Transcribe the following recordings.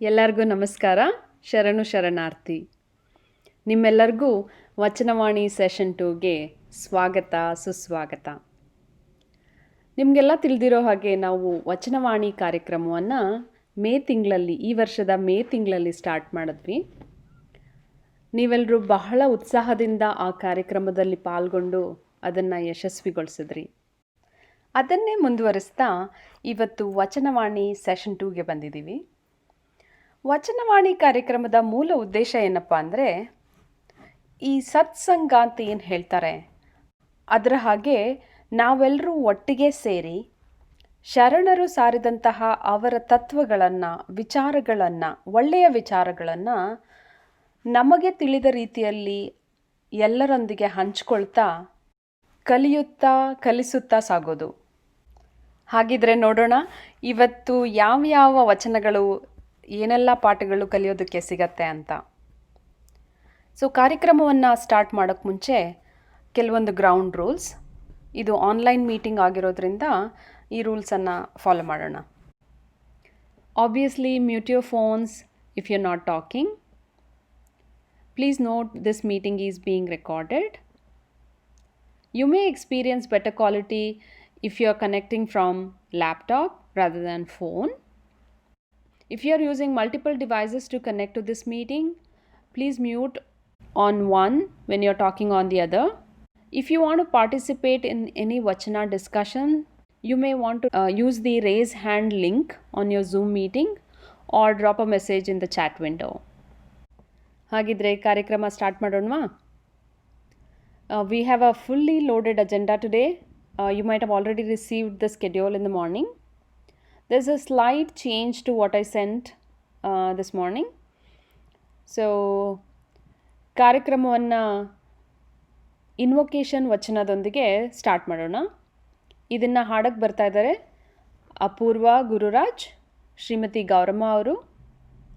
ಎಲ್ಲರಿಗೂ ನಮಸ್ಕಾರ, ಶರಣು ಶರಣಾರ್ಥಿ. ನಿಮ್ಮೆಲ್ಲರಿಗೂ ವಚನವಾಣಿ ಸೆಷನ್ 2ಗೆ ಸ್ವಾಗತ ಸುಸ್ವಾಗತ. ನಿಮಗೆಲ್ಲ ತಿಳಿದಿರೋ ಹಾಗೆ ನಾವು ವಚನವಾಣಿ ಕಾರ್ಯಕ್ರಮವನ್ನು ಈ ವರ್ಷದ ಮೇ ತಿಂಗಳಲ್ಲಿ ಸ್ಟಾರ್ಟ್ ಮಾಡಿದ್ವಿ. ನೀವೆಲ್ಲರೂ ಬಹಳ ಉತ್ಸಾಹದಿಂದ ಆ ಕಾರ್ಯಕ್ರಮದಲ್ಲಿ ಪಾಲ್ಗೊಂಡು ಅದನ್ನು ಯಶಸ್ವಿಗೊಳಿಸಿದ್ರಿ. ಅದನ್ನೇ ಮುಂದುವರಿಸ್ತಾ ಇವತ್ತು ವಚನವಾಣಿ ಸೆಷನ್ 2ಗೆ ಬಂದಿದ್ದೀವಿ. ವಚನವಾಣಿ ಕಾರ್ಯಕ್ರಮದ ಮೂಲ ಉದ್ದೇಶ ಏನಪ್ಪ ಅಂದರೆ, ಈ ಸತ್ಸಂಗ ಅಂತ ಏನು ಹೇಳ್ತಾರೆ ಅದರ ಹಾಗೆ ನಾವೆಲ್ಲರೂ ಒಟ್ಟಿಗೆ ಸೇರಿ ಶರಣರು ಸಾರಿದಂತಹ ಅವರ ತತ್ವಗಳನ್ನು, ವಿಚಾರಗಳನ್ನು, ಒಳ್ಳೆಯ ವಿಚಾರಗಳನ್ನು ನಮಗೆ ತಿಳಿದ ರೀತಿಯಲ್ಲಿ ಎಲ್ಲರೊಂದಿಗೆ ಹಂಚ್ಕೊಳ್ತಾ ಕಲಿಯುತ್ತಾ ಕಲಿಸುತ್ತಾ ಸಾಗೋದು. ಹಾಗಿದ್ರೆ ನೋಡೋಣ ಇವತ್ತು ಯಾವ ವಚನಗಳು, ಏನೆಲ್ಲ ಪಾಠಗಳು ಕಲಿಯೋದಕ್ಕೆ ಸಿಗತ್ತೆ ಅಂತ. ಸೊ ಕಾರ್ಯಕ್ರಮವನ್ನು ಸ್ಟಾರ್ಟ್ ಮಾಡೋಕ್ಕೆ ಮುಂಚೆ ಕೆಲವೊಂದು ಗ್ರೌಂಡ್ ರೂಲ್ಸ್. ಇದು ಆನ್ಲೈನ್ ಮೀಟಿಂಗ್ ಆಗಿರೋದ್ರಿಂದ ಈ ರೂಲ್ಸನ್ನು ಫಾಲೋ ಮಾಡೋಣ. Obviously mute your phones if you are not talking. Please note this meeting is being recorded. You may experience better quality if you are connecting from laptop rather than phone. If you are using multiple devices to connect to this meeting, please mute on one when you are talking on the other. If you want to participate in any Vachana discussion, you may want to use the raise hand link on your Zoom meeting or drop a message in the chat window. ಹಾಗಿದ್ರೆ ಕಾರ್ಯಕ್ರಮ start ಮಾಡೋಣವಾ? We have a fully loaded agenda today. You might have already received the schedule in the morning. There's a slight change to what I sent this morning. So, ಕಾರ್ಯಕ್ರಮವನ್ನು invocation ವಚನದೊಂದಿಗೆ start ಮಾಡೋಣ. ಇದನ್ನು ಹಾಡಕ್ಕೆ ಬರ್ತಾ ಇದ್ದಾರೆ ಅಪೂರ್ವ ಗುರುರಾಜ್, ಶ್ರೀಮತಿ ಗೌರಮ್ಮ ಅವರು,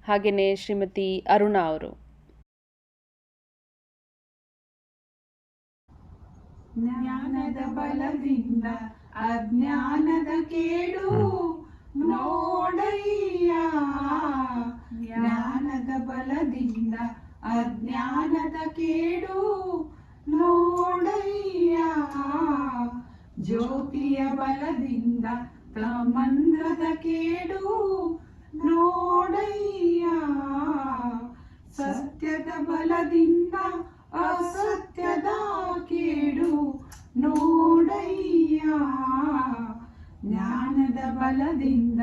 ಹಾಗೆಯೇ ಶ್ರೀಮತಿ ಅರುಣಾ ಅವರು. ಜ್ಞಾನದ ಬಲದಿಂದ ಅಜ್ಞಾನದ ಕೇಡು ನೋಡಯ್ಯ, ಜ್ಞಾನದ ಬಲದಿಂದ ಅಜ್ಞಾನದ ಕೇಡು ನೋಡಯ್ಯ, ಜ್ಯೋತಿಯ ಬಲದಿಂದ ತಮಂದ್ರದ ಕೇಡು ನೋಡಯ್ಯ, ಸತ್ಯದ ಬಲದಿಂದ ಅಸತ್ಯದ ಕೇಡು ನೋಡಯ್ಯ, ಜ್ಞಾನದ ಬಲದಿಂದ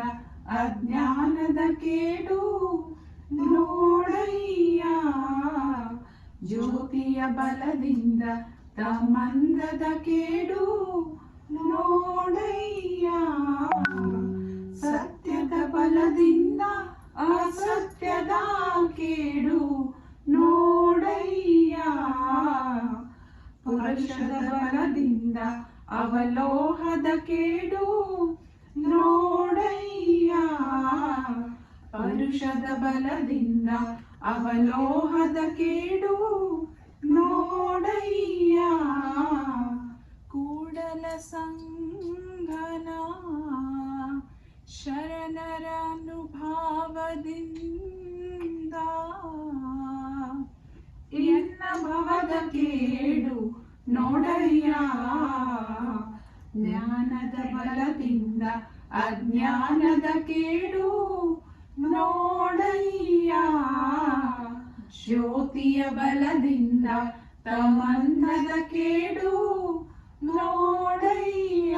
ಅಜ್ಞಾನದ ಕೇಡು ನೋಡಯ್ಯ, ಜ್ಯೋತಿಯ ಬಲದಿಂದ ತಮಂದ್ರದ ಕೇಡು ನೋಡಯ್ಯ, ಸತ್ಯದ ಬಲದಿಂದ ಅಸತ್ಯದ ಕೇಡು ನೋಡಯ್ಯ, ಪುರುಷದ ಬಲದಿಂದ ಅವಲೋಹದ ಕೇಡು ನೋಡಯ್ಯ, ಪರುಷದ ಬಲದಿಂದ ಅವಲೋಹದ ಕೇಡು ನೋಡಯ್ಯ, ಕೂಡಲ ಸಂಗನ ಶರಣರ ಅನುಭಾವದಿಂದ ಎನ್ನ ಭವದ ಕೇಡು ನೋಡಯ್ಯ, ಜ್ಞಾನದ ಬಲದಿಂದ ಅಜ್ಞಾನದ ಕೇಡು ನೋಡಯ್ಯ, ಜ್ಯೋತಿಯ ಬಲದಿಂದ ತಮಂದ್ರದ ಕೇಡು ನೋಡಯ್ಯ.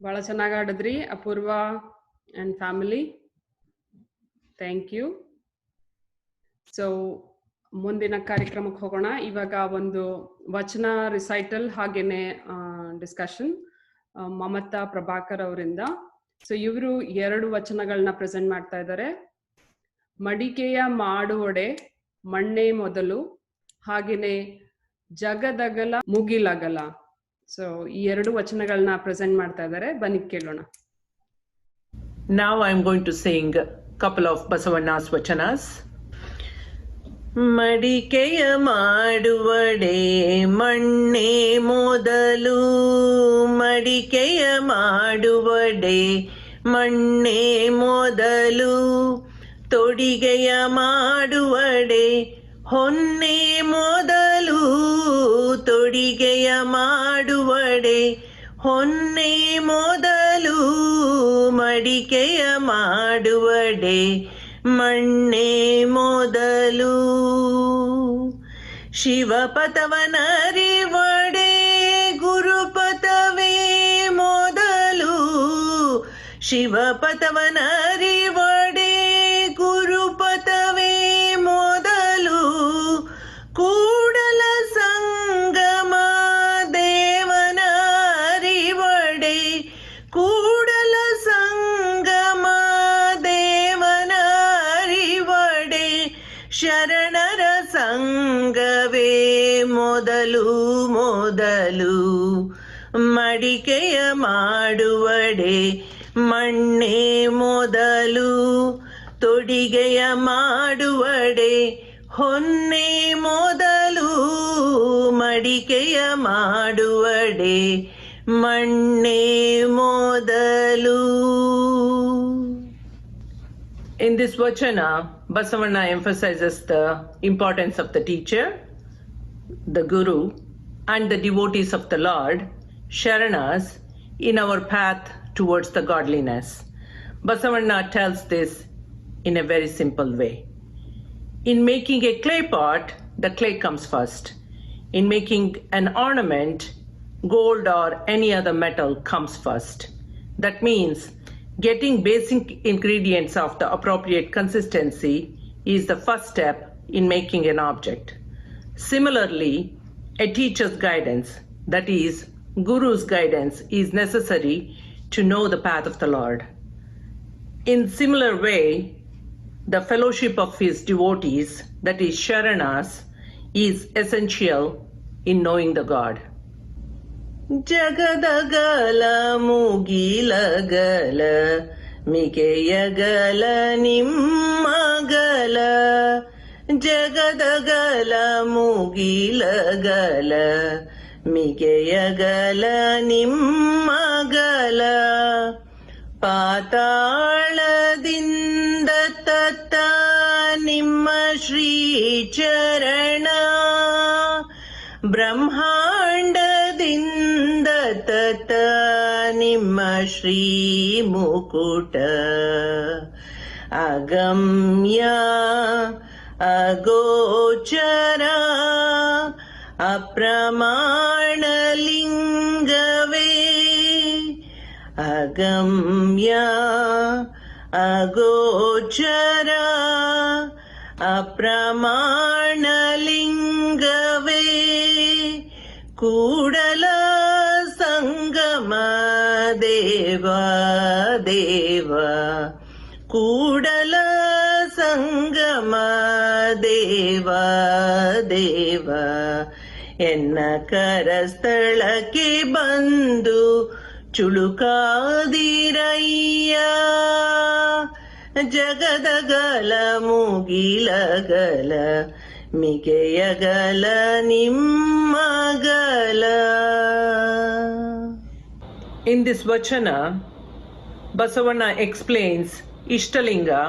ಭಾಳ ಚೆನ್ನಾಗಿ ಆಡಿದ್ರಿ Apoorva and family. Thank you. So ಮುಂದಿನ ಕಾರ್ಯಕ್ರಮಕ್ಕೆ ಹೋಗೋಣ. ಇವಾಗ ಒಂದು ವಚನ ರಿಸೈಟಲ್ ಹಾಗೇನೆ ಡಿಸ್ಕಷನ್ ಮಮತಾ ಪ್ರಭಾಕರ್ ಅವರಿಂದ. ಸೊ ಇವರು 2 ವಚನಗಳನ್ನ ಪ್ರೆಸೆಂಟ್ ಮಾಡ್ತಾ ಇದ್ದಾರೆ. ಮಡಿಕೆಯ ಮಾಡುವೊಡೆ ಮಣ್ಣೆ ಮೊದಲು, ಹಾಗೇನೆ ಜಗದಗಲ ಮುಗಿಲಗಲ. ಸೊ ಈ 2 ವಚನಗಳನ್ನ ಪ್ರೆಸೆಂಟ್ ಮಾಡ್ತಾ ಇದ್ದಾರೆ. ಬನ್ನಿ ಕೇಳೋಣ. Now I am going to sing a couple of Basavanna's Vachanas. ಮಡಿಕೆಯ ಮಾಡುವಡೆ ಮಣ್ಣೆ ಮೊದಲು, ಮಡಿಕೆಯ ಮಾಡುವಡೆ ಮಣ್ಣೆ ಮೊದಲು, ತೊಡಿಗೆಯ ಮಾಡುವಡೆ ಹೊನ್ನೆ ಮೊದಲು, ತೊಡಿಗೆಯ ಮಾಡುವಡೆ ಹೊನ್ನೆ ಮೊದಲು, ಮಡಿಕೆಯ ಮಾಡುವಡೆ ಮಣ್ಣೆ ಮೊದಲು. ಶಿವಪಥವನರಿವಡೆ ಗುರುಪಥವೇ ಮೊದಲು, ಶಿವಪಥವನರಿವಡೆ ಗುರುಪಥವೇ ಮೊದಲು, ಕೂಡಲ ಸಂಗಮ ದೇವನ ಅರಿವಡೆ, ಕೂಡಲ ಸಂಗಮ ದೇವನ ಅರಿವಡೆ, ಶರಣರ ಸಂಗವೇ ಮೊದಲು ಮೊದಲು, ಮಡಿಕೆಯ ಮಾಡುವಡೆ ಮಣ್ಣೆ ಮೊದಲು, ತೊಡಿಗೆಯ ಮಾಡುವಡೆ ಹೊನ್ನೆ ಮೊದಲು, ಮಡಿಕೆಯ ಮಾಡುವಡೆ ಮಣ್ಣೆ ಮೊದಲು. In this vachana, Basavanna emphasizes the importance of the teacher, the guru, and the devotees of the Lord, Sharanas, in our path towards the godliness. Basavanna tells this in a very simple way. In making a clay pot, the clay comes first. In making an ornament, gold or any other metal comes first. That means getting basic ingredients of the appropriate consistency is the first step in making an object. Similarly, a teacher's guidance, that is, Guru's guidance, is necessary to know the path of the Lord. In similar way, the fellowship of his devotees, that is Sharanas, is essential in knowing the God. ಜಗದಗಲ ಮುಗಿಲಗಲ ಮಿಗೆಯಗಲ ನಿಮ್ಮಗಲ, ಜಗದಗಲ ಮುಗಿಲಗಲ ಮಿಗೆಯಗಲ ನಿಮ್ಮಗಲ, ಪಾತಾಳದಿಂದ ತತ್ತ ನಿಮ್ಮ ಶ್ರೀಚರಣ, ಬ್ರಹ್ಮಾಂಡದಿಂದ ತತ ನಿಮ್ಮ ಶ್ರೀ ಮುಕುಟ, ಅಗಮ್ಯ ಅಗೋಚರ ಅಪ್ರಮಾಣ ಲಿಂಗವೇ, ಅಗಮ್ಯ ಅಗೋಚರ ಅಪ್ರಮಾಣ ಲಿಂಗವೇ, ಕೂಡಲ ಸಂಗಮ ದೇವ ದೇವ, ಕೂಡಲ ಸಂಗಮ ದೇವ ದೇವ, ಎನ್ನ ಕರಸ್ಥಳಕ್ಕೆ ಬಂದು ಚುಳುಕಾದಿರಯ್ಯ, ಜಗದಗಲ ಮುಗಿಲಗಲ ಮಿಗೆಯಗಲ ನಿಮ್ಮಗಲ. In this vachana, Basavanna explains Ishtalinga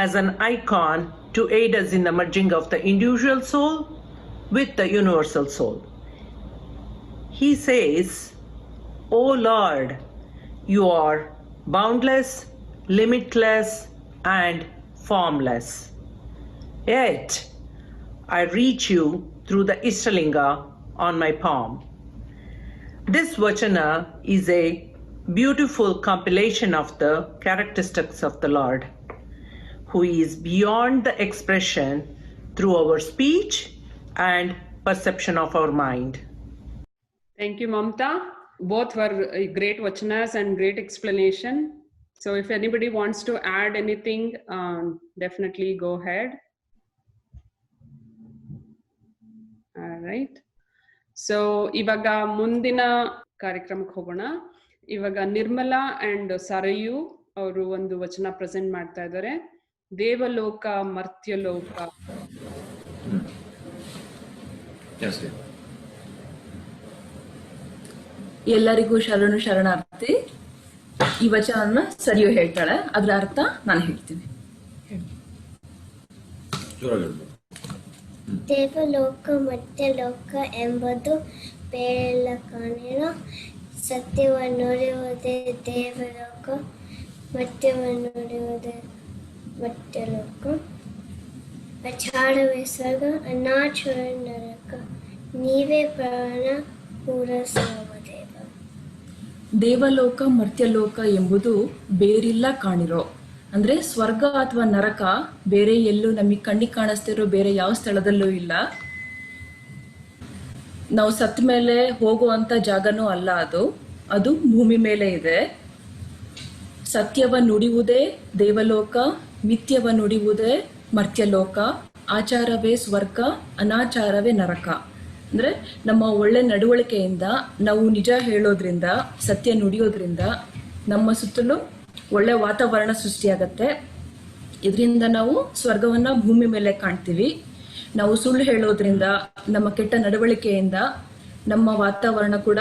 as an icon to aid us in the merging of the individual soul with the universal soul. He says, O Lord, you are boundless, limitless, and formless. Yet, I reach you through the Ishtalinga on my palm. This vachana is a beautiful compilation of the characteristics of the Lord, who is beyond the expression through our speech and perception of our mind. Thank you, Mamta. Both were great vachanas and great explanation. So if anybody wants to add anything, definitely go ahead. All right. So ಇವಾಗ ಮುಂದಿನ ಕಾರ್ಯಕ್ರಮಕ್ಕೆ ಹೋಗೋಣ. ಇವಾಗ Nirmala and Sarayu ಅವರು ಒಂದು ವಚನ present ಮಾಡ್ತಾ ಇದ್ದಾರೆ. ದೇವಲೋಕ ಮರ್ತ್ಯಲೋಕ. Yes, sir. ಎಲ್ಲರಿಗೂ ಶರಣು ಶರಣಾರ್ಥಿ. ಈ ವಚನವನ್ನ ಸರಿಯು ಹೇಳ್ತಾಳೆ, ಅದರ ಅರ್ಥ ನಾನು ಹೇಳ್ತೀನಿ. ದೇವಲೋಕ ಮರ್ತ್ಯಲೋಕ ಎಂಬುದು ಬೇರೆಲ್ಲ ಕಾಣಿರೋ ಸತ್ಯವನ್ನು ನುಡಿಯುವುದೇ ದೇವಲೋಕ, ಮರ್ತ್ಯವನ್ನು ನುಡಿಯುವುದೇ ಮರ್ತ್ಯಲೋಕ. ಆಚಾರವೇ ಸ್ವರ್ಗ, ಅನಾಚಾರ ನರಕ, ನೀವೇ ಪ್ರಾಣ ಪೂರೈಸುವದೇವ. ದೇವಲೋಕ ಮರ್ತ್ಯಲೋಕ ಎಂಬುದು ಬೇರಿಲ್ಲ ಕಾಣಿರೋ, ಅಂದ್ರೆ ಸ್ವರ್ಗ ಅಥವಾ ನರಕ ಬೇರೆ ಎಲ್ಲೂ ನಮಗೆ ಕಣ್ಣಿಗೆ ಕಾಣಿಸ್ತಿರೋ ಬೇರೆ ಯಾವ ಸ್ಥಳದಲ್ಲೂ ಇಲ್ಲ. ನಾವು ಸತ್ತ ಮೇಲೆ ಹೋಗುವಂತ ಜಾಗನೂ ಅಲ್ಲ ಅದು ಭೂಮಿ ಮೇಲೆ ಇದೆ. ಸತ್ಯವ ನುಡಿಯುವುದೇ ದೇವಲೋಕ, ಮಿಥ್ಯವ ನುಡಿಯುವುದೇ ಮರ್ತ್ಯಲೋಕ, ಆಚಾರವೇ ಸ್ವರ್ಗ, ಅನಾಚಾರವೇ ನರಕ. ಅಂದ್ರೆ ನಮ್ಮ ಒಳ್ಳೆ ನಡವಳಿಕೆಯಿಂದ, ನಾವು ನಿಜ ಹೇಳೋದ್ರಿಂದ, ಸತ್ಯ ನುಡಿಯೋದ್ರಿಂದ ನಮ್ಮ ಸುತ್ತಲೂ ಒಳ್ಳೆ ವಾತಾವರಣ ಸೃಷ್ಟಿಯಾಗತ್ತೆ. ಇದರಿಂದ ನಾವು ಸ್ವರ್ಗವನ್ನ ಭೂಮಿ ಮೇಲೆ ಕಾಣ್ತೀವಿ. ನಾವು ಸುಳ್ಳು ಹೇಳೋದ್ರಿಂದ, ನಮ್ಮ ಕೆಟ್ಟ ನಡವಳಿಕೆಯಿಂದ ನಮ್ಮ ವಾತಾವರಣ ಕೂಡ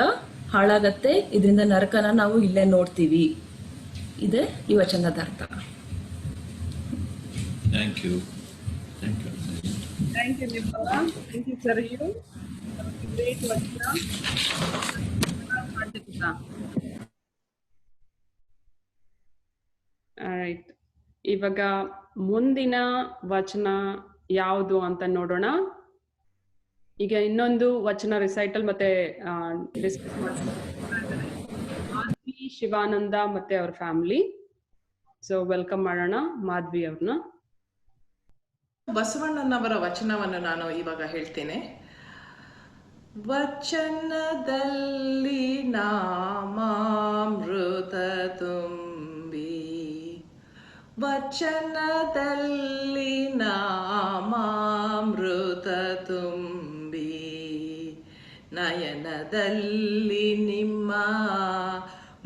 ಹಾಳಾಗತ್ತೆ. ಇದರಿಂದ ನರಕನ ನಾವು ಇಲ್ಲೇ ನೋಡ್ತೀವಿ. ಇದೆ ಈ ವಚನದ ಅರ್ಥ. Thank you. Thank you. Thank you, Nirmala. Thank you, Sarayu. Great vachana. Right, ಇವಾಗ ಮುಂದಿನ ವಚನ ಯಾವುದು ಅಂತ ನೋಡೋಣ. ಈಗ ಇನ್ನೊಂದು ವಚನ ರಿಸೈಟಲ್ ಮತ್ತೆ ಡಿಸ್ಕಸ್ ಮಾಡ್ತಾರೆ ಮಾಧ್ವಿ, ಶಿವಾನಂದ ಮತ್ತೆ ಅವ್ರ ಫ್ಯಾಮಿಲಿ. ಸೊ ವೆಲ್ಕಮ್ ಮಾಡೋಣ ಮಾಧ್ವಿ ಅವ್ರನ್ನ. ಬಸವಣ್ಣನವರ ವಚನವನ್ನು ನಾನು ಇವಾಗ ಹೇಳ್ತೇನೆ. ವಚನದಲ್ಲಿ ನಾಮಾಮೃತ ತುಂಬಿ, ವಚನದಲ್ಲಿ ನಾಮಾಮೃತ ತುಂಬಿ, ನಯನದಲ್ಲಿ ನಿಮ್ಮ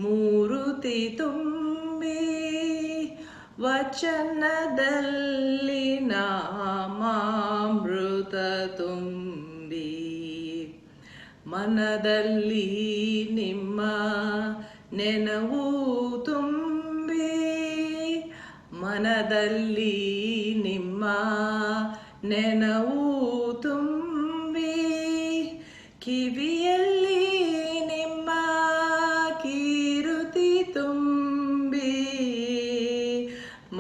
ಮೂರುತಿ ತುಂಬಿ, ವಚನದಲ್ಲಿ ನಾಮಾಮೃತ ತುಂಬಿ, ಮನದಲ್ಲಿ ನಿಮ್ಮ ನೆನವು ತುಂಬಿ, ಮನದಲ್ಲಿ ನಿಮ್ಮ ನೆನವು ತುಂಬಿ, ಕಿವಿಯಲ್ಲಿ ನಿಮ್ಮ ಕೀರುತಿ ತುಂಬಿ,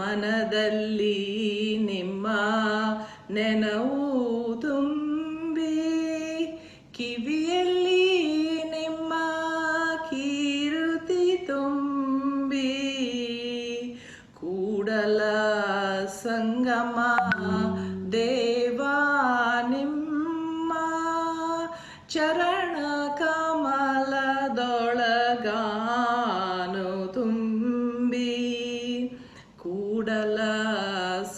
ಮನದಲ್ಲಿ ನಿಮ್ಮ ನೆನವು ತುಂಬಿ, ಕಿವಿಯಲ್ಲಿ ನಿಮ್ಮ ಕೀರುತಿ ತುಂಬಿ, ಕೂಡಲ ಸಂಗಮ ದೇವಾ ನಿಮ್ಮ ಚರಣ ಕಮಲದೊಳಗಾನು ತುಂಬಿ, ಕೂಡಲ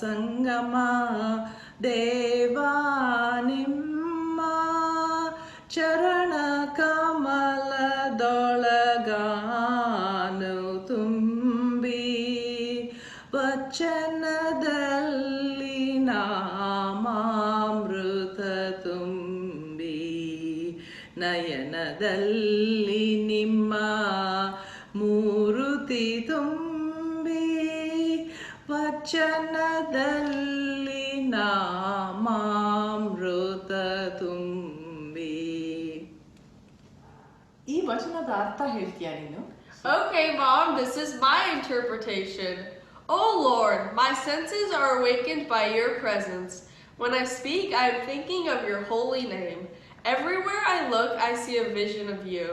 ಸಂಗಮ ದೇವಾ ನಿಮ್ಮ ಚರಣ ಕಮಲದೊಳಗಾನು ತುಂಬಿ, ವಚನದಲ್ಲಿ ನಾಮಾಮೃತ ತುಂಬಿ, ನಯನದಲ್ಲಿ ನಿಮ್ಮ ಮೂರುತಿ ತುಂಬಿ, ವಚನದಲ್ಲಿ ನಾಮಾಮೃತ ತುಂಬಿ. ಈ ವಚನದ ಅರ್ಥ ಹೇಳ್ತೀಯಾ ನೀನು? Okay, Mom, this is my interpretation. Oh Lord, my senses are awakened by your presence. When I speak, I am thinking of your holy name. Everywhere I look, I see a vision of you.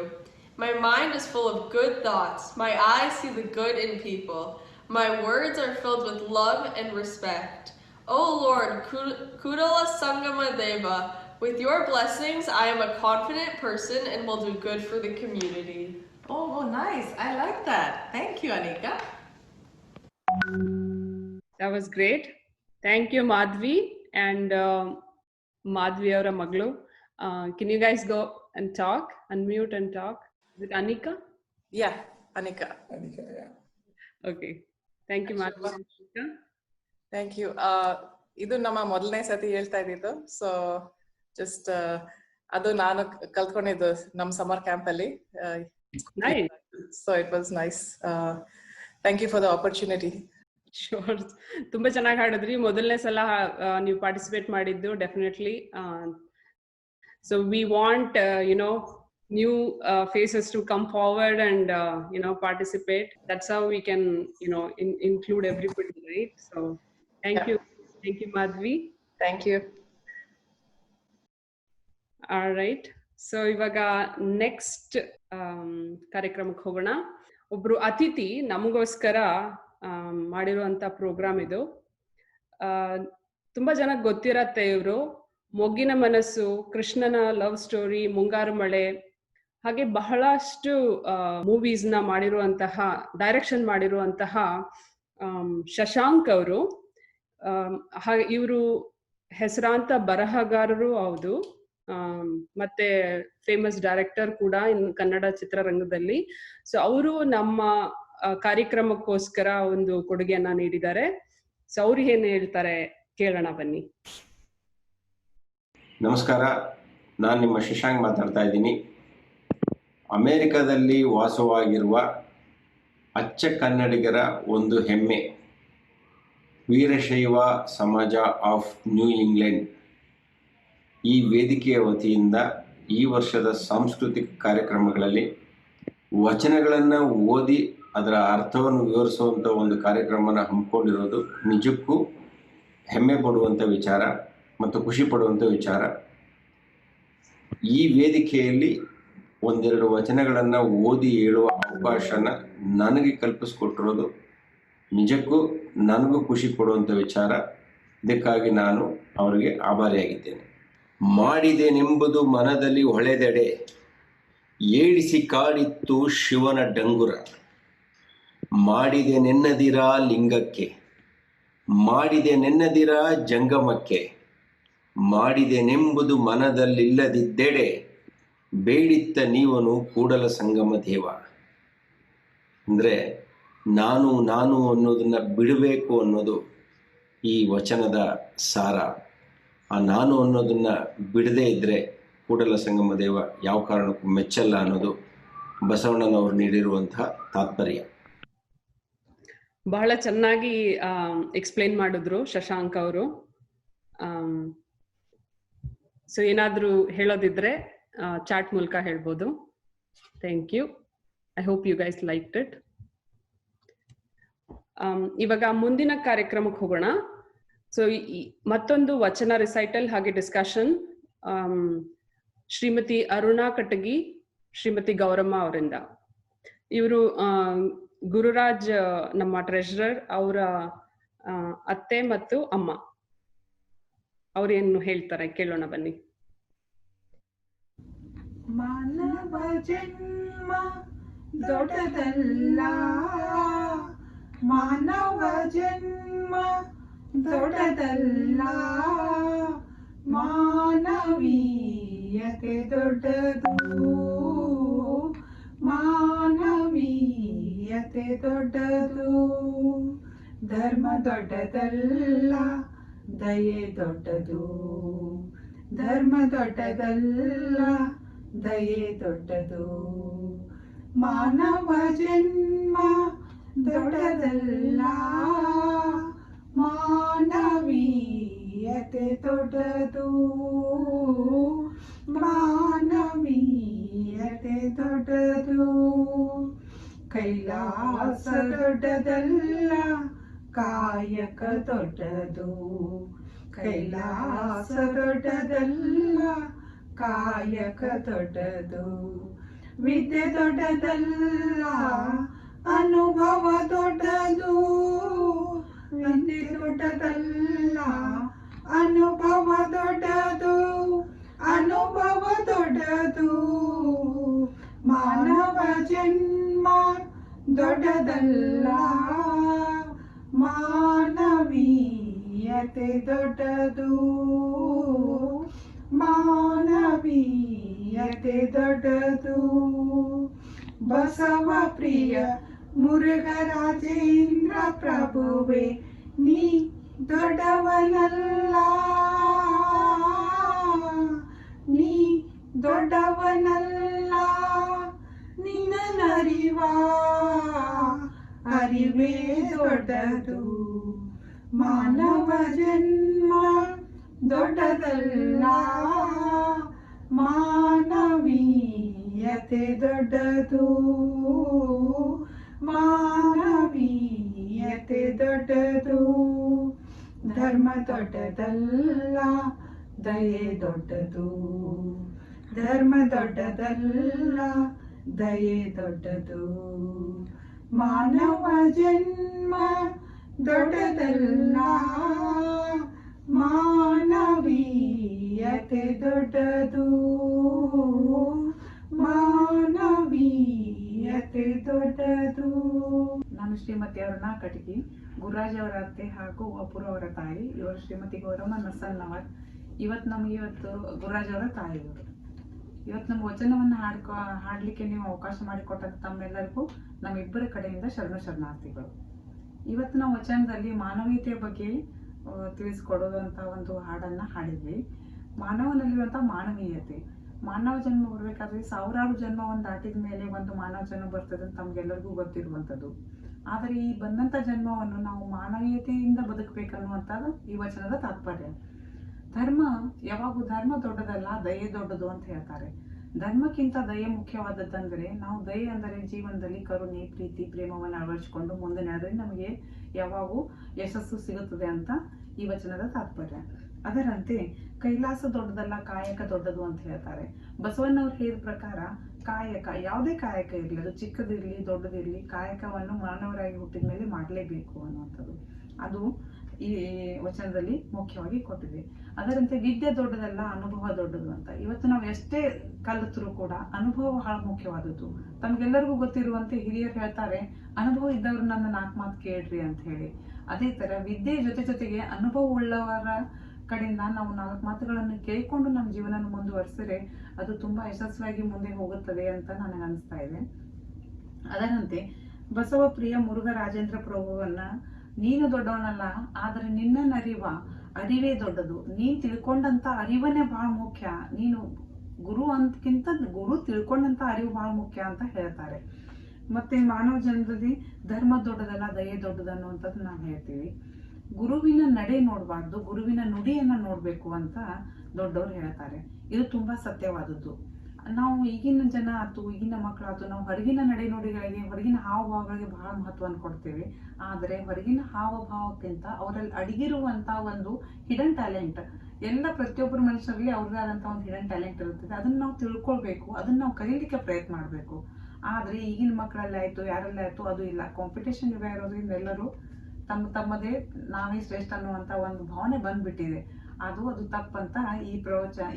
My mind is full of good thoughts. My eyes see the good in people. My words are filled with love and respect. Oh Lord, Kudala Sangama Deva, with your blessings, I am a confident person and will do good for the community. Oh, nice. I like that. Thank you, Anika. That was great. Thank you, Madhvi and Madhvi avara maglu. Can you guys go and talk, unmute and talk? Is it Anika? Yeah, Anika. Okay. Thank you, Madhvi and Anika. Thank you. ಇದು ನಮ್ಮ ಮೊದಲನೇ ಸತಿ ಹೇಳ್ತಾ ಇದ್ದಿದ್ದು. So just ಅದು ನಾನು ಕಲ್ತ್ಕೊಂಡಿದ್ದು ನಮ್ಮ ಸಮ್ಮರ್ ಕ್ಯಾಂಪ್ ಅಲ್ಲಿ. Nice. So it was nice. Thank you for the opportunity. Sure. ತುಂಬಾ ಚೆನ್ನಾಗಿ ಹಾಡಿದ್ರಿ. ಮೊದಲನೇ ಸಲ ನೀವು ಪಾರ್ಟಿಸಿಪೇಟ್ ಮಾಡಿದ್ದು definitely. So we want new faces to come forward and participate. That's how we can include everybody, right? So thank you Madhvi. Thank you. All right, so ಇವಾಗ next ಕಾರ್ಯಕ್ರಮಕ್ಕೆ ಹೋಗೋಣ. ಒಬ್ರು ಅತಿಥಿ ನಮಗೋಸ್ಕರ ಮಾಡಿರುವಂತ ಪ್ರೋಗ್ರಾಮ್ ಇದು. ತುಂಬಾ ಜನಕ್ಕೆ ಗೊತ್ತಿರತ್ತೆ ಇವರು. ಮೊಗ್ಗಿನ ಮನಸ್ಸು, ಕೃಷ್ಣನ ಲವ್ ಸ್ಟೋರಿ, ಮುಂಗಾರು ಮಳೆ, ಹಾಗೆ ಬಹಳಷ್ಟು ಮೂವೀಸ್ನ ಮಾಡಿರುವಂತಹ, ಡೈರೆಕ್ಷನ್ ಮಾಡಿರುವಂತಹ ಶಶಾಂಕ್ ಅವರು. ಇವರು ಹೆಸರಾಂತ ಬರಹಗಾರರು ಹೌದು, ಮತ್ತೆ ಫೇಮಸ್ ಡೈರೆಕ್ಟರ್ ಕೂಡ ಕನ್ನಡ ಚಿತ್ರರಂಗದಲ್ಲಿ. ಸೊ ಅವರು ನಮ್ಮ ಕಾರ್ಯಕ್ರಮಕ್ಕೋಸ್ಕರ ಒಂದು ಕೊಡುಗೆಯನ್ನ ನೀಡಿದ್ದಾರೆ. ಸೊ ಅವ್ರು ಏನ್ ಹೇಳ್ತಾರೆ ಕೇಳೋಣ ಬನ್ನಿ. ನಮಸ್ಕಾರ, ನಾನು ನಿಮ್ಮ ಶಶಾಂಕ್ ಮಾತಾಡ್ತಾ ಇದ್ದೀನಿ. ಅಮೇರಿಕಾದಲ್ಲಿ ವಾಸವಾಗಿರುವ ಅಚ್ಚ ಕನ್ನಡಿಗರ ಒಂದು ಹೆಮ್ಮೆ, ವೀರಶೈವ ಸಮಾಜ ಆಫ್ ನ್ಯೂ ಇಂಗ್ಲೆಂಡ್ ಈ ವೇದಿಕೆಯ ವತಿಯಿಂದ ಈ ವರ್ಷದ ಸಾಂಸ್ಕೃತಿಕ ಕಾರ್ಯಕ್ರಮಗಳಲ್ಲಿ ವಚನಗಳನ್ನು ಓದಿ ಅದರ ಅರ್ಥವನ್ನು ವಿವರಿಸುವಂಥ ಒಂದು ಕಾರ್ಯಕ್ರಮನ ಹಮ್ಮಿಕೊಂಡಿರೋದು ನಿಜಕ್ಕೂ ಹೆಮ್ಮೆ ಪಡುವಂಥ ವಿಚಾರ ಮತ್ತು ಖುಷಿ ಪಡುವಂಥ ವಿಚಾರ. ಈ ವೇದಿಕೆಯಲ್ಲಿ ಒಂದೆರಡು ವಚನಗಳನ್ನು ಓದಿ ಹೇಳುವ ಅವಕಾಶನ ನನಗೆ ಕಲ್ಪಿಸ್ಕೊಟ್ಟಿರೋದು ನಿಜಕ್ಕೂ ನನಗೂ ಖುಷಿ ಕೊಡುವಂಥ ವಿಚಾರ. ಇದಕ್ಕಾಗಿ ನಾನು ಅವರಿಗೆ ಆಭಾರಿಯಾಗಿದ್ದೇನೆ. ಮಾಡಿದೆನೆಂಬುದು ಮನದಲ್ಲಿ ಹೊಳೆದೆಡೆ, ಏಳಿಸಿ ಕಾಡಿತ್ತು ಶಿವನ ಡಂಗುರ. ಮಾಡಿದೆ ನೆನ್ನದಿರ ಲಿಂಗಕ್ಕೆ, ಮಾಡಿದೆ ನೆನ್ನದಿರ ಜಂಗಮಕ್ಕೆ, ಮಾಡಿದೆನೆಂಬುದು ಮನದಲ್ಲಿಲ್ಲದಿದ್ದೆಡೆ, ಬೇಡಿತ್ತ ನೀವನು ಕೂಡಲ ಸಂಗಮ ದೇವ. ಅಂದರೆ ನಾನು ಅನ್ನೋದನ್ನು ಬಿಡಬೇಕು ಅನ್ನೋದು ಈ ವಚನದ ಸಾರ. ಆ ನಾನು ಅನ್ನೋದನ್ನು ಬಿಡದೇ ಇದ್ದರೆ ಕೂಡಲ ಸಂಗಮ ದೇವ ಯಾವ ಕಾರಣಕ್ಕೂ ಮೆಚ್ಚಲ್ಲ ಅನ್ನೋದು ಬಸವಣ್ಣನವರು ನೀಡಿರುವಂತಹ ತಾತ್ಪರ್ಯ. ಬಹಳ ಚೆನ್ನಾಗಿ ಎಕ್ಸ್ಪ್ಲೈನ್ ಮಾಡಿದ್ರು ಶಶಾಂಕ್ ಅವರು. ಸೊ ಏನಾದರೂ ಹೇಳೋದಿದ್ರೆ ಚಾಟ್ ಮೂಲಕ ಹೇಳ್ಬೋದು. Thank you. I hope you guys liked it. ಇವಾಗ ಮುಂದಿನ ಕಾರ್ಯಕ್ರಮಕ್ಕೆ ಹೋಗೋಣ. ಸೊ ಮತ್ತೊಂದು ವಚನ ರಿಸೈಟಲ್ ಹಾಗೆ ಡಿಸ್ಕಷನ್ ಶ್ರೀಮತಿ ಅರುಣಾ ಕಟಗಿ, ಶ್ರೀಮತಿ ಗೌರಮ್ಮ ಅವರಿಂದ. ಇವರು ಗುರುರಾಜ್ ನಮ್ಮ ಟ್ರೆಷರರ್, ಅವರ ಅತ್ತೆ ಮತ್ತು ಅಮ್ಮ. ಅವ್ರೇನು ಹೇಳ್ತಾರೆ ಕೇಳೋಣ ಬನ್ನಿ. ಮಾನವ ಜನ್ಮ ದೊಡ್ಡದಲ್ಲ, ಮಾನವ ಜನ್ಮ ದೊಡ್ಡದಲ್ಲ, ಮಾನವೀಯತೆ ದೊಡ್ಡದು, ಮಾನವೀಯತೆ ದೊಡ್ಡದು. ಧರ್ಮ ದೊಡ್ಡದಲ್ಲ, ದಯೆ ದೊಡ್ಡದು, ಧರ್ಮ ದೊಡ್ಡದಲ್ಲ, ದಯೆ ದೊಡ್ಡದು. ಮಾನವ ಜನ್ಮ ದೊಡ್ಡದಲ್ಲ, ಮಾನವೀಯತೆ ದೊಡ್ಡದು, ಮಾನವೀಯತೆ ದೊಡ್ಡದು. ಕೈಲಾಸ ದೊಡ್ಡದಲ್ಲ, ಕಾಯಕ ದೊಡ್ಡದು, ಕೈಲಾಸ ದೊಡ್ಡದಲ್ಲ, ಕಾಯಕ ದೊಡ್ಡದು. ವಿದ್ಯೆ ದೊಡ್ಡದಲ್ಲ, ಅನುಭವ ದೊಡ್ಡದು, ವಿದ್ಯೆ ದೊಡ್ಡದಲ್ಲ, ಅನುಭವ ದೊಡ್ಡದು, ಅನುಭವ ದೊಡ್ಡದು. ಮಾನವ ಜನ್ಮ ದೊಡ್ಡದಲ್ಲ, ಮಾನವೀಯತೆ ದೊಡ್ಡದು, ಮಾನವೀಯತೆ ದೊಡ್ಡದು. ಬಸವ ಪ್ರಿಯ ಮುರುಘರಾಜೇಂದ್ರ ಪ್ರಭುವೆ, ನೀ ದೊಡ್ಡವನಲ್ಲ, ನೀ ದೊಡ್ಡವನಲ್ಲ ನಿನ್ನರಿವ ಅರಿವೇ ದೊಡ್ಡದು. ಮಾನವ ಜನ್ಮ ದೊಡ್ಡದಲ್ಲ, ಮಾನವೀಯತೆ ದೊಡ್ಡದು. ಮಾನವೀಯತೆ ದೊಡ್ಡದು. ಧರ್ಮ ದೊಡ್ಡದಲ್ಲ, ದಯೆ ದೊಡ್ಡದು. ಧರ್ಮ ದೊಡ್ಡದಲ್ಲ, ದಯೆ ದೊಡ್ಡದು. ಮಾನವ ಜನ್ಮ ದೊಡ್ಡದಲ್ಲ, ಮಾನವೀಯತೆ ದೊಡ್ಡದು. ಮಾನವೀಯತೆ ದೊಡ್ಡದು. ನಾನು ಶ್ರೀಮತಿ ಅರುಣಾ ಕಟಗಿ, ಗುರುರಾಜ್ ಅವರ ಅತ್ತೆ ಹಾಗೂ ಅಪೂರ್ವ ಅವರ ತಾಯಿ. ಇವರು ಶ್ರೀಮತಿ ಗೌರಮ್ಮ ನಸಲ್ನವರ್. ಇವತ್ತು ಗುರುರಾಜ್ ಅವರ ತಾಯಿಯವರು. ಇವತ್ತು ನಮ್ಮ ವಚನವನ್ನು ಹಾಡ್ಲಿಕ್ಕೆ ನೀವು ಅವಕಾಶ ಮಾಡಿಕೊಟ್ಟಂತ ತಮ್ಮೆಲ್ಲರಿಗೂ ನಮ್ಮಿಬ್ಬರ ಕಡೆಯಿಂದ ಶರಣಾರ್ಥಿಗಳು. ಇವತ್ತು ನಾವು ವಚನದಲ್ಲಿ ಮಾನವೀಯತೆಯ ಬಗ್ಗೆ ತಿಳಿಸ್ಕೊಡೋದಂತ ಒಂದು ಹಾಡನ್ನ ಹಾಡಿದ್ವಿ. ಮಾನವನಲ್ಲಿರುವಂತಹ ಮಾನವೀಯತೆ. ಮಾನವ ಜನ್ಮ ಬರ್ಬೇಕಾದ್ರೆ ಸಾವಿರಾರು ಜನ್ಮವನ್ನು ದಾಟಿದ ಮೇಲೆ ಒಂದು ಮಾನವ ಜನ್ಮ ಬರ್ತದೆ ಅಂತ ತಮ್ಗೆಲ್ಲರಿಗೂ ಗೊತ್ತಿರುವಂಥದ್ದು. ಆದರೆ ಈ ಬಂದಂತ ಜನ್ಮವನ್ನು ನಾವು ಮಾನವೀಯತೆಯಿಂದ ಬದುಕಬೇಕನ್ನುವಂಥದ್ದು ಈ ವಚನದ ತಾತ್ಪರ್ಯ. ಯಾವಾಗೂ ಧರ್ಮ ದೊಡ್ಡದಲ್ಲ, ದಯೆ ದೊಡ್ಡದು ಅಂತ ಹೇಳ್ತಾರೆ. ಧರ್ಮಕ್ಕಿಂತ ದಯೆ ಮುಖ್ಯವಾದದ್ದಂದ್ರೆ ನಾವು ದಯೆ ಅಂದರೆ ಜೀವನದಲ್ಲಿ ಕರುಣೆ, ಪ್ರೀತಿ, ಪ್ರೇಮವನ್ನು ಅಳವಡಿಸಿಕೊಂಡು ಮುಂದೆ ನಡೆದ್ರೆ ನಮಗೆ ಯಾವಾಗೂ ಯಶಸ್ಸು ಸಿಗುತ್ತದೆ ಅಂತ ಈ ವಚನದ ತಾತ್ಪರ್ಯ. ಅದರಂತೆ ಕೈಲಾಸ ದೊಡ್ಡದಲ್ಲ, ಕಾಯಕ ದೊಡ್ಡದು ಅಂತ ಹೇಳ್ತಾರೆ. ಬಸವಣ್ಣವ್ರು ಹೇಳಿದ ಪ್ರಕಾರ ಕಾಯಕ, ಯಾವುದೇ ಕಾಯಕ ಇರಲಿ, ಅದು ಚಿಕ್ಕದಿರ್ಲಿ ದೊಡ್ಡದಿರ್ಲಿ, ಕಾಯಕವನ್ನು ಮಾನವರಾಗಿ ಹುಟ್ಟಿದ ಮೇಲೆ ಮಾಡಲೇಬೇಕು ಅನ್ನುವಂಥದ್ದು ಅದು ಈ ವಚನದಲ್ಲಿ ಮುಖ್ಯವಾಗಿ ಕೊಟ್ಟಿದೆ. ಅದರಂತೆ ವಿದ್ಯೆ ದೊಡ್ಡದಲ್ಲ, ಅನುಭವ ದೊಡ್ಡದು ಅಂತ. ಇವತ್ತು ನಾವು ಎಷ್ಟೇ ಕಲಿತರೂ ಕೂಡ ಅನುಭವ ಬಹಳ ಮುಖ್ಯವಾದದ್ದು. ತಮ್ಗೆಲ್ಲರಿಗೂ ಗೊತ್ತಿರುವಂತೆ ಹಿರಿಯರು ಹೇಳ್ತಾರೆ, ಅನುಭವ ಇದ್ದವ್ರು ನನ್ನ 4 ಮಾತು ಕೇಳ್ರಿ ಅಂತ ಹೇಳಿ. ಅದೇ ತರ ವಿದ್ಯೆ ಜೊತೆಗೆ ಅನುಭವ ಉಳ್ಳವರ ಕಡೆಯಿಂದ ನಾವು 4 ಮಾತುಗಳನ್ನು ಕೇಳಿಕೊಂಡು ನಮ್ಮ ಜೀವನ ಮುಂದುವರಿಸಿದ್ರೆ ಅದು ತುಂಬಾ ಯಶಸ್ವಿಯಾಗಿ ಮುಂದೆ ಹೋಗುತ್ತದೆ ಅಂತ ನನಗೆ ಅನಿಸ್ತಾ ಇದೆ. ಅದರಂತೆ ಬಸವ ಪ್ರಿಯ ಮುರುಘ ರಾಜೇಂದ್ರ ಪ್ರಭುವನ್ನ ನೀನು ದೊಡ್ಡವನಲ್ಲ, ಆದರೆ ನಿನ್ನರಿವ ಅರಿವೇ ದೊಡ್ಡದು. ನೀನ್ ತಿಳ್ಕೊಂಡಂತ ಅರಿವನೇ ಬಹಳ ಮುಖ್ಯ. ನೀನು ಗುರು ಅಂತಕ್ಕಿಂತ ಗುರು ತಿಳ್ಕೊಂಡಂತ ಅರಿವು ಬಹಳ ಮುಖ್ಯ ಅಂತ ಹೇಳ್ತಾರೆ. ಮತ್ತೆ ಮಾನವ ಜನ್ಮದಲ್ಲಿ ಧರ್ಮ ದೊಡ್ಡದಲ್ಲ, ದಯೆ ದೊಡ್ಡದು ಅನ್ನುವಂಥದ್ದು ನಾವು ಹೇಳ್ತೀವಿ. ಗುರುವಿನ ನಡೆ ನೋಡ್ಬಾರ್ದು, ಗುರುವಿನ ನುಡಿಯನ್ನ ನೋಡ್ಬೇಕು ಅಂತ ದೊಡ್ಡವರು ಹೇಳ್ತಾರೆ. ಇದು ತುಂಬಾ ಸತ್ಯವಾದದ್ದು. ನಾವು ಈಗಿನ ಜನ ಆಯ್ತು, ಈಗಿನ ಮಕ್ಕಳಾಯ್ತು, ನಾವು ಹೊರಗಿನ ನಡೆ ನುಡಿಗಳಿಗೆ, ಹೊರಗಿನ ಹಾವಭಾವಗಳಿಗೆ ಬಹಳ ಮಹತ್ವವನ್ನು ಕೊಡ್ತೇವೆ. ಆದರೆ ಹೊರಗಿನ ಹಾವಭಾವಕ್ಕಿಂತ ಅವರಲ್ಲಿ ಅಡಗಿರುವಂತ ಒಂದು ಹಿಡನ್ ಟ್ಯಾಲೆಂಟ್, ಪ್ರತಿಯೊಬ್ಬರು ಮನುಷ್ಯರಲ್ಲಿ ಅವ್ರದೇ ಆದಂತ ಒಂದು ಹಿಡನ್ ಟ್ಯಾಲೆಂಟ್ ಇರುತ್ತದೆ. ಅದನ್ನ ನಾವು ತಿಳ್ಕೊಳ್ಬೇಕು, ಅದನ್ನ ನಾವು ಕಲೀಲಿಕ್ಕೆ ಪ್ರಯತ್ನ ಮಾಡ್ಬೇಕು. ಆದ್ರೆ ಈಗಿನ ಮಕ್ಕಳಲ್ಲಿ ಆಯ್ತು, ಯಾರಲ್ಲಿ ಆಯ್ತು ಅದು ಇಲ್ಲ. ಕಾಂಪಿಟೇಷನ್ ಯುಗ ಇರೋದ್ರಿಂದ ಎಲ್ಲರೂ ತಮ್ಮದೇ ನಾವೇ ಶ್ರೇಷ್ಠ ಅನ್ನುವಂತ ಒಂದು ಭಾವನೆ ಬಂದ್ಬಿಟ್ಟಿದೆ. ಅದು ತಪ್ಪಂತ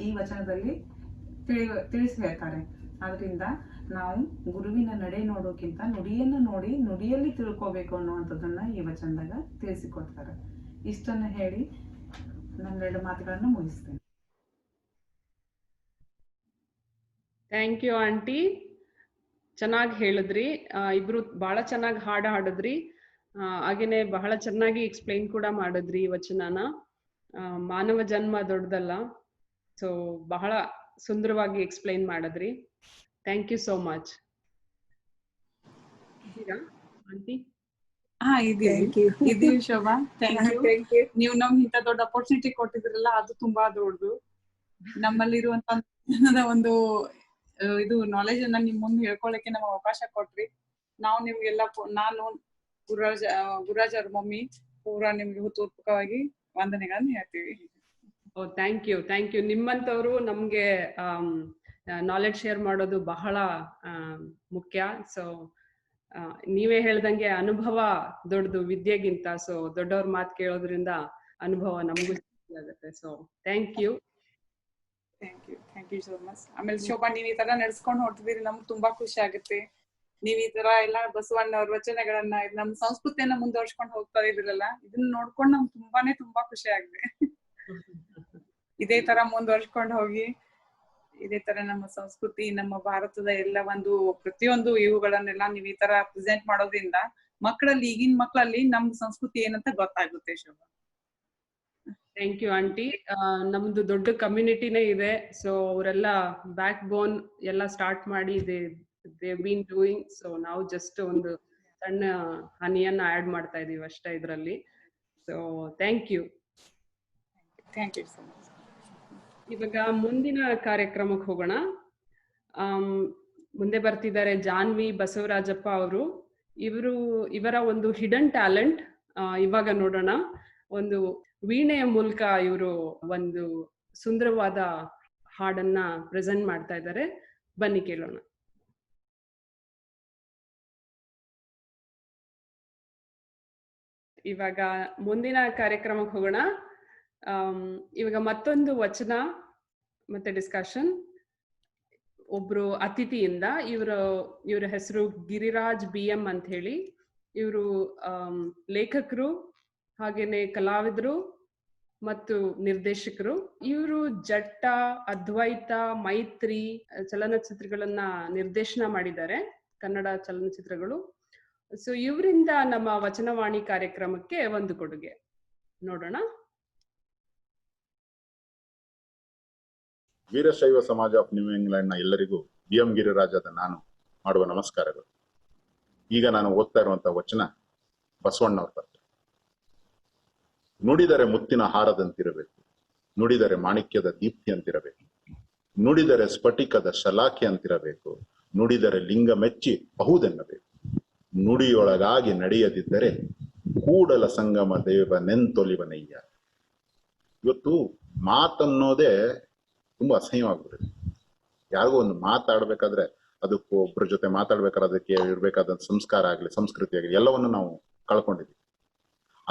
ಈ ವಚನದಲ್ಲಿ ತಿಳಿಸಿ ಹೇಳ್ತಾರೆ. ಆದ್ರಿಂದ ನಾವು ಗುರುವಿನ ನಡೆ ನೋಡೋಕ್ಕಿಂತ ನುಡಿಯನ್ನು ನೋಡಿ ನುಡಿಯಲ್ಲಿ ತಿಳ್ಕೋಬೇಕು ಅನ್ನುವಂಥದ್ದನ್ನ ಈ ವಚನದಾಗ ತಿಳಿಸಿಕೊಡ್ತಾರೆ. ಇಷ್ಟನ್ನ ಹೇಳಿ ನನ್ನ 2 ಮಾತುಗಳನ್ನು ಮುಗಿಸ್ತೇನೆ. ಥ್ಯಾಂಕ್ ಯು ಆಂಟಿ, ಚೆನ್ನಾಗಿ ಹೇಳಿದ್ರಿ. ಇಬ್ರು ಬಹಳ ಚೆನ್ನಾಗಿ ಹಾಡಿದ್ರಿ. ಹಾಗೇನೆ ಬಹಳ ಚೆನ್ನಾಗಿ ಎಕ್ಸ್ಪ್ಲೈನ್ ಕೂಡ ಮಾಡಿದ್ರಿ ಈ ವಚನನ. ಮಾನವ ಜನ್ಮ ದೊಡ್ಡದಲ್ಲ, ಸೊ ಬಹಳ ಸುಂದರವಾಗಿ ಎಕ್ಸ್ಪ್ಲೈನ್ ಮಾಡಿದ್ರಿ. Thank you so much. Aunty? ಇದೀವಿ ಶೋಭಾ, ಥ್ಯಾಂಕ್ ಯು. ನೀವು ನಮ್ಗೆ ಇಂತ ದೊಡ್ಡ ಅಪರ್ಚುನಿಟಿ ಕೊಟ್ಟಿದ್ರಲ್ಲ, ಅದು ತುಂಬಾ ದೊಡ್ಡದು. ನಮ್ಮಲ್ಲಿರುವಂತ ಒಂದು ಇದು ನಾಲೆಜ್ ಅನ್ನ ನಿಮ್ ಮುಂದೆ ಹೇಳ್ಕೊಳಕ್ಕೆ ನಮ್ಗೆ ಅವಕಾಶ ಕೊಟ್ರಿ. ನಾವು ನಿಮ್ಗೆಲ್ಲ ನಾನು ಗುರುರಾಜ್ ಅವ್ರ ಮಮ್ಮಿ ಪೂರಾ ನಿಮ್ಗೆ ಹೃತ್ಪೂರ್ವಕವಾಗಿ ವಂದನೆಗಳನ್ನ ಹೇಳ್ತೀವಿ. Thank you. ನಿಮ್ಮಂತವ್ರು ನಮ್ಗೆ ನಾಲೆಡ್ಜ್ ಶೇರ್ ಮಾಡೋದು ಬಹಳ ಮುಖ್ಯ. ಸೊ ನೀವೇ ಹೇಳ್ದಂಗೆ ಅನುಭವ ದೊಡ್ಡದು ವಿದ್ಯೆಗಿಂತ. ಸೊ ದೊಡ್ಡವ್ರ ಮಾತು ಕೇಳೋದ್ರಿಂದ ಅನುಭವ ನಮಗೂ ಆಗುತ್ತೆ. So thank you so much. ಆಮೇಲೆ ಶೋಭಾ, ನೀವ್ ಈ ತರ ನಡ್ಸ್ಕೊಂಡು ಹೊರಟಿದ್ದೀರಿ, ನಮ್ಗೆ ತುಂಬಾ ಖುಷಿ ಆಗುತ್ತೆ. ನೀವ್ ಈ ತರ ಎಲ್ಲಾ ಬಸವಣ್ಣವ್ರ ವಚನಗಳನ್ನ, ನಮ್ ಸಂಸ್ಕೃತಿಯನ್ನ ಮುಂದುವರ್ಸ್ಕೊಂಡು ಹೋಗ್ತಾ ಇದ್ರಲ್ಲ, ಇದನ್ನ ನೋಡ್ಕೊಂಡು ನಮ್ಗೆ ತುಂಬಾ ಖುಷಿ ಆಗಿದೆ. ಇದೇ ತರ ಮುಂದುವರ್ಸ್ಕೊಂಡು ಹೋಗಿ, ಇದೇ ತರ ನಮ್ಮ ಸಂಸ್ಕೃತಿ, ನಮ್ಮ ಭಾರತದ ಎಲ್ಲ ಒಂದು ಪ್ರತಿಯೊಂದು ಇವುಗಳನ್ನೆಲ್ಲ ನೀವ್ ಈ ತರ ಪ್ರೆಸೆಂಟ್ ಮಾಡೋದ್ರಿಂದ ಈಗಿನ ಮಕ್ಕಳಲ್ಲಿ ನಮ್ ಸಂಸ್ಕೃತಿ ಏನಂತ ಗೊತ್ತಾಗುತ್ತೆ ಶೋಭಾ. Thank you aunty. ನಮ್ದು ದೊಡ್ಡ ಕಮ್ಯುನಿಟಿನೇ ಇದೆ, ಸೊ ಅವರೆಲ್ಲ ಬ್ಯಾಕ್ ಬೋನ್ ಎಲ್ಲ ಸ್ಟಾರ್ಟ್ ಮಾಡಿ ದೇ ಬೀನ್ ಡೂಯಿಂಗ್. ಸೊ ನಾವು ಜಸ್ಟ್ ಒಂದು ಸಣ್ಣ ಹನಿಯನ್ನ ಆಡ್ ಮಾಡ್ತಾ ಇದೀವಿ ಅಷ್ಟೇ ಇದರಲ್ಲಿ. So thank you. Thank you so much. ಇವಾಗ ಮುಂದಿನ ಕಾರ್ಯಕ್ರಮಕ್ಕೆ ಹೋಗೋಣ. ಮುಂದೆ ಬರ್ತಿದ್ದಾರೆ ಜಾನ್ವಿ ಬಸವರಾಜಪ್ಪ ಅವರು. ಇವರ ಒಂದು ಹಿಡನ್ ಟ್ಯಾಲೆಂಟ್ ಇವಾಗ ನೋಡೋಣ. ಒಂದು ವೀಣೆಯ ಮೂಲಕ ಇವರು ಒಂದು ಸುಂದರವಾದ ಹಾಡನ್ನ ಪ್ರೆಸೆಂಟ್ ಮಾಡ್ತಾ ಇದ್ದಾರೆ. ಬನ್ನಿ ಕೇಳೋಣ. ಇವಾಗ ಮುಂದಿನ ಕಾರ್ಯಕ್ರಮಕ್ಕೆ ಹೋಗೋಣ. ಇವಾಗ ಮತ್ತೊಂದು ವಚನ ಮತ್ತೆ ಡಿಸ್ಕಷನ್ ಒಬ್ರು ಅತಿಥಿಯಿಂದ. ಇವರ ಹೆಸರು ಗಿರಿರಾಜ್ BM ಅಂತ ಹೇಳಿ. ಇವರು ಲೇಖಕರು, ಹಾಗೇನೆ ಕಲಾವಿದರು ಮತ್ತು ನಿರ್ದೇಶಕರು. ಇವರು ಜಟ್ಟ, ಅದ್ವೈತ, ಮೈತ್ರಿ ಚಲನಚಿತ್ರಗಳನ್ನ ನಿರ್ದೇಶನ ಮಾಡಿದ್ದಾರೆ, ಕನ್ನಡ ಚಲನಚಿತ್ರಗಳು. ಸೊ ಇವರಿಂದ ನಮ್ಮ ವಚನವಾಣಿ ಕಾರ್ಯಕ್ರಮಕ್ಕೆ ಒಂದು ಕೊಡುಗೆ ನೋಡೋಣ. ವೀರಶೈವ ಸಮಾಜ ಆಫ್ ನ್ಯೂ ಇಂಗ್ಲೆಂಡ್ ನ ಎಲ್ಲರಿಗೂ BM ಗಿರಿರಾಜದ ನಾನು ಮಾಡುವ ನಮಸ್ಕಾರಗಳು. ಈಗ ನಾನು ಓದ್ತಾ ಇರುವಂತಹ ವಚನ ಬಸವಣ್ಣವ್ರ ಬಗ್ಗೆ. ನುಡಿದರೆ ಮುತ್ತಿನ ಹಾರದಂತಿರಬೇಕು, ನುಡಿದರೆ ಮಾಣಿಕ್ಯದ ದೀಪ್ತಿ ಅಂತಿರಬೇಕು, ನುಡಿದರೆ ಸ್ಫಟಿಕದ ಶಲಾಖೆ ಅಂತಿರಬೇಕು, ನುಡಿದರೆ ಲಿಂಗ ಮೆಚ್ಚಿ ಬಹುದೆನ್ನಬೇಕು, ನುಡಿಯೊಳಗಾಗಿ ನಡೆಯದಿದ್ದರೆ ಕೂಡಲ ಸಂಗಮ ದೇವ ನೆಂತೊಲಿವನಯ್ಯ. ಇವತ್ತು ಮಾತನ್ನೋದೇ ತುಂಬಾ ಅಸಹ್ಯವಾಗ್ಬಿಟ್ಟಿದೆ. ಯಾರಿಗೋ ಒಂದು ಮಾತಾಡ್ಬೇಕಾದ್ರೆ ಅದಕ್ಕೂ ಒಬ್ಬರ ಜೊತೆ ಮಾತಾಡ್ಬೇಕಾದ್ರೆ ಅದಕ್ಕೆ ಇರ್ಬೇಕಾದ ಸಂಸ್ಕಾರ ಆಗ್ಲಿ, ಸಂಸ್ಕೃತಿ ಆಗ್ಲಿ, ಎಲ್ಲವನ್ನು ನಾವು ಕಳ್ಕೊಂಡಿದ್ದೀವಿ.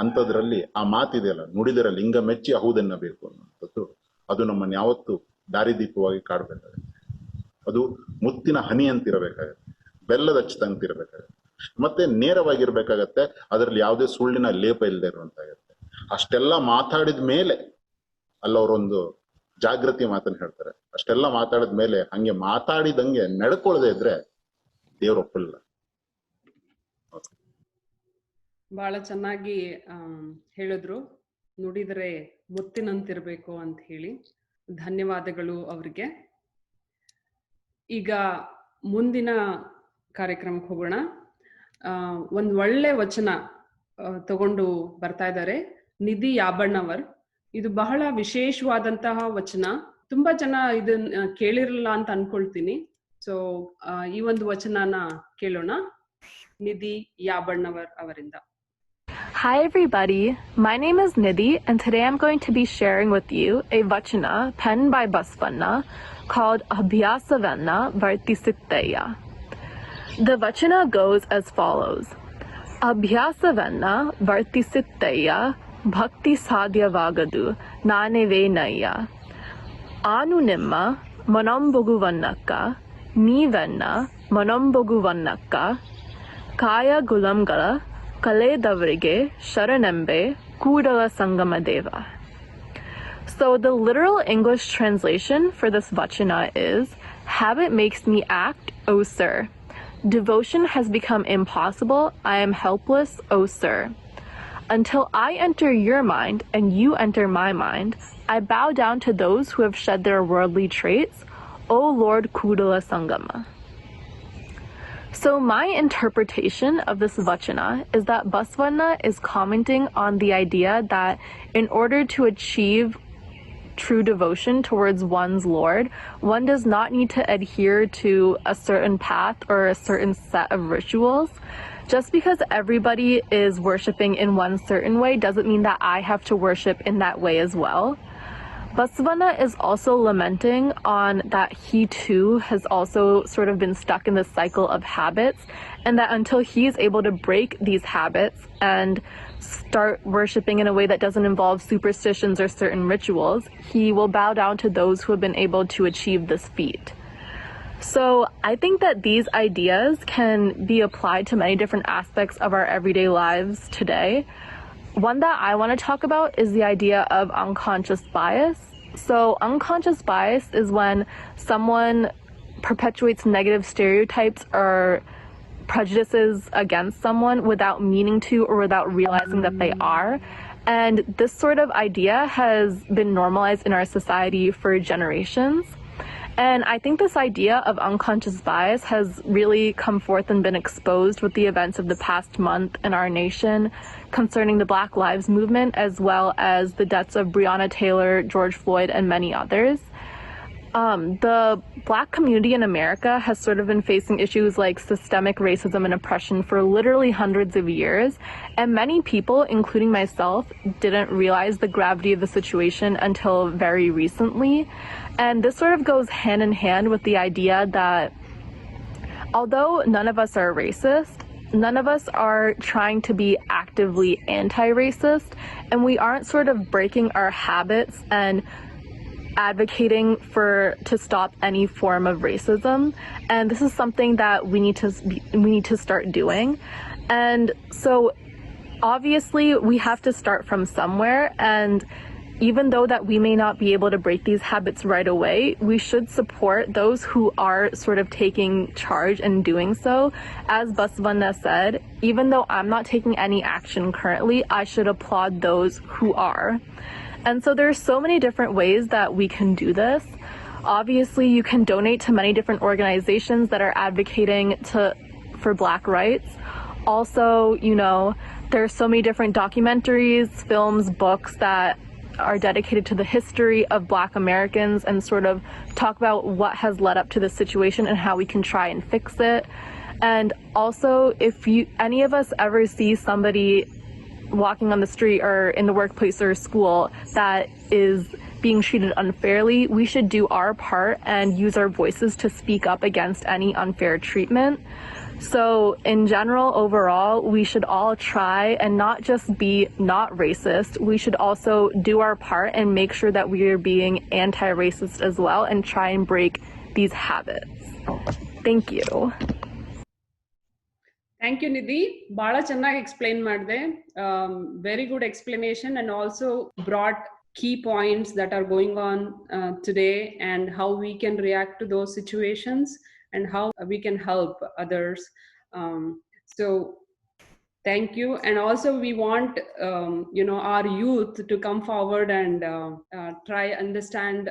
ಅಂಥದ್ರಲ್ಲಿ ಆ ಮಾತಿದೆಯಲ್ಲ, ನುಡಿದರೆ ಲಿಂಗ ಮೆಚ್ಚಿ ಅಹುದೆನ್ನಬೇಕು ಅನ್ನುವಂಥದ್ದು, ಅದು ನಮ್ಮನ್ನು ಯಾವತ್ತು ದಾರಿದೀಪವಾಗಿ ಕಾಡ್ಬೇಕಾಗತ್ತೆ. ಅದು ಮುತ್ತಿನ ಹನಿ ಅಂತಿರಬೇಕಾಗತ್ತೆ, ಬೆಲ್ಲದ ಹಚ್ಚದಂತಿರ್ಬೇಕಾಗತ್ತೆ, ಮತ್ತೆ ನೇರವಾಗಿರ್ಬೇಕಾಗತ್ತೆ. ಅದರಲ್ಲಿ ಯಾವುದೇ ಸುಳ್ಳಿನ ಲೇಪ ಇಲ್ಲದೆ ಇರುವಂತಾಗತ್ತೆ. ಅಷ್ಟೆಲ್ಲ ಮಾತಾಡಿದ ಮೇಲೆ ಅಲ್ಲವರೊಂದು ಜಾಗೃತಿ ಮಾತನ್ನು ಹೇಳ್ತಾರೆ. ಅಷ್ಟೆಲ್ಲ ಮಾತಾಡಿದ ಮೇಲೆ ಹಂಗೆ ಮಾತಾಡಿದಂಗೆ ನಡ್ಕೊಳ್ಳದೆ ಇದ್ರೆ ದೇವ್ರ ಒಪ್ಪಲ್ಲ. ಬಹಳ ಚೆನ್ನಾಗಿ ಹೇಳಿದ್ರು, ನುಡಿದರೆ ಮುತ್ತಿನಂತಿರ್ಬೇಕು ಅಂತ ಹೇಳಿ. ಧನ್ಯವಾದಗಳು ಅವ್ರಿಗೆ. ಈಗ ಮುಂದಿನ ಕಾರ್ಯಕ್ರಮಕ್ಕೆ ಹೋಗೋಣ. ಒಂದು ಒಳ್ಳೆ ವಚನ ತಗೊಂಡು ಬರ್ತಾ ಇದ್ದಾರೆ ನಿಧಿ ಯಾಬಣ್ಣವರ್. ಇದು ಬಹಳ ವಿಶೇಷವಾದಂತಹ ವಚನ. ತುಂಬಾ ಜನ ಇದನ್ನ ಕೇಳಿರಲ್ಲ ಅಂತ ಅನ್ಕೊಳ್ತೀನಿ. ಸೊ ಈ ಒಂದು ವಚನನ ಕೇಳೋಣ ನಿಧಿ ಯಾಬಣ್ಣವರ್ ಅವರಿಂದ. Hi everybody, my name is Nidhi and today I'm going to be sharing with you a vachana penned by Basvanna called Abhyasavanna Vartisitteya. The vachana goes as follows. Abhyasavanna Vartisitteya Bhakti Sadhyavagadu Nanevenaya. Anu nimma Manamboguvannakka Neevenna Manamboguvannakka Kaya Gulamgala ಕಲೆದವರಿಗೆ ಶರಣೆಂಬೆ Kudala Sangama Deva. So the literal English translation for this vachana is, habit makes me act, O sir. Devotion has become impossible. I am helpless, O sir. Until I enter your mind and you enter my mind, I bow down to those who have shed their worldly traits, O Lord Kudala Sangama. So my interpretation of this vachana is that Basvanna is commenting on the idea that in order to achieve true devotion towards one's Lord, one does not need to adhere to a certain path or a certain set of rituals. Just because everybody is worshiping in one certain way doesn't mean that I have to worship in that way as well. Basvanna is also lamenting on that he too has also sort of been stuck in this cycle of habits, and that until he is able to break these habits and start worshiping in a way that doesn't involve superstitions or certain rituals, he will bow down to those who have been able to achieve this feat. So I think that these ideas can be applied to many different aspects of our everyday lives today. One that I want to talk about is the idea of unconscious bias. So unconscious bias is when someone perpetuates negative stereotypes or prejudices against someone without meaning to or without realizing that they are. And this sort of idea has been normalized in our society for generations. And I think this idea of unconscious bias has really come forth and been exposed with the events of the past month in our nation concerning the Black Lives Movement, as well as the deaths of Breonna Taylor, George Floyd, and many others. The Black community in America has sort of been facing issues like systemic racism and oppression for literally hundreds of years, and many people, including myself, didn't realize the gravity of the situation until very recently. And this sort of goes hand in hand with the idea that although none of us are racist, none of us are trying to be actively anti-racist, and we aren't sort of breaking our habits and advocating to stop any form of racism. And this is something that we need to start doing. And so obviously we have to start from somewhere, and even though that we may not be able to break these habits right away, we should support those who are sort of taking charge and doing so. As Basavanna said, even though I'm not taking any action currently, I should applaud those who are. And so there's so many different ways that we can do this. Obviously, you can donate to many different organizations that are advocating for Black rights. Also, there's so many different documentaries, films, books that are dedicated to the history of Black Americans and sort of talk about what has led up to the situation and how we can try and fix it. And also, if any of us ever see somebody walking on the street or in the workplace or school that is being treated unfairly, we should do our part and use our voices to speak up against any unfair treatment. So in general, overall, we should all try and not just be not racist, we should also do our part and make sure that we are being anti-racist as well and try and break these habits. Thank you. Thank you Nidhi, ಬಹಳ ಚೆನ್ನಾಗಿ explain ಮಾಡಿದೆ. Very good explanation and also brought key points that are going on today and how we can react to those situations and how we can help others. So thank you. And also we want our youth to come forward and try understand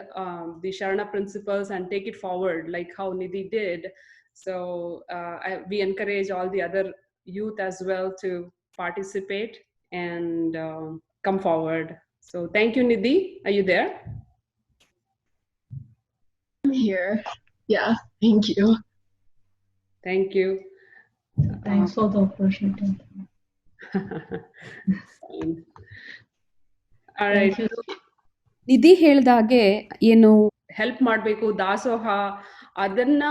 the Sharana principles and take it forward like how Nidhi did. So we encourage all the other youth as well to participate and come forward. So thank you, Nidhi. Are you there? I'm here. Yeah, thank you. Thank you. Thanks for the opportunity. All right. ನಿಧಿ ಹೇಳ್ದಾಗೆ ಏನು help ಮಾಡಬೇಕು, ದಾಸೋಹ ಅದನ್ನ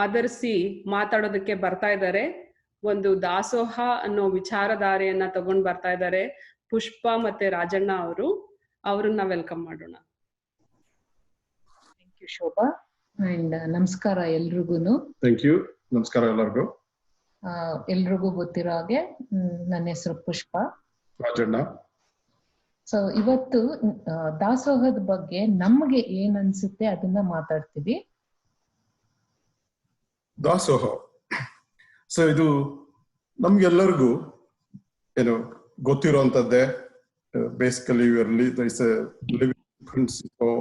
ಆಧರಿಸಿ ಮಾತಾಡೋದಕ್ಕೆ ಬರ್ತಾ ಇದ್ದಾರೆ. ಒಂದು ದಾಸೋಹ ಅನ್ನೋ ವಿಚಾರಧಾರೆಯನ್ನ ತಗೊಂಡ್ ಬರ್ತಾ ಇದ್ದಾರೆ ಪುಷ್ಪ ಮತ್ತೆ ರಾಜಣ್ಣ ಅವ್ರನ್ನ ವೆಲ್ಕಮ್ ಮಾಡೋಣ. ಥ್ಯಾಂಕ್ ಯು ಶೋಭಾ ಅಂಡ್ ನಮಸ್ಕಾರ ಎಲ್ರಿಗೂನು. ಥ್ಯಾಂಕ್ ಯು, ನಮಸ್ಕಾರ ಎಲ್ಲರಿಗೂ. ಎಲ್ರಿಗೂ ಗೊತ್ತಿರೋ ಹಾಗೆ ನನ್ನ ಹೆಸರು ಪುಷ್ಪ, ರಾಜಣ್ಣ. ಸೊ ಇವತ್ತು ದಾಸೋಹದ ಬಗ್ಗೆ ನಮ್ಗೆ ಏನ್ ಅನ್ಸುತ್ತೆ ಅದನ್ನ ಮಾತಾಡ್ತೀವಿ. ದಾಸೋಹ ಸೊ ಇದು ನಮ್ಗೆಲ್ಲರಿಗೂ ಗೊತ್ತಿರುವಂತದ್ದೇ. Basically it's a living principle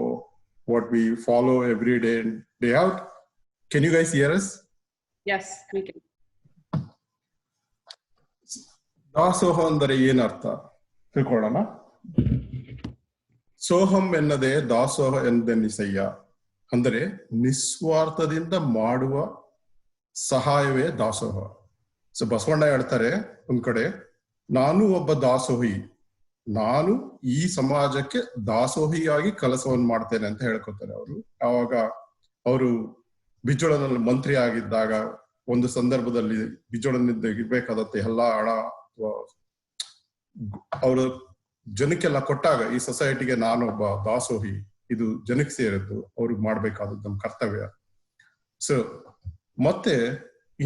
what we follow every day and day out. Can you guys hear us? Yes, we can. ದಾಸೋಹ ಅಂದರೆ ಏನರ್ಥ ತಿಳ್ಕೊಳ್ಳೋಣ. ಸೋಹಂ ಎನ್ನದೇ ದಾಸೋಹ ಎಂದೆನಿಸಯ್ಯ, ಅಂದರೆ ನಿಸ್ವಾರ್ಥದಿಂದ ಮಾಡುವ ಸಹಾಯವೇ ದಾಸೋಹ. ಸೊ ಬಸವಣ್ಣ ಹೇಳ್ತಾರೆ ಒಂದ್ ಕಡೆ, ನಾನು ಒಬ್ಬ ದಾಸೋಹಿ, ನಾನು ಈ ಸಮಾಜಕ್ಕೆ ದಾಸೋಹಿಯಾಗಿ ಕೆಲಸವನ್ನು ಮಾಡ್ತೇನೆ ಅಂತ ಹೇಳ್ಕೊತಾರೆ ಅವರು. ಆವಾಗ ಅವರು ಬಿಜೋಳನಲ್ಲಿ ಮಂತ್ರಿ ಆಗಿದ್ದಾಗ ಒಂದು ಸಂದರ್ಭದಲ್ಲಿ ಬಿಜೋಳನಿಂದ ಇರ್ಬೇಕಾದತ್ತೆ ಎಲ್ಲ ಹಣ ಅವರು ಜನಕ್ಕೆಲ್ಲ ಕೊಟ್ಟಾಗ ಈ ಸೊಸೈಟಿಗೆ ನಾನೊಬ್ಬ ದಾಸೋಹಿ, ಇದು ಜನಕ್ಕೆ ಸೇರಿದ್ದು, ಅವ್ರಿಗೆ ಮಾಡ್ಬೇಕಾದದ್ದು ನಮ್ಮ ಕರ್ತವ್ಯ. ಸೊ ಮತ್ತೆ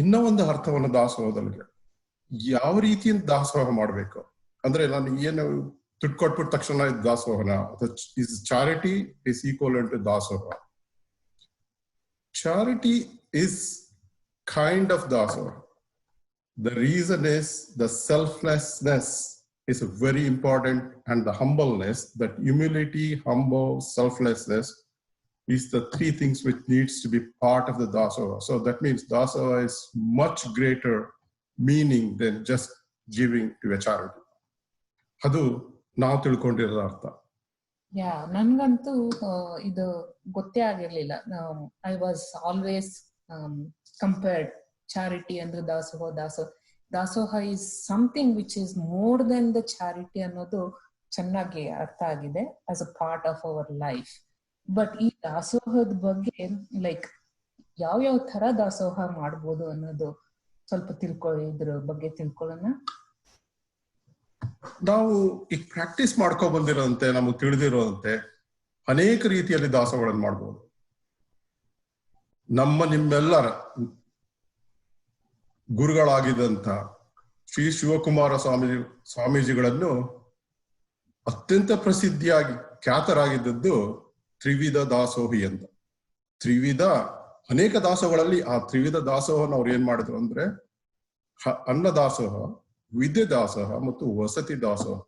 ಇನ್ನೂ ಒಂದು ಅರ್ಥವನ್ನು ದಾಸೋಹದಲ್ಲಿ ಯಾವ ರೀತಿಯಿಂದ ದಾಸೋಹ ಮಾಡ್ಬೇಕು ಅಂದ್ರೆ, ನಾನು ಏನು ದುಡ್ಡು ಕೊಟ್ಬಿಟ್ಟ ತಕ್ಷಣ ಇದು ದಾಸೋಹನ? ಚಾರಿಟಿ ಇಸ್ ಈಕ್ವಲೆಂಟ್ ಟು ದಾಸೋಹ. ಚಾರಿಟಿ ಇಸ್ ಕೈಂಡ್ ಆಫ್ ದಾಸೋಹ. The reason is the selflessness is very important, and the humbleness, that humility, humble, selflessness is the three things which needs to be part of the dasoha. So that means dasoha is much greater meaning than just giving to a charity. ಅದು ನಾವು ತಿಳ್ಕೊಂಡಿರೋ ಅರ್ಥ. ನನ್ಗಂತೂ ಇದು ಗೊತ್ತೇ ಆಗಿರ್ಲಿಲ್ಲ. I was always compared charity ಅಂದ್ರೆ ದಾಸೋಹ is something which is more than the charity ಅನ್ನೋದು ಚೆನ್ನಾಗಿ ಅರ್ಥ ಆಗಿದೆ as a part of our life. But ಈ ದಾಸೋಹದ ಬಗ್ಗೆ ಲೈಕ್ ಯಾವ ತರ ದಾಸೋಹ ಮಾಡ್ಬೋದು ಅನ್ನೋದು ಸ್ವಲ್ಪ ಇದ್ರ ಬಗ್ಗೆ ತಿಳ್ಕೊಳ್ಳೋಣ. ನಾವು ಈಗ ಪ್ರಾಕ್ಟೀಸ್ ಮಾಡ್ಕೊ ಬಂದಿರೋಂತೆ, ನಮಗೆ ತಿಳಿದಿರೋಂತೆ ಅನೇಕ ರೀತಿಯಲ್ಲಿ ದಾಸೋಹಗಳನ್ನು ಮಾಡ್ಬೋದು. ನಿಮ್ಮೆಲ್ಲರ ಗುರುಗಳಾಗಿದ್ದಂತ ಶ್ರೀ ಶಿವಕುಮಾರ ಸ್ವಾಮೀಜಿಗಳನ್ನು ಅತ್ಯಂತ ಪ್ರಸಿದ್ಧಿಯಾಗಿ ಖ್ಯಾತರಾಗಿದ್ದದ್ದು ತ್ರಿವಿಧ ದಾಸೋಹಿ ಅಂತ. ಅನೇಕ ದಾಸೋಹಗಳಲ್ಲಿ ಆ ತ್ರಿವಿಧ ದಾಸೋಹನ ಅವ್ರು ಏನ್ ಮಾಡಿದ್ರು ಅಂದ್ರೆ ಅನ್ನ ದಾಸೋಹ, ವಿದ್ಯೆ ದಾಸೋಹ ಮತ್ತು ವಸತಿ ದಾಸೋಹ.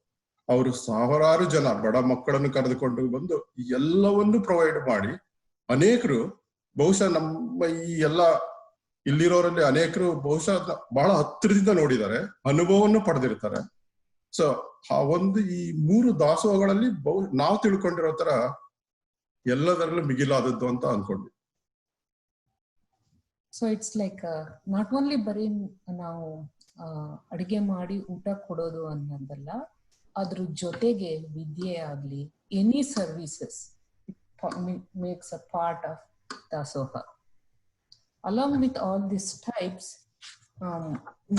ಅವರು ಸಾವಿರಾರು ಜನ ಬಡ ಮಕ್ಕಳನ್ನು ಕರೆದುಕೊಂಡು ಬಂದು ಎಲ್ಲವನ್ನು ಪ್ರೊವೈಡ್ ಮಾಡಿ ಅನೇಕರು, ಬಹುಶಃ ನಮ್ಮ ಈ ಎಲ್ಲ ಇಲ್ಲಿರೋರಲ್ಲಿ ಅನೇಕರು ಬಹುಶಃ ಬಹಳ ಹತ್ತಿರದಿಂದ ನೋಡಿದ್ದಾರೆ, ಅನುಭವವನ್ನು ಪಡೆದಿರ್ತಾರೆ. ಸೊ ಆ ಈ 3 ದಾಸೋಹಗಳಲ್ಲಿ ನಾವು ತಿಳ್ಕೊಂಡಿರೋ ತರ ಎಲ್ಲದರಲ್ಲೂ ಮಿಗಿಲಾದದ್ದು ಅಂತ ಅನ್ಕೊಂಡ್ವಿ. So it's like not only ಬರೀ ನಾವು ಅಡಿಗೆ ಮಾಡಿ ಊಟ ಕೊಡೋದು ಅನ್ನೋದಲ್ಲ, ಅದ್ರ ಜೊತೆಗೆ ವಿದ್ಯೆ ಆಗ್ಲಿ, any services makes a part of ದಾಸೋಹ. Along with all this types,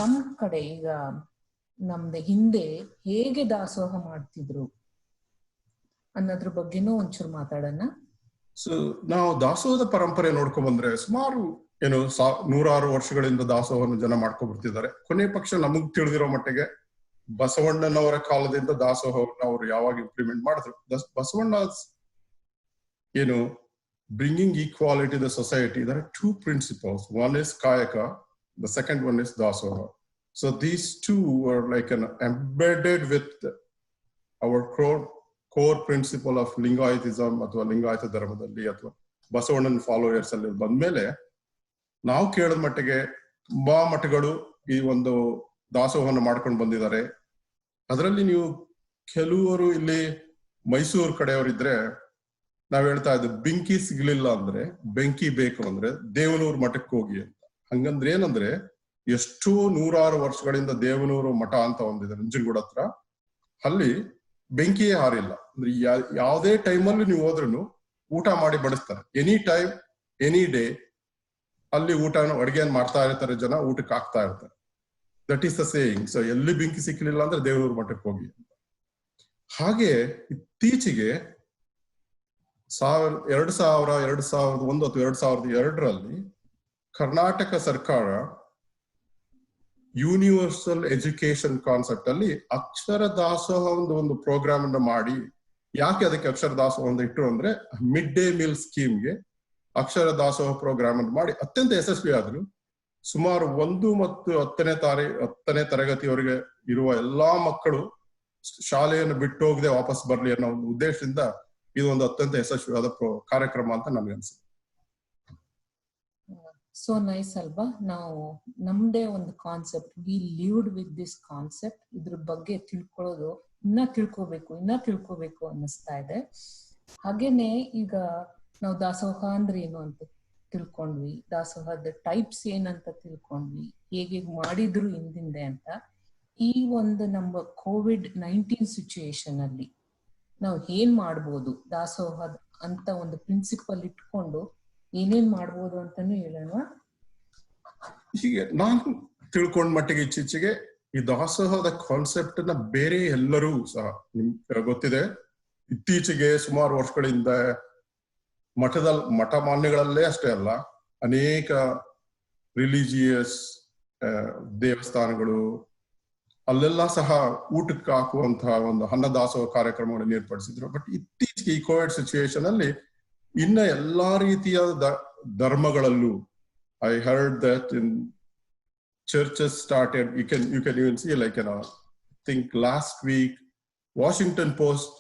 ನಮ್ ಕಡೆ ಈಗ ನಮ್ದು ಹಿಂದೆ ಹೇಗೆ ದಾಸೋಹ ಮಾಡ್ತಿದ್ರು ಅನ್ನೋದ್ರ ಬಗ್ಗೆನೂ ಒಂಚೂರು ಮಾತಾಡೋಣ. ಸೊ ನಾವು ದಾಸೋಹದ ಪರಂಪರೆ ನೋಡ್ಕೊಂಡ್ ಬಂದ್ರೆ ಸುಮಾರು 100 ವರ್ಷಗಳಿಂದ ದಾಸೋಹವನ್ನು ಜನ ಮಾಡ್ಕೊಂಡ್ ಬರ್ತಿದ್ದಾರೆ. ಕೊನೆ ಪಕ್ಷ ನಮಗ್ ತಿಳಿದಿರೋ ಮಟ್ಟಿಗೆ ಬಸವಣ್ಣನವರ ಕಾಲದಿಂದ ದಾಸೋಹವನ್ನು ಅವರು ಯಾವಾಗ ಇಂಪ್ಲಿಮೆಂಟ್ ಮಾಡಿದ್ರು. Basavanna bringing equality to the society, there are 2 principles. One is kayaka, the second one is dasoha. So these 2 were like embedded with our core principle of Lingayatism ಅಥವಾ ಲಿಂಗಾಯತ ಧರ್ಮದಲ್ಲಿ ಅಥವಾ ಬಸವಣ್ಣನ ಫಾಲೋಯರ್ಸ್ ಅಲ್ಲಿ ಬಂದ್ಮೇಲೆ ನಾವು ಕೇಳಿದ ಮಟ್ಟಿಗೆ ತುಂಬಾ ಮಠಗಳು ಈ ಒಂದು ದಾಸೋಹವನ್ನು ಮಾಡ್ಕೊಂಡು ಬಂದಿದ್ದಾರೆ. ಅದರಲ್ಲಿ ನೀವು ಕೆಲವರು ಇಲ್ಲಿ ಮೈಸೂರು ಕಡೆಯವರಿದ್ರೆ ನಾವ್ ಹೇಳ್ತಾ ಇದ್ವಿ, ಬೆಂಕಿ ಸಿಗ್ಲಿಲ್ಲ ಅಂದ್ರೆ, ಬೆಂಕಿ ಬೇಕು ಅಂದ್ರೆ ದೇವನೂರು ಮಠಕ್ಕೆ ಹೋಗಿ ಅಂತ. ಹಂಗಂದ್ರೆ ಏನಂದ್ರೆ ಎಷ್ಟೋ 100 ವರ್ಷಗಳಿಂದ ದೇವನೂರು ಮಠ ಅಂತ ಒಂದಿದೆ ನಂಜನಗೂಡ ಹತ್ರ. ಅಲ್ಲಿ ಬೆಂಕಿಯೇ ಹಾರಿಲ್ಲ ಅಂದ್ರೆ ಯಾವುದೇ ಟೈಮಲ್ಲಿ ನೀವು ಹೋದ್ರೂ ಊಟ ಮಾಡಿ ಬಡಿಸ್ತಾರೆ. ಎನಿ ಟೈಮ್ ಎನಿ ಡೇ ಅಲ್ಲಿ ಅಡಿಗೆಯನ್ನು ಮಾಡ್ತಾ ಇರ್ತಾರೆ, ಜನ ಊಟಕ್ಕೆ ಹಾಕ್ತಾ ಇರ್ತಾರೆ. That is the saying. So ಎಲ್ಲಿ ಬೆಂಕಿ ಸಿಕ್ಲಿಲ್ಲ ಅಂದ್ರೆ ದೇವನೂರು ಮಠಕ್ಕೆ ಹೋಗಿ ಅಂತ. ಹಾಗೆ ಇತ್ತೀಚೆಗೆ 2001 ಅಥವಾ 2002ರಲ್ಲಿ ಕರ್ನಾಟಕ ಸರ್ಕಾರ ಯೂನಿವರ್ಸಲ್ ಎಜುಕೇಶನ್ ಕಾನ್ಸೆಪ್ಟ್ ಅಲ್ಲಿ ಅಕ್ಷರ ದಾಸೋಹ ಒಂದು ಪ್ರೋಗ್ರಾಮ್ ಅನ್ನು ಮಾಡಿ, ಯಾಕೆ ಅದಕ್ಕೆ ಅಕ್ಷರ ದಾಸೋಹ ಅಂತ ಇಟ್ಟರು ಅಂದ್ರೆ ಮಿಡ್ ಡೇ ಮೀಲ್ ಸ್ಕೀಮ್ಗೆ ಅಕ್ಷರ ದಾಸೋಹ ಪ್ರೋಗ್ರಾಮ್ ಅನ್ನು ಮಾಡಿ ಅತ್ಯಂತ ಯಶಸ್ವಿ ಆದ್ರು. ಸುಮಾರು 1 ಮತ್ತು 10ನೇ ತರಗತಿಯವರೆಗೆ ಇರುವ ಎಲ್ಲಾ ಮಕ್ಕಳು ಶಾಲೆಯನ್ನು ಬಿಟ್ಟು ಹೋಗದೆ ವಾಪಸ್ ಬರ್ಲಿ ಅನ್ನೋ ಒಂದು ಉದ್ದೇಶದಿಂದ ಇದು ಒಂದು ಅತ್ಯಂತ ಯಶಸ್ವಿಯಾದ ಕಾರ್ಯಕ್ರಮ ಅಂತ ನಮ್ಗೆ ಅನ್ಸುತ್ತೆ. ಸೊ ನೈಸ್ ಅಲ್ವಾ? ನಾವು ನಮ್ದೇ ಒಂದು concept, we lived with this concept. ಇದ್ರ ಬಗ್ಗೆ ಇನ್ನ ತಿಳ್ಕೋಬೇಕು ಅನ್ನಿಸ್ತಾ ಇದೆ. ಹಾಗೇನೆ ಈಗ ನಾವು ದಾಸೋಹ ಅಂದ್ರೆ ಏನು ಅಂತ ತಿಳ್ಕೊಂಡ್ವಿ, ದಾಸೋಹದ ಟೈಪ್ಸ್ ಏನಂತ ತಿಳ್ಕೊಂಡ್ವಿ, ಹೇಗೆ ಮಾಡಿದ್ರು ಹಿಂದಿಂದೆ ಅಂತ. ಈ ಒಂದು ನಮ್ಮ COVID-19 ಸಿಚುಯೇಷನ್ ಅಲ್ಲಿ ನಾವು ಏನ್ ಮಾಡ್ಬೋದು, ದಾಸೋಹದ ಅಂತ ಒಂದು ಪ್ರಿನ್ಸಿಪಲ್ ಇಟ್ಕೊಂಡು ಏನೇನ್ ಮಾಡ್ಬೋದು ಅಂತಾನು ಹೇಳೋಣ. ಹೀಗೆ ನಾನು ತಿಳ್ಕೊಂಡ ಮಟ್ಟಿಗೆ ಇತ್ತೀಚೆಗೆ ಈ ದಾಸೋಹದ ಕಾನ್ಸೆಪ್ಟ್ ನ ಬೇರೆ ಎಲ್ಲರೂ ಸಹ ನಿಮ್ಗೆ ಗೊತ್ತಿದೆ, ಇತ್ತೀಚೆಗೆ ಸುಮಾರು ವರ್ಷಗಳಿಂದ ಮಠ ಮಾನ್ಯಗಳಲ್ಲೇ ಅಷ್ಟೇ ಅಲ್ಲ, ಅನೇಕ ರಿಲಿಜಿಯಸ್ ದೇವಸ್ಥಾನಗಳು ಅಲ್ಲೆಲ್ಲ ಸಹ ಊಟಕ್ಕೆ ಹಾಕುವಂತಹ ಒಂದು ಅನ್ನದಾಸೋಹ ಕಾರ್ಯಕ್ರಮಗಳನ್ನು ಏರ್ಪಡಿಸಿದ್ರು. ಬಟ್ ಇತ್ತೀಚೆಗೆ ಈ ಕೋವಿಡ್ ಸಿಚುಯೇಷನ್ ಅಲ್ಲಿ ಇನ್ನ ಎಲ್ಲಾ ರೀತಿಯ ಧರ್ಮಗಳಲ್ಲೂ I heard that in churches started, you can even see like think last week, Washington Post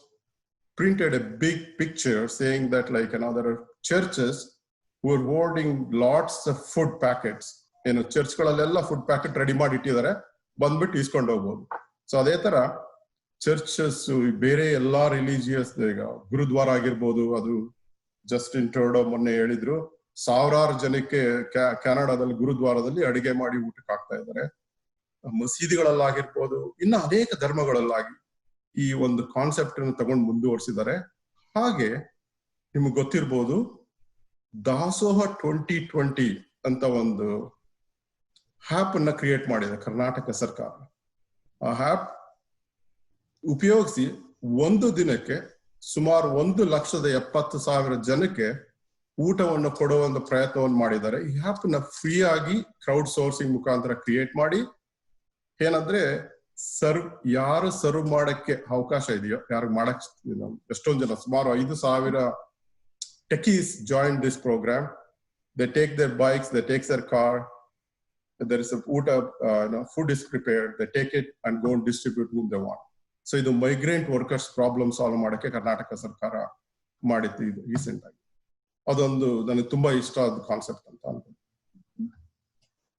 printed a big picture saying that like another churches who are hoarding lots of food packets. ಚರ್ಚ್ಗಳಲ್ಲೆಲ್ಲ food packet ready ಮಾಡಿ ಇಟ್ಟಿದ್ದಾರೆ, ಬಂದ್ಬಿಟ್ಟು ಇಸ್ಕೊಂಡು ಹೋಗ್ಬೋದು. So ಅದೇ ತರ churches ಬೇರೆ ಎಲ್ಲಾ ರಿಲಿಜಿಯಸ್, ಈಗ ಗುರುದ್ವಾರ ಆಗಿರ್ಬೋದು, ಅದು ಜಸ್ಟಿನ್ ಟ್ರೂಡೋ ಮೊನ್ನೆ ಹೇಳಿದ್ರು, ಸಾವಿರಾರು ಜನಕ್ಕೆ ಕೆನಡಾದಲ್ಲಿ ಗುರುದ್ವಾರದಲ್ಲಿ ಅಡಿಗೆ ಮಾಡಿ ಊಟಕ್ಕೆ ಹಾಕ್ತಾ ಇದ್ದಾರೆ. ಮಸೀದಿಗಳಲ್ಲಾಗಿರ್ಬೋದು, ಇನ್ನು ಅನೇಕ ಧರ್ಮಗಳಲ್ಲಾಗಿ ಈ ಒಂದು ಕಾನ್ಸೆಪ್ಟ್ ಅನ್ನು ತಗೊಂಡು ಮುಂದುವರಿಸಿದ್ದಾರೆ. ಹಾಗೆ ನಿಮ್ಗೆ ಗೊತ್ತಿರ್ಬೋದು, ದಾಸೋಹ 2020 ಅಂತ ಒಂದು ಆ್ಯಪ್ ಅನ್ನ ಕ್ರಿಯೇಟ್ ಮಾಡಿದೆ ಕರ್ನಾಟಕ ಸರ್ಕಾರ. ಆ ಆ್ಯಪ್ ಉಪಯೋಗಿಸಿ ಒಂದು ದಿನಕ್ಕೆ ಸುಮಾರು 1,70,000 ಜನಕ್ಕೆ ಊಟವನ್ನು ಕೊಡುವ ಒಂದು ಪ್ರಯತ್ನವನ್ನು ಮಾಡಿದ್ದಾರೆ. ಈ ಆ್ಯಪ್ ನ ಫ್ರೀ ಆಗಿ ಕ್ರೌಡ್ ಸೋರ್ಸಿಂಗ್ ಮುಖಾಂತರ ಕ್ರಿಯೇಟ್ ಮಾಡಿ, ಏನಂದ್ರೆ ಯಾರು ಸರ್ವ್ ಮಾಡಕ್ಕೆ ಅವಕಾಶ ಇದೆಯೋ, ಯಾರು ಮಾಡಕ್ ಎಷ್ಟೊಂದು ಜನ, ಸುಮಾರು 5,000 techies joined this program. They take their bikes, they take their car, there is a food is prepared, they take it and go and distribute whom they want. So ಇದು ಮೈಗ್ರೆಂಟ್ ವರ್ಕರ್ಸ್ ಪ್ರಾಬ್ಲಮ್ ಸಾಲ್ವ್ ಮಾಡಕ್ಕೆ ಕರ್ನಾಟಕ ಸರ್ಕಾರ ಮಾಡಿತ್ತು ಇದು recent ಆಗಿ. ಅದೊಂದು ನನಗೆ ತುಂಬಾ ಇಷ್ಟ ಆದ ಕಾನ್ಸೆಪ್ಟ್ ಅಂತ ಅನ್ಕೊಂಡು.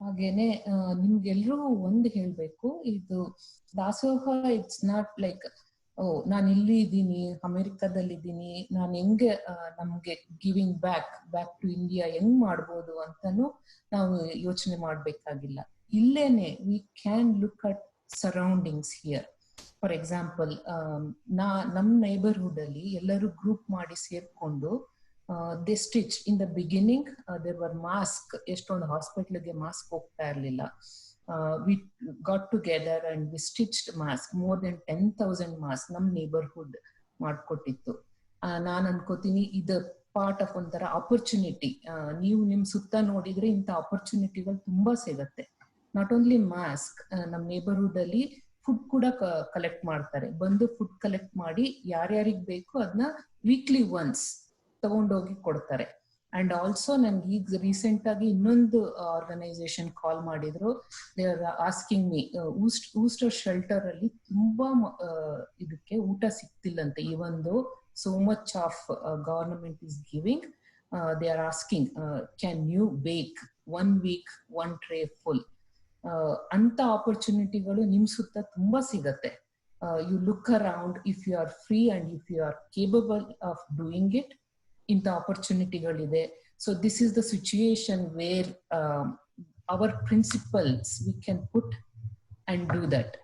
ಹಾಗೇನೆ ನಿಮ್ಗೆಲ್ರೂ ಒಂದು ಹೇಳ್ಬೇಕು, ಇದು ದಾಸೋಹ ಇಟ್ಸ್ ನಾಟ್ ಲೈಕ್ ನಾನು ಇಲ್ಲಿ ಇದ್ದೀನಿ, ಅಮೆರಿಕದಲ್ಲಿ ಇದ್ದೀನಿ, ನಾನು ಹೆಂಗೆ ನಮ್ಗೆ ಗಿವಿಂಗ್ ಬ್ಯಾಕ್ ಟು ಇಂಡಿಯಾ ಹೆಂಗ್ ಮಾಡ್ಬೋದು ಅಂತಾನು ನಾವು ಯೋಚನೆ ಮಾಡ್ಬೇಕಾಗಿಲ್ಲ. ಇಲ್ಲೇನೆ we can look at surroundings here. For example, ನಮ್ಮ ನೈಬರ್ಹುಡ್ ಅಲ್ಲಿ ಎಲ್ಲರೂ ಗ್ರೂಪ್ ಮಾಡಿ ಸೇರ್ಕೊಂಡು they stitch. In the beginning there were mask, ಎಷ್ಟೊಂದು ಹಾಸ್ಪಿಟ್ಲ್ಗೆ ಮಾಸ್ಕ್ ಹೋಗ್ತಾ ಇರ್ಲಿಲ್ಲ. We got together and we stitched mask, more than 10,000 masks ನಮ್ ನೇಬರ್ಹುಡ್ ಮಾಡ್ಕೊಟ್ಟಿತ್ತು. ನಾನು ಅನ್ಕೋತೀನಿ ಇದು ಪಾರ್ಟ್ ಆಫ್ ಒಂಥರ ಆಪರ್ಚುನಿಟಿ. ನೀವು ನಿಮ್ ಸುತ್ತ ನೋಡಿದ್ರೆ ಇಂಥ ಆಪರ್ಚುನಿಟಿಗಳು ತುಂಬಾ ಸಿಗತ್ತೆ. ನಾಟ್ ಓನ್ಲಿ ಮಾಸ್ಕ್, ನಮ್ ನೇಬರ್ಹುಡ್ ಅಲ್ಲಿ ಫುಡ್ ಕೂಡ ಕಲೆಕ್ಟ್ ಮಾಡ್ತಾರೆ. ಬಂದು ಫುಡ್ ಕಲೆಕ್ಟ್ ಮಾಡಿ ಯಾರ್ಯಾರಿಗ್ ಬೇಕು ಅದನ್ನ ವೀಕ್ಲಿ ಒನ್ಸ್ ತಗೊಂಡೋಗಿ ಕೊಡ್ತಾರೆ. ಅಂಡ್ ಆಲ್ಸೋ ನನ್ಗೆ ಈಗ ರೀಸೆಂಟ್ ಆಗಿ ಇನ್ನೊಂದು ಆರ್ಗನೈಸೇಷನ್ ಕಾಲ್ ಮಾಡಿದ್ರು. They are asking me, Wooster shelter ಅಲ್ಲಿ ತುಂಬಾ ಇದಕ್ಕೆ ಊಟ ಸಿಗ್ತಿಲ್ಲಂತೆ. Even though so much of government is giving, they are asking can you bake 1 week 1 tray full. ಅಂತ ಆಪರ್ಚುನಿಟಿಗಳು ನಿಮ್ ಸುತ್ತ ತುಂಬಾ ಸಿಗತ್ತೆ. You look around, if you are free and if you are capable of doing it, ಇಂಥ ಆಪರ್ಚುನಿಟಿಗಳಿದೆ. So this is the situation where our principles we can put and do that.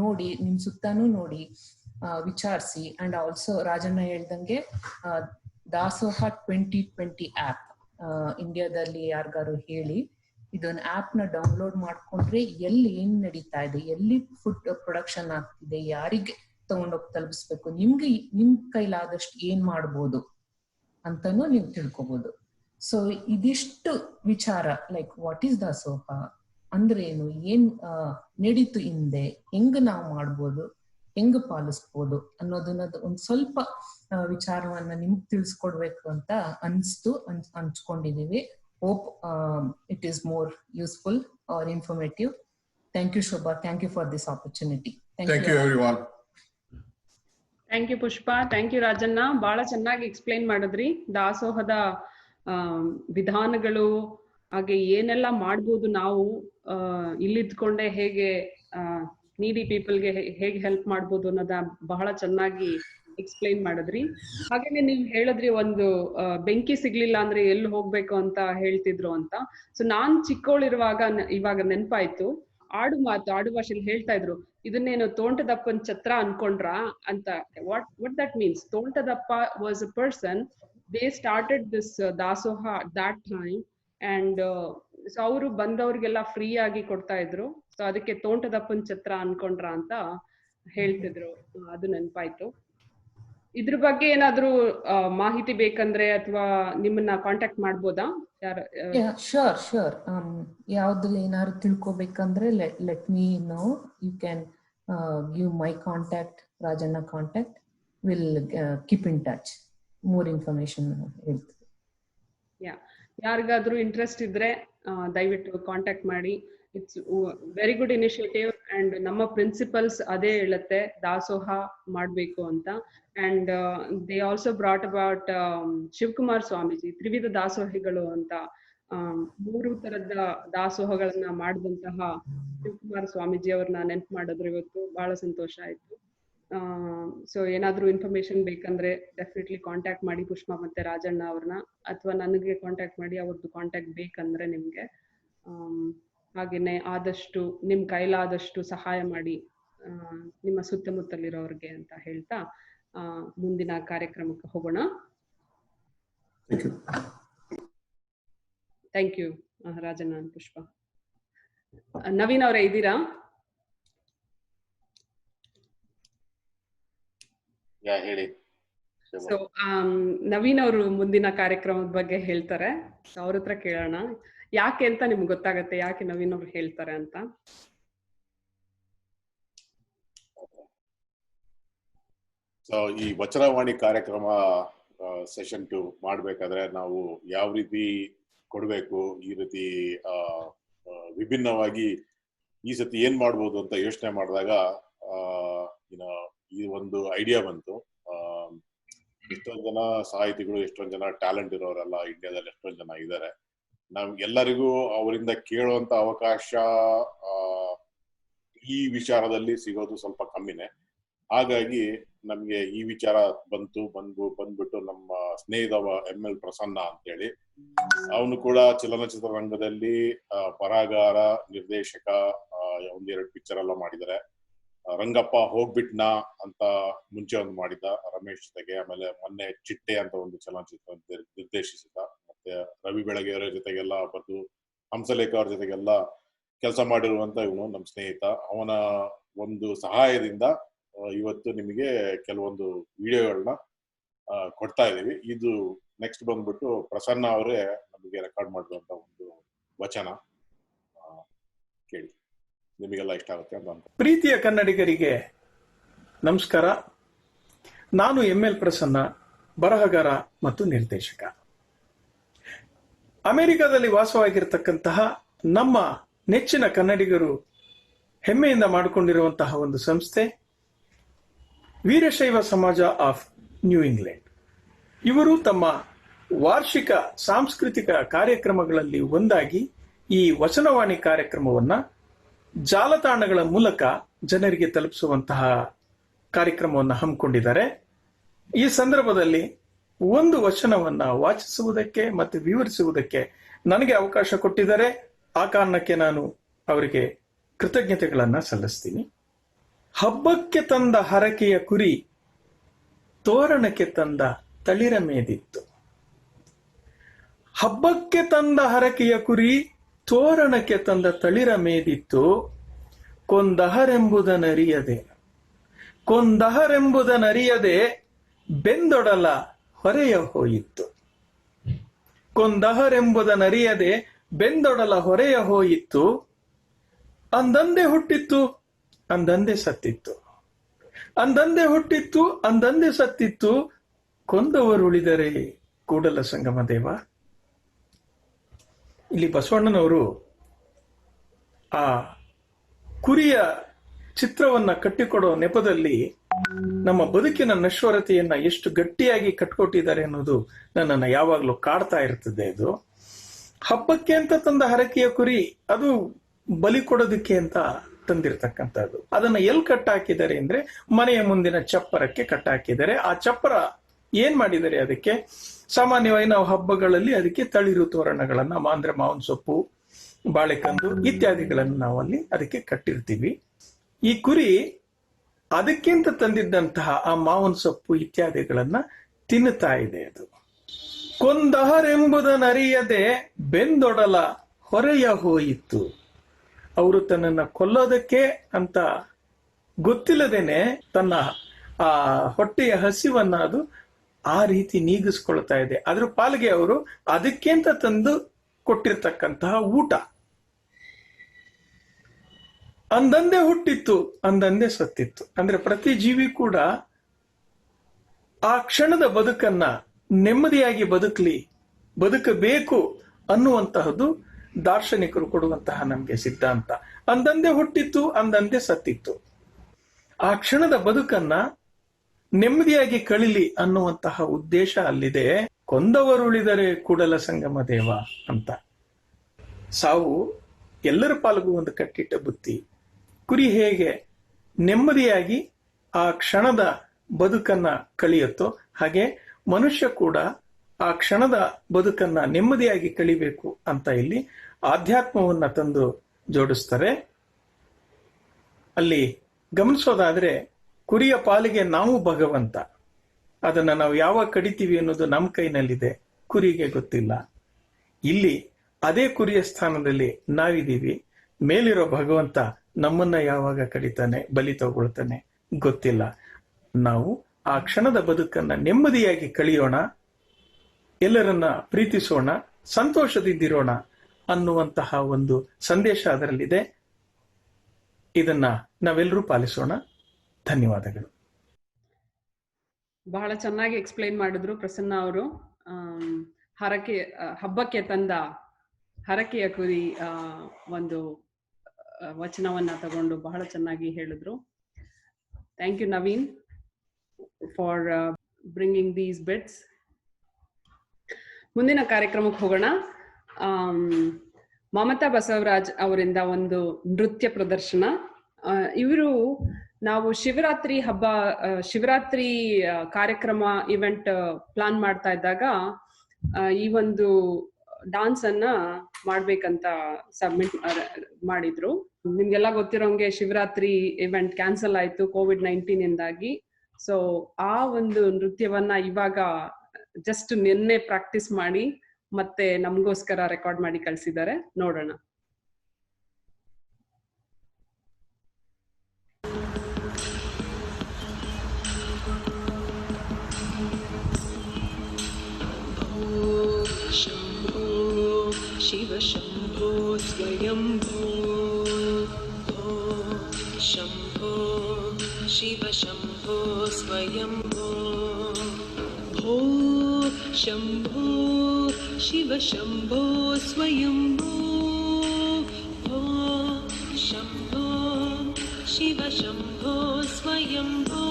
ನೋಡಿ, ನಿಮ್ ಸುತ್ತಾನು ನೋಡಿ, ವಿಚಾರಿಸಿ. ಅಂಡ್ ಆಲ್ಸೋ ರಾಜಣ್ಣ ಹೇಳ್ದಂಗೆ ದಾಸೋಹ 2020 app ಇಂಡಿಯಾದಲ್ಲಿ ಯಾರಿಗಾರು ಹೇಳಿ, ಇದೊಂದು ಆ್ಯಪ್ ನ ಡೌನ್ಲೋಡ್ ಮಾಡ್ಕೊಂಡ್ರೆ ಎಲ್ಲಿ ಏನ್ ನಡೀತಾ ಇದೆ, ಎಲ್ಲಿ ಫುಡ್ ಪ್ರೊಡಕ್ಷನ್ ಆಗ್ತಿದೆ, ಯಾರಿಗೆ ತಗೊಂಡೋಗಿ ತಲುಪಿಸ್ಬೇಕು, ನಿಮ್ಗೆ ನಿಮ್ ಕೈಲಾದಷ್ಟು ಏನ್ ಮಾಡ್ಬೋದು ಅಂತಾನು ನೀವು ತಿಳ್ಕೊಬಹುದು. ಸೊ ಇದಿಷ್ಟು ವಿಚಾರ, ಲೈಕ್ ವಾಟ್ ಈಸ್ ದಾಸೋಹ ಅಂದ್ರೆ ಏನು, ಏನ್ ನಡೀತು ಹಿಂದೆ, ಹೆಂಗ್ ನಾವು ಮಾಡ್ಬೋದು, ಹೆಂಗ್ ಪಾಲಿಸ್ಬೋದು ಅನ್ನೋದನ್ನ ಒಂದ್ ಸ್ವಲ್ಪ ವಿಚಾರವನ್ನ ನಿಮ್ಗೆ ತಿಳಿಸ್ಕೊಡ್ಬೇಕು ಅಂತ ಅನ್ಸ್ತು, ಹಂಚ್ಕೊಂಡಿದೀವಿ. Hope it is more useful or informative. Thank you Shobha, thank you for this opportunity. Thank you everyone. Thank you Pushpa, thank you Rajanna. ಬಹಳ ಚೆನ್ನಾಗಿ ಎಕ್ಸ್ಪ್ಲೈನ್ ಮಾಡಿದ್ರಿ ದಾಸೋಹದ ವಿಧಾನಗಳು, ಹಾಗೆ ಏನೆಲ್ಲ ಮಾಡ್ಬೋದು ನಾವು ಇಲ್ಲಿದ್ಕೊಂಡೆ, ಹೇಗೆ ನೀಡಿ ಪೀಪಲ್ಗೆ ಹೇಗೆ ಹೆಲ್ಪ್ ಮಾಡ್ಬೋದು ಅನ್ನೋದ ಬಹಳ ಚೆನ್ನಾಗಿ ಎಕ್ಸ್ಪ್ಲೈನ್ ಮಾಡಿದ್ರಿ. ಹಾಗೇನೆ ನೀವು ಹೇಳಿದ್ರಿ ಒಂದು ಬೆಂಕಿ ಸಿಗ್ಲಿಲ್ಲ ಅಂದ್ರೆ ಎಲ್ಲಿ ಹೋಗ್ಬೇಕು ಅಂತ ಹೇಳ್ತಿದ್ರು ಅಂತ. ಸೊ ನಾನ್ ಚಿಕ್ಕವಳಿರುವಾಗ ಇವಾಗ ನೆನಪಾಯ್ತು, ಆಡು ಭಾಷೆಲಿ ಹೇಳ್ತಾ ಇದ್ರು, ಇದನ್ನೇನು ತೋಂಟದಪ್ಪನ್ ಛತ್ರ ಅನ್ಕೊಂಡ್ರ ಅಂತ. What that means, Thontadappa was a person, they started this ದಾಸೋಹ ದಟ್ ಟೈಮ್ ಅಂಡ್ ಸೊ ಅವರು ಬಂದವ್ರಿಗೆಲ್ಲ ಫ್ರೀ ಆಗಿ ಕೊಡ್ತಾ ಇದ್ರು. ಸೊ ಅದಕ್ಕೆ ತೋಂಟದಪ್ಪನ್ ಛತ್ರ ಅನ್ಕೊಂಡ್ರ ಅಂತ ಹೇಳ್ತಿದ್ರು. ಅದು ನೆನಪಾಯ್ತು. ಇದ್ರ ಬಗ್ಗೆ ಏನಾದ್ರೂ ಮಾಹಿತಿ ಬೇಕಂದ್ರೆ ಅಥವಾ ನಿಮ್ಮನ್ನ ಕಾಂಟ್ಯಾಕ್ಟ್ ಮಾಡ್ಬೋದಾ? ಶೋರ್. ಯಾವ್ದು ಏನಾದ್ರು ತಿಳ್ಕೊಬೇಕಂದ್ರೆ let me know. You can give my contact, Rajanna contact. Will keep in touch. More information ಹೇಳ್ತೀವಿ. ಯಾರಿಗಾದ್ರೂ ಇಂಟ್ರೆಸ್ಟ್ ಇದ್ರೆ ದಯವಿಟ್ಟು ಕಾಂಟ್ಯಾಕ್ಟ್ ಮಾಡಿ. It's very good initiative and ನಮ್ಮ ಪ್ರಿನ್ಸಿಪಲ್ಸ್ ಅದೇ ಹೇಳುತ್ತೆ ದಾಸೋಹ ಮಾಡಬೇಕು ಅಂತ. And they also brought about Shivakumar Swamiji ತ್ರಿವಿಧ ದಾಸೋಹಿಗಳು ಅಂತ 3 ತರದ ದಾಸೋಹಗಳನ್ನ ಮಾಡಿದಂತಹ ಶಿವಕುಮಾರ್ ಸ್ವಾಮೀಜಿ ಅವ್ರನ್ನ ನೆನ್ಪು ಮಾಡಿದ್ರು ಇವತ್ತು. ಬಹಳ ಸಂತೋಷ ಆಯ್ತು. ಸೊ ಏನಾದ್ರೂ ಇನ್ಫಾರ್ಮೇಶನ್ ಬೇಕಂದ್ರೆ ಡೆಫಿನೆಟ್ಲಿ ಕಾಂಟ್ಯಾಕ್ಟ್ ಮಾಡಿ ಪುಷ್ಪಾ ಮತ್ತೆ ರಾಜಣ್ಣ ಅವ್ರನ್ನ, ಅಥವಾ ನನಗೆ ಕಾಂಟ್ಯಾಕ್ಟ್ ಮಾಡಿ ಅವ್ರದ್ದು ಕಾಂಟ್ಯಾಕ್ಟ್ ಬೇಕಂದ್ರೆ ನಿಮ್ಗೆ. ಹಾಗೇನೆ ಆದಷ್ಟು ನಿಮ್ ಕೈಲಾದಷ್ಟು ಸಹಾಯ ಮಾಡಿ ನಿಮ್ಮ ಸುತ್ತಮುತ್ತಲಿರೋರ್ಗೆ ಅಂತ ಹೇಳ್ತಾ ಮುಂದಿನ ಕಾರ್ಯಕ್ರಮಕ್ಕೆ ಹೋಗೋಣ. Thank you Rajanna and Pushpa. Naveen ಅವರೇ ಇದ್ದೀರಾ? ಹೇಳಿ. ಸೊ ನವೀನ್ ಅವರು ಮುಂದಿನ ಕಾರ್ಯಕ್ರಮದ ಬಗ್ಗೆ ಹೇಳ್ತಾರೆ. ಅವ್ರ ಹತ್ರ ಕೇಳೋಣ. ಯಾಕೆ ಅಂತ ನಿಮ್ಗೆ ಗೊತ್ತಾಗತ್ತೆ ಯಾಕೆ ನವೀನ್ ಅವ್ರು ಹೇಳ್ತಾರೆ ಅಂತ. ಸೊ ಈ ವಚನವಾಣಿ ಕಾರ್ಯಕ್ರಮ ಸೆಷನ್ 2 ಮಾಡ್ಬೇಕಾದ್ರೆ ನಾವು ಯಾವ ರೀತಿ ಕೊಡ್ಬೇಕು, ಈ ರೀತಿ ವಿಭಿನ್ನವಾಗಿ ಈ ಸತಿ ಏನ್ ಮಾಡ್ಬೋದು ಅಂತ ಯೋಚನೆ ಮಾಡಿದಾಗ ಈ ಒಂದು ಐಡಿಯಾ ಬಂತು. ಎಷ್ಟೊಂದ್ ಜನ ಸಾಹಿತಿಗಳು, ಎಷ್ಟೊಂದ್ ಜನ ಟ್ಯಾಲೆಂಟ್ ಇರೋರೆಲ್ಲ ಇಂಡಿಯಾದಲ್ಲಿ ಎಷ್ಟೊಂದ್ ಜನ ಇದ್ದಾರೆ. ನಾವ್ ಎಲ್ಲರಿಗೂ ಅವರಿಂದ ಕೇಳುವಂತ ಅವಕಾಶ ಈ ವಿಚಾರದಲ್ಲಿ ಸಿಗೋದು ಸ್ವಲ್ಪ ಕಮ್ಮಿನೇ. ಹಾಗಾಗಿ ನಮ್ಗೆ ಈ ವಿಚಾರ ಬಂದ್ಬಿಟ್ಟು ನಮ್ಮ ಸ್ನೇಹಿತ ML ಪ್ರಸನ್ನ ಅಂತೇಳಿ, ಅವನು ಕೂಡ ಚಲನಚಿತ್ರ ರಂಗದಲ್ಲಿ ಬರಹಗಾರ, ನಿರ್ದೇಶಕ, 1-2 ಪಿಕ್ಚರ್ ಎಲ್ಲ ಮಾಡಿದ್ದಾರೆ. ರಂಗಪ್ಪ ಹೋಗ್ಬಿಟ್ನಾ ಅಂತ ಮುಂಚೆ ಒಂದು ಮಾಡಿದ್ದ ರಮೇಶ್ ಜೊತೆಗೆ. ಆಮೇಲೆ ಮೊನ್ನೆ ಚಿಟ್ಟೆ ಅಂತ ಒಂದು ಚಲನಚಿತ್ರ ನಿರ್ದೇಶಿಸಿದ. ಮತ್ತೆ ರವಿ ಬೆಳಗೆಯವರ ಜೊತೆಗೆಲ್ಲ ಬಂದು ಹಂಸಲೇಖ ಅವ್ರ ಜೊತೆಗೆಲ್ಲ ಕೆಲಸ ಮಾಡಿರುವಂತ ಇವನು ನಮ್ಮ ಸ್ನೇಹಿತ. ಅವನ ಒಂದು ಸಹಾಯದಿಂದ ಇವತ್ತು ನಿಮಗೆ ಕೆಲವೊಂದು ವಿಡಿಯೋಗಳನ್ನ ಕೊಡ್ತಾ ಇದೀವಿ. ಇದು ನೆಕ್ಸ್ಟ್ ಬಂದ್ಬಿಟ್ಟು ಪ್ರಸನ್ನ ಅವರೇ ನಮಗೆ ರೆಕಾರ್ಡ್ ಮಾಡಿರುವಂತ ಒಂದು ವಚನ. ಕೇಳಿ, ನಿಮಗೆಲ್ಲ ಇಷ್ಟ ಆಗುತ್ತೆ ಅಂತ. ಪ್ರೀತಿಯ ಕನ್ನಡಿಗರಿಗೆ ನಮಸ್ಕಾರ. ನಾನು ML ಪ್ರಸನ್ನ, ಬರಹಗಾರ ಮತ್ತು ನಿರ್ದೇಶಕ. ಅಮೆರಿಕದಲ್ಲಿ ವಾಸವಾಗಿರತಕ್ಕಂತಹ ನಮ್ಮ ನೆಚ್ಚಿನ ಕನ್ನಡಿಗರು ಹೆಮ್ಮೆಯಿಂದ ಮಾಡಿಕೊಂಡಿರುವಂತಹ ಒಂದು ಸಂಸ್ಥೆ ವೀರಶೈವ ಸಮಾಜ ಆಫ್ ನ್ಯೂ ಇಂಗ್ಲೆಂಡ್. ಇವರು ತಮ್ಮ ವಾರ್ಷಿಕ ಸಾಂಸ್ಕೃತಿಕ ಕಾರ್ಯಕ್ರಮಗಳಲ್ಲಿ ಒಂದಾಗಿ ಈ ವಚನವಾಣಿ ಕಾರ್ಯಕ್ರಮವನ್ನ ಜಾಲತಾಣಗಳ ಮೂಲಕ ಜನರಿಗೆ ತಲುಪಿಸುವಂತಹ ಕಾರ್ಯಕ್ರಮವನ್ನು ಹಮ್ಮಿಕೊಂಡಿದ್ದಾರೆ. ಈ ಸಂದರ್ಭದಲ್ಲಿ ಒಂದು ವಚನವನ್ನ ವಾಚಿಸುವುದಕ್ಕೆ ಮತ್ತು ವಿವರಿಸುವುದಕ್ಕೆ ನನಗೆ ಅವಕಾಶ ಕೊಟ್ಟಿದ್ದಾರೆ. ಆ ಕಾರಣಕ್ಕೆ ನಾನು ಅವರಿಗೆ ಕೃತಜ್ಞತೆಗಳನ್ನ ಸಲ್ಲಿಸ್ತೀನಿ. ಹಬ್ಬಕ್ಕೆ ತಂದ ಹರಕೆಯ ಕುರಿ ತೋರಣಕ್ಕೆ ತಂದ ತಳಿರ ಮೇದಿತ್ತು. ಹಬ್ಬಕ್ಕೆ ತಂದ ಹರಕೆಯ ಕುರಿ ತೋರಣಕ್ಕೆ ತಂದ ತಳಿರ ಮೇದಿತ್ತು. ಕೊಂದಹರೆಂಬುದನರಿಯದೆ ಬೆಂದೊಡಲ ಹೊರೆಯ ಹೋಯಿತು. ಕೊಂದಹರೆಂಬುದನರಿಯದೆ ಬೆಂದೊಡಲ ಹೊರೆಯ ಹೋಯಿತು. ಅಂದಂದೆ ಹುಟ್ಟಿತ್ತು, ಅಂದಂದೆ ಸತ್ತಿತ್ತು. ಅಂದಂದೆ ಹುಟ್ಟಿತ್ತು, ಅಂದಂದೆ ಸತ್ತಿತ್ತು. ಕೊಂದವರುಳಿದರೆ ಕೂಡಲ ಸಂಗಮ ದೇವ. ಇಲ್ಲಿ ಬಸವಣ್ಣನವರು ಆ ಕುರಿಯ ಚಿತ್ರವನ್ನ ಕಟ್ಟಿಕೊಡೋ ನೆಪದಲ್ಲಿ ನಮ್ಮ ಬದುಕಿನ ನಶ್ವರತೆಯನ್ನ ಎಷ್ಟು ಗಟ್ಟಿಯಾಗಿ ಕಟ್ಕೊಟ್ಟಿದ್ದಾರೆ ಅನ್ನೋದು ನನ್ನನ್ನು ಯಾವಾಗಲೂ ಕಾಡ್ತಾ ಇರ್ತದೆ. ಇದು ಹಬ್ಬಕ್ಕೆ ಅಂತ ತಂದ ಹರಕೆಯ ಕುರಿ, ಅದು ಬಲಿ ಕೊಡೋದಕ್ಕೆ ಅಂತ ತಂದಿರತಕ್ಕಂಥದ್ದು. ಅದನ್ನ ಎಲ್ಲಿ ಕಟ್ಟಾಕಿದ್ದಾರೆ ಅಂದ್ರೆ ಮನೆಯ ಮುಂದಿನ ಚಪ್ಪರಕ್ಕೆ ಕಟ್ಟಾಕಿದ್ದಾರೆ. ಆ ಚಪ್ಪರ ಏನ್ ಮಾಡಿದ್ದಾರೆ, ಅದಕ್ಕೆ ಸಾಮಾನ್ಯವಾಗಿ ನಾವು ಹಬ್ಬಗಳಲ್ಲಿ ಅದಕ್ಕೆ ತಳಿರು ತೋರಣಗಳನ್ನ, ಮಾಂದ್ರೆ ಮಾವಿನ ಸೊಪ್ಪು, ಬಾಳೆಕಂದು ಇತ್ಯಾದಿಗಳನ್ನು ನಾವು ಅಲ್ಲಿ ಅದಕ್ಕೆ ಕಟ್ಟಿರ್ತೀವಿ. ಈ ಕುರಿ ಅದಕ್ಕಿಂತ ತಂದಿದ್ದಂತಹ ಆ ಮಾವಿನ ಸೊಪ್ಪು ಇತ್ಯಾದಿಗಳನ್ನ ತಿನ್ನುತ್ತಾ ಇದೆ. ಅದು ಕೊಂದಹರೆಂಬುದನರಿಯದೆ ಬೆಂದೊಡಲ ಹೊರೆಯ ಹೋಯಿತು. ಅವರು ತನ್ನನ್ನ ಕೊಲ್ಲೋದಕ್ಕೆ ಅಂತ ಗೊತ್ತಿಲ್ಲದೇನೆ ತನ್ನ ಆ ಹೊಟ್ಟೆಯ ಹಸಿವನ್ನ ಅದು ಆ ರೀತಿ ನೀಗಿಸ್ಕೊಳ್ತಾ ಇದೆ. ಅದ್ರ ಪಾಲಿಗೆ ಅವರು ಅದಕ್ಕಿಂತ ತಂದು ಕೊಟ್ಟಿರ್ತಕ್ಕಂತಹ ಊಟ. ಅಂದಂದೆ ಹುಟ್ಟಿತ್ತು, ಅಂದಂದೆ ಸತ್ತಿತ್ತು. ಅಂದ್ರೆ ಪ್ರತಿ ಜೀವಿ ಕೂಡ ಆ ಕ್ಷಣದ ಬದುಕನ್ನ ನೆಮ್ಮದಿಯಾಗಿ ಬದುಕಬೇಕು ಅನ್ನುವಂತಹದ್ದು ದಾರ್ಶನಿಕರು ಕೊಡುವಂತಹ ನಮ್ಗೆ ಸಿದ್ಧಾಂತ. ಅಂದಂದೇ ಹುಟ್ಟಿತ್ತು, ಅಂದಂದೇ ಸತ್ತಿತ್ತು. ಆ ಕ್ಷಣದ ಬದುಕನ್ನ ನೆಮ್ಮದಿಯಾಗಿ ಕಳಿಲಿ ಅನ್ನುವಂತಹ ಉದ್ದೇಶ ಅಲ್ಲಿದೆ. ಕೊಂದವರುಳಿದರೆ ಕೂಡಲ ಸಂಗಮ ದೇವ ಅಂತ. ಸಾವು ಎಲ್ಲರ ಪಾಲ್ಗೂ ಒಂದು ಕಟ್ಟಿಟ್ಟ ಬುತ್ತಿ. ಕುರಿ ಹೇಗೆ ನೆಮ್ಮದಿಯಾಗಿ ಆ ಕ್ಷಣದ ಬದುಕನ್ನ ಕಳಿಯುತ್ತೋ ಹಾಗೆ ಮನುಷ್ಯ ಕೂಡ ಆ ಕ್ಷಣದ ಬದುಕನ್ನ ನೆಮ್ಮದಿಯಾಗಿ ಕಳಿಬೇಕು ಅಂತ ಇಲ್ಲಿ ಆಧ್ಯಾತ್ಮವನ್ನ ತಂದು ಜೋಡಿಸ್ತಾರೆ. ಅಲ್ಲಿ ಗಮನಿಸೋದಾದ್ರೆ ಕುರಿಯ ಪಾಲಿಗೆ ನಾವು ಭಗವಂತ. ಅದನ್ನ ನಾವು ಯಾವಾಗ ಕಡಿತೀವಿ ಅನ್ನೋದು ನಮ್ಮ ಕೈನಲ್ಲಿದೆ, ಕುರಿಗೆ ಗೊತ್ತಿಲ್ಲ. ಇಲ್ಲಿ ಅದೇ ಕುರಿಯ ಸ್ಥಾನದಲ್ಲಿ ನಾವಿದ್ದೀವಿ. ಮೇಲಿರೋ ಭಗವಂತ ನಮ್ಮನ್ನ ಯಾವಾಗ ಕಡಿತಾನೆ, ಬಲಿ ತಗೊಳ್ತಾನೆ ಗೊತ್ತಿಲ್ಲ. ನಾವು ಆ ಕ್ಷಣದ ಬದುಕನ್ನ ನೆಮ್ಮದಿಯಾಗಿ ಕಳಿಯೋಣ, ಎಲ್ಲರನ್ನ ಪ್ರೀತಿಸೋಣ, ಸಂತೋಷದಿಂದಿರೋಣ ಅನ್ನುವಂತಹ ಒಂದು ಸಂದೇಶ ಅದರಲ್ಲಿದೆ. ಇದನ್ನ ನಾವೆಲ್ಲರೂ ಪಾಲಿಸೋಣ. ಧನ್ಯವಾದಗಳು. ಬಹಳ ಚೆನ್ನಾಗಿ ಎಕ್ಸ್ಪ್ಲೈನ್ ಮಾಡಿದ್ರು ಪ್ರಸನ್ನ ಅವರು. ಹಬ್ಬಕ್ಕೆ ತಂದ ಹರಕೆಯ ಕುರಿ ಒಂದು ವಚನವನ್ನ ತಗೊಂಡು ಬಹಳ ಚೆನ್ನಾಗಿ ಹೇಳಿದ್ರು. Thank you Naveen for bringing these bits. ಮುಂದಿನ ಕಾರ್ಯಕ್ರಮಕ್ಕೆ ಹೋಗೋಣ. ಮಮತಾ ಬಸವರಾಜ್ ಅವರಿಂದ ಒಂದು ನೃತ್ಯ ಪ್ರದರ್ಶನ. ಇವರು ನಾವು ಶಿವರಾತ್ರಿ ಕಾರ್ಯಕ್ರಮ ಇವೆಂಟ್ ಪ್ಲಾನ್ ಮಾಡ್ತಾ ಇದ್ದಾಗ ಈ ಒಂದು ಡಾನ್ಸ್ ಅನ್ನ ಮಾಡ್ಬೇಕಂತ ಸಬ್ಮಿಟ್ ಮಾಡಿದ್ರು. ನಿಮ್ಗೆಲ್ಲ ಗೊತ್ತಿರೋಂಗೆ ಶಿವರಾತ್ರಿ ಇವೆಂಟ್ ಕ್ಯಾನ್ಸಲ್ ಆಯ್ತು COVID-19 ಇಂದಾಗಿ. ಸೊ ಆ ಒಂದು ನೃತ್ಯವನ್ನ ಇವಾಗ ಜಸ್ಟ್ ನಿನ್ನೆ ಪ್ರಾಕ್ಟೀಸ್ ಮಾಡಿ ಮತ್ತೆ ನಮಗೋಸ್ಕರ ರೆಕಾರ್ಡ್ ಮಾಡಿ ಕಳ್ಸಿದ್ದಾರೆ. ನೋಡೋಣ. शिव शंभो स्वयंभो शंभो शिव शंभो स्वयंभो भो शंभो शिव शंभो स्वयंभो भो शंभो शिव शंभो स्वयंभो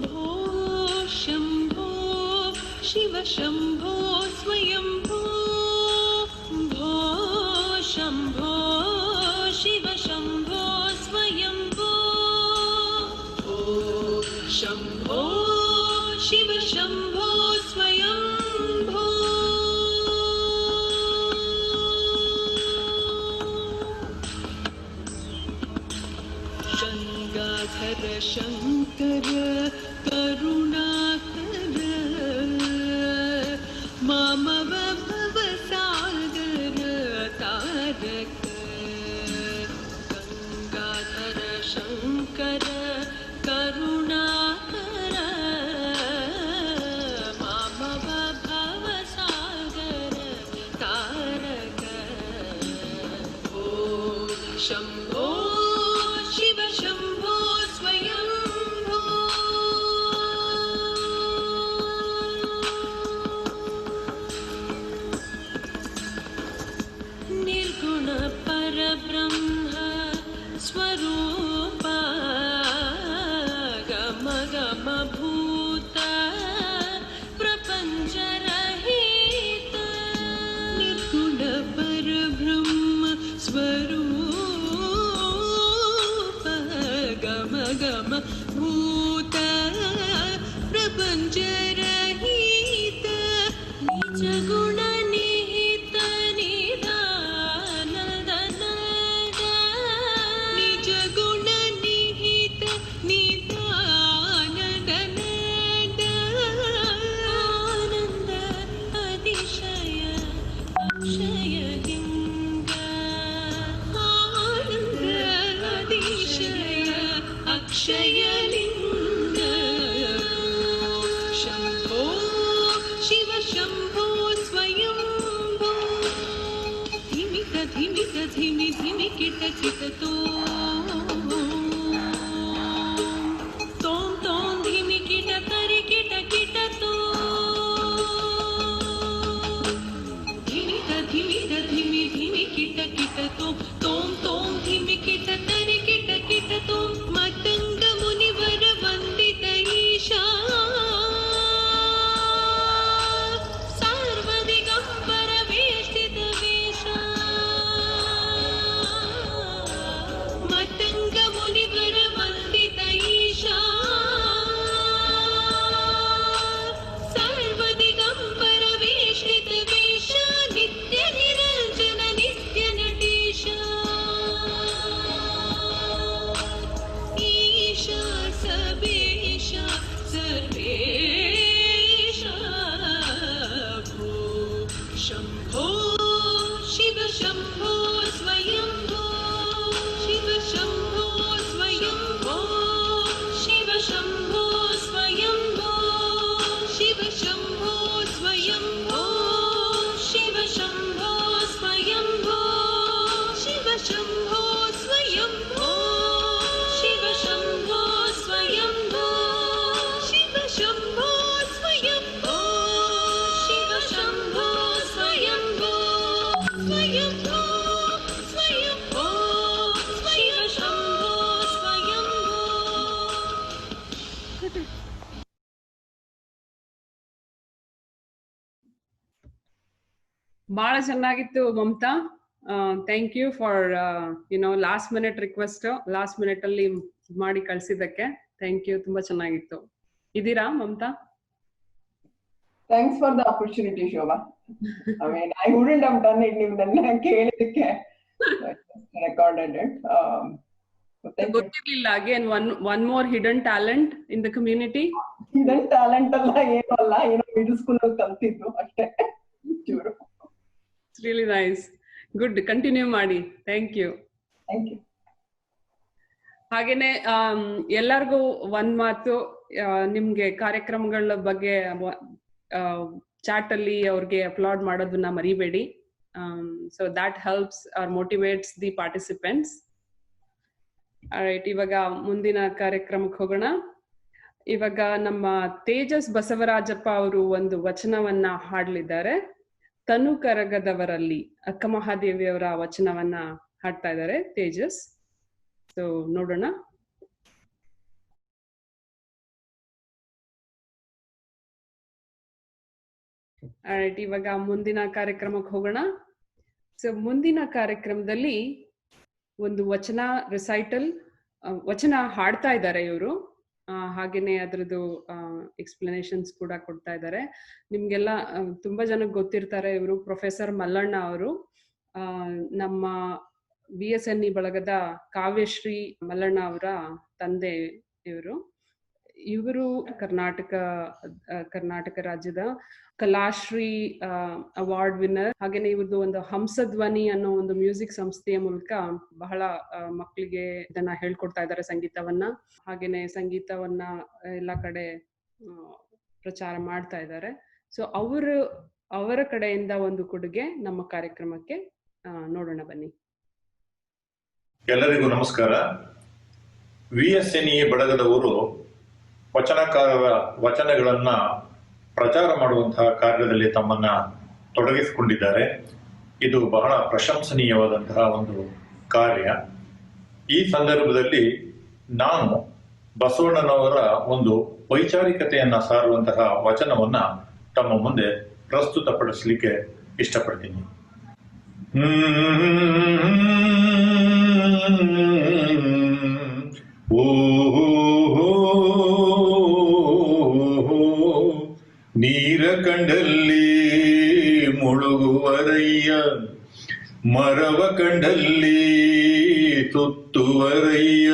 भो शंभो शिव शंभो स्वयंभो शंभो शिव शंभो स्वयंभो शंभो शिव शंभो स्वयंभो गंगाधर शंकर करुणाकर मामव भवसागर तारक गंगाधर शंकर करुणाकर मामव भवसागर तारक ओ शंभो शिव शंभो स्वयंभो निर्गुण परब्रह्म स्वरूप गम गम भूत प्रपंच रहित निर्गुण परब्रह्म स्वरूप गम गम भूत प्रपंच रहित निज गुण निहित निदानंद निज गुण निहित निदानंद आनंद अतिशय अक्षय लिंग आनंद अतिशय अक्षय लिंग शंभो शिव शंभो स्वयंभो धिमिक धिमिक धिमि धिमि किट किट तोम तोम धिमि किट करि किट किट धिमिक धिमिक धिमि ಬಹಳ ಚೆನ್ನಾಗಿತ್ತು Mamata. Thank you for last minute request, last minute ಅಲ್ಲಿ ಮಾಡಿ ಕಳ್ಸಿದ್ದಕ್ಕೆ ಥ್ಯಾಂಕ್ ಯು. ತುಂಬಾ ಚೆನ್ನಾಗಿತ್ತು. ಇದೀರಾ Mamata? Thanks for the opportunity, Shobha. I mean, I wouldn't have done it if I ಕೇಳಿದಕ್ಕೆ recorded it. ಗೊತ್ತಿರ್ಲಿಲ್ಲ. Again one more hidden talent in the community. Hidden talent ಅಲ್ಲ, ಏನೂ ಅಲ್ಲ, ಮಿಡಲ್ ಸ್ಕೂಲ್ ಅಲ್ಲಿ ಕಲ್ತಿದ್ದು ಅಷ್ಟೇ. It's really nice. Good. Continue ಮಾಡಿ. Thank you. Thank you. ಹಾಗೇನೆ ಎಲ್ಲರಿಗೂ ಒಂದ್ ಮಾತು, ನಿಮ್ಗೆ ಕಾರ್ಯಕ್ರಮಗಳ ಬಗ್ಗೆ ಚಾಟ್ ಅಲ್ಲಿ ಅವ್ರಿಗೆ ಅಪ್ಲೋಡ್ ಮಾಡೋದನ್ನ ಮರಿಬೇಡಿ. So that helps or motivates the participants. Right, ಇವಾಗ ಮುಂದಿನ ಕಾರ್ಯಕ್ರಮಕ್ಕೆ ಹೋಗೋಣ. ಇವಾಗ ನಮ್ಮ ತೇಜಸ್ ಬಸವರಾಜಪ್ಪ ಅವರು ಒಂದು ವಚನವನ್ನ ಹಾಡ್ಲಿದ್ದಾರೆ. ತನು ಕರಗದವರಲ್ಲಿ ಅಕ್ಕ ಮಹಾದೇವಿಯವರ ವಚನವನ್ನ ಹಾಡ್ತಾ ಇದ್ದಾರೆ ತೇಜಸ್. ಸೊ ನೋಡೋಣ. ರೈಟ್, ಇವಾಗ ಮುಂದಿನ ಕಾರ್ಯಕ್ರಮಕ್ಕೆ ಹೋಗೋಣ. ಸೊ ಮುಂದಿನ ಕಾರ್ಯಕ್ರಮದಲ್ಲಿ ಒಂದು ವಚನ ರಿಸೈಟಲ್, ವಚನ ಹಾಡ್ತಾ ಇದ್ದಾರೆ ಇವರು. ಹಾಗೇನೆ ಅದ್ರದ್ದು ಎಕ್ಸ್ಪ್ಲನೇಷನ್ಸ್ ಕೂಡ ಕೊಡ್ತಾ ಇದ್ದಾರೆ. ನಿಮ್ಗೆಲ್ಲ ತುಂಬಾ ಜನಕ್ಕೆ ಗೊತ್ತಿರ್ತಾರೆ, ಇವರು ಪ್ರೊಫೆಸರ್ ಮಲ್ಲಣ್ಣ ಅವರು. ನಮ್ಮ BSNE ಬಳಗದ ಕಾವ್ಯಶ್ರೀ ಮಲ್ಲಣ್ಣ ಅವರ ತಂದೆ ಇವರು. ಕರ್ನಾಟಕ ರಾಜ್ಯದ ಕಲಾಶ್ರೀ ಅವಾರ್ಡ್ ವಿನ್ನರ್. ಹಾಗೇನೆ ಇವ್ರದ್ದು ಒಂದು ಹಂಸಧ್ವನಿ ಅನ್ನೋ ಒಂದು ಮ್ಯೂಸಿಕ್ ಸಂಸ್ಥೆಯ ಮೂಲಕ ಬಹಳ ಮಕ್ಕಳಿಗೆ ಇದನ್ನ ಹೇಳ್ಕೊಡ್ತಾ ಇದ್ದಾರೆ, ಸಂಗೀತವನ್ನ. ಹಾಗೇನೆ ಸಂಗೀತವನ್ನ ಎಲ್ಲ ಕಡೆ ಪ್ರಚಾರ ಮಾಡ್ತಾ ಇದ್ದಾರೆ. ಸೊ ಅವರ ಕಡೆಯಿಂದ ಒಂದು ಕೊಡುಗೆ ನಮ್ಮ ಕಾರ್ಯಕ್ರಮಕ್ಕೆ ನೋಡೋಣ ಬನ್ನಿ. ಎಲ್ಲರಿಗೂ ನಮಸ್ಕಾರ. VSNE ಬಳಗದವರು ವಚನಕಾರರ ವಚನಗಳನ್ನ ಪ್ರಚಾರ ಮಾಡುವಂತಹ ಕಾರ್ಯದಲ್ಲಿ ತಮ್ಮನ್ನ ತೊಡಗಿಸಿಕೊಂಡಿದ್ದಾರೆ. ಇದು ಬಹಳ ಪ್ರಶಂಸನೀಯವಾದಂತಹ ಒಂದು ಕಾರ್ಯ. ಈ ಸಂದರ್ಭದಲ್ಲಿ ನಾನು ಬಸವಣ್ಣನವರ ಒಂದು ವೈಚಾರಿಕತೆಯನ್ನ ಸಾರುವಂತಹ ವಚನವನ್ನ ತಮ್ಮ ಮುಂದೆ ಪ್ರಸ್ತುತಪಡಿಸಲಿಕ್ಕೆ ಇಷ್ಟಪಡ್ತೀನಿ. ನೀರ ಕಂಡಲ್ಲಿ ಮುಳುಗುವರಯ್ಯ, ಮರವ ಕಂಡಲ್ಲಿ ಸುತ್ತುವರಯ್ಯ.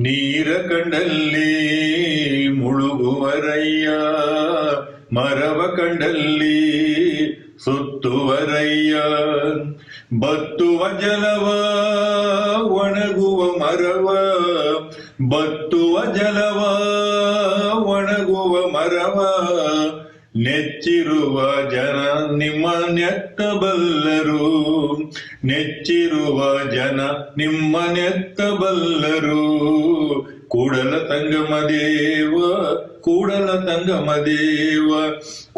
ನೀರ ಕಂಡಲ್ಲಿ ಮುಳುಗುವರಯ್ಯ, ಮರವ ಕಂಡಲ್ಲಿ ಸುತ್ತುವರಯ್ಯ. ಬತ್ತುವ ಜಲವ ಒಣಗುವ ಮರವ, ಬತ್ತುವ ಜಲವ ಒಣಗುವ ಮರವ. ನೆಚ್ಚಿರುವ ಜನ ನಿಮ್ಮ ನೆತ್ತಬಲ್ಲರು, ನೆಚ್ಚಿರುವ ಜನ ನಿಮ್ಮ ನೆತ್ತಬಲ್ಲರು. ಕೂಡಲ ಸಂಗಮ ದೇವ, ಕೂಡಲ ಸಂಗಮ ದೇವ,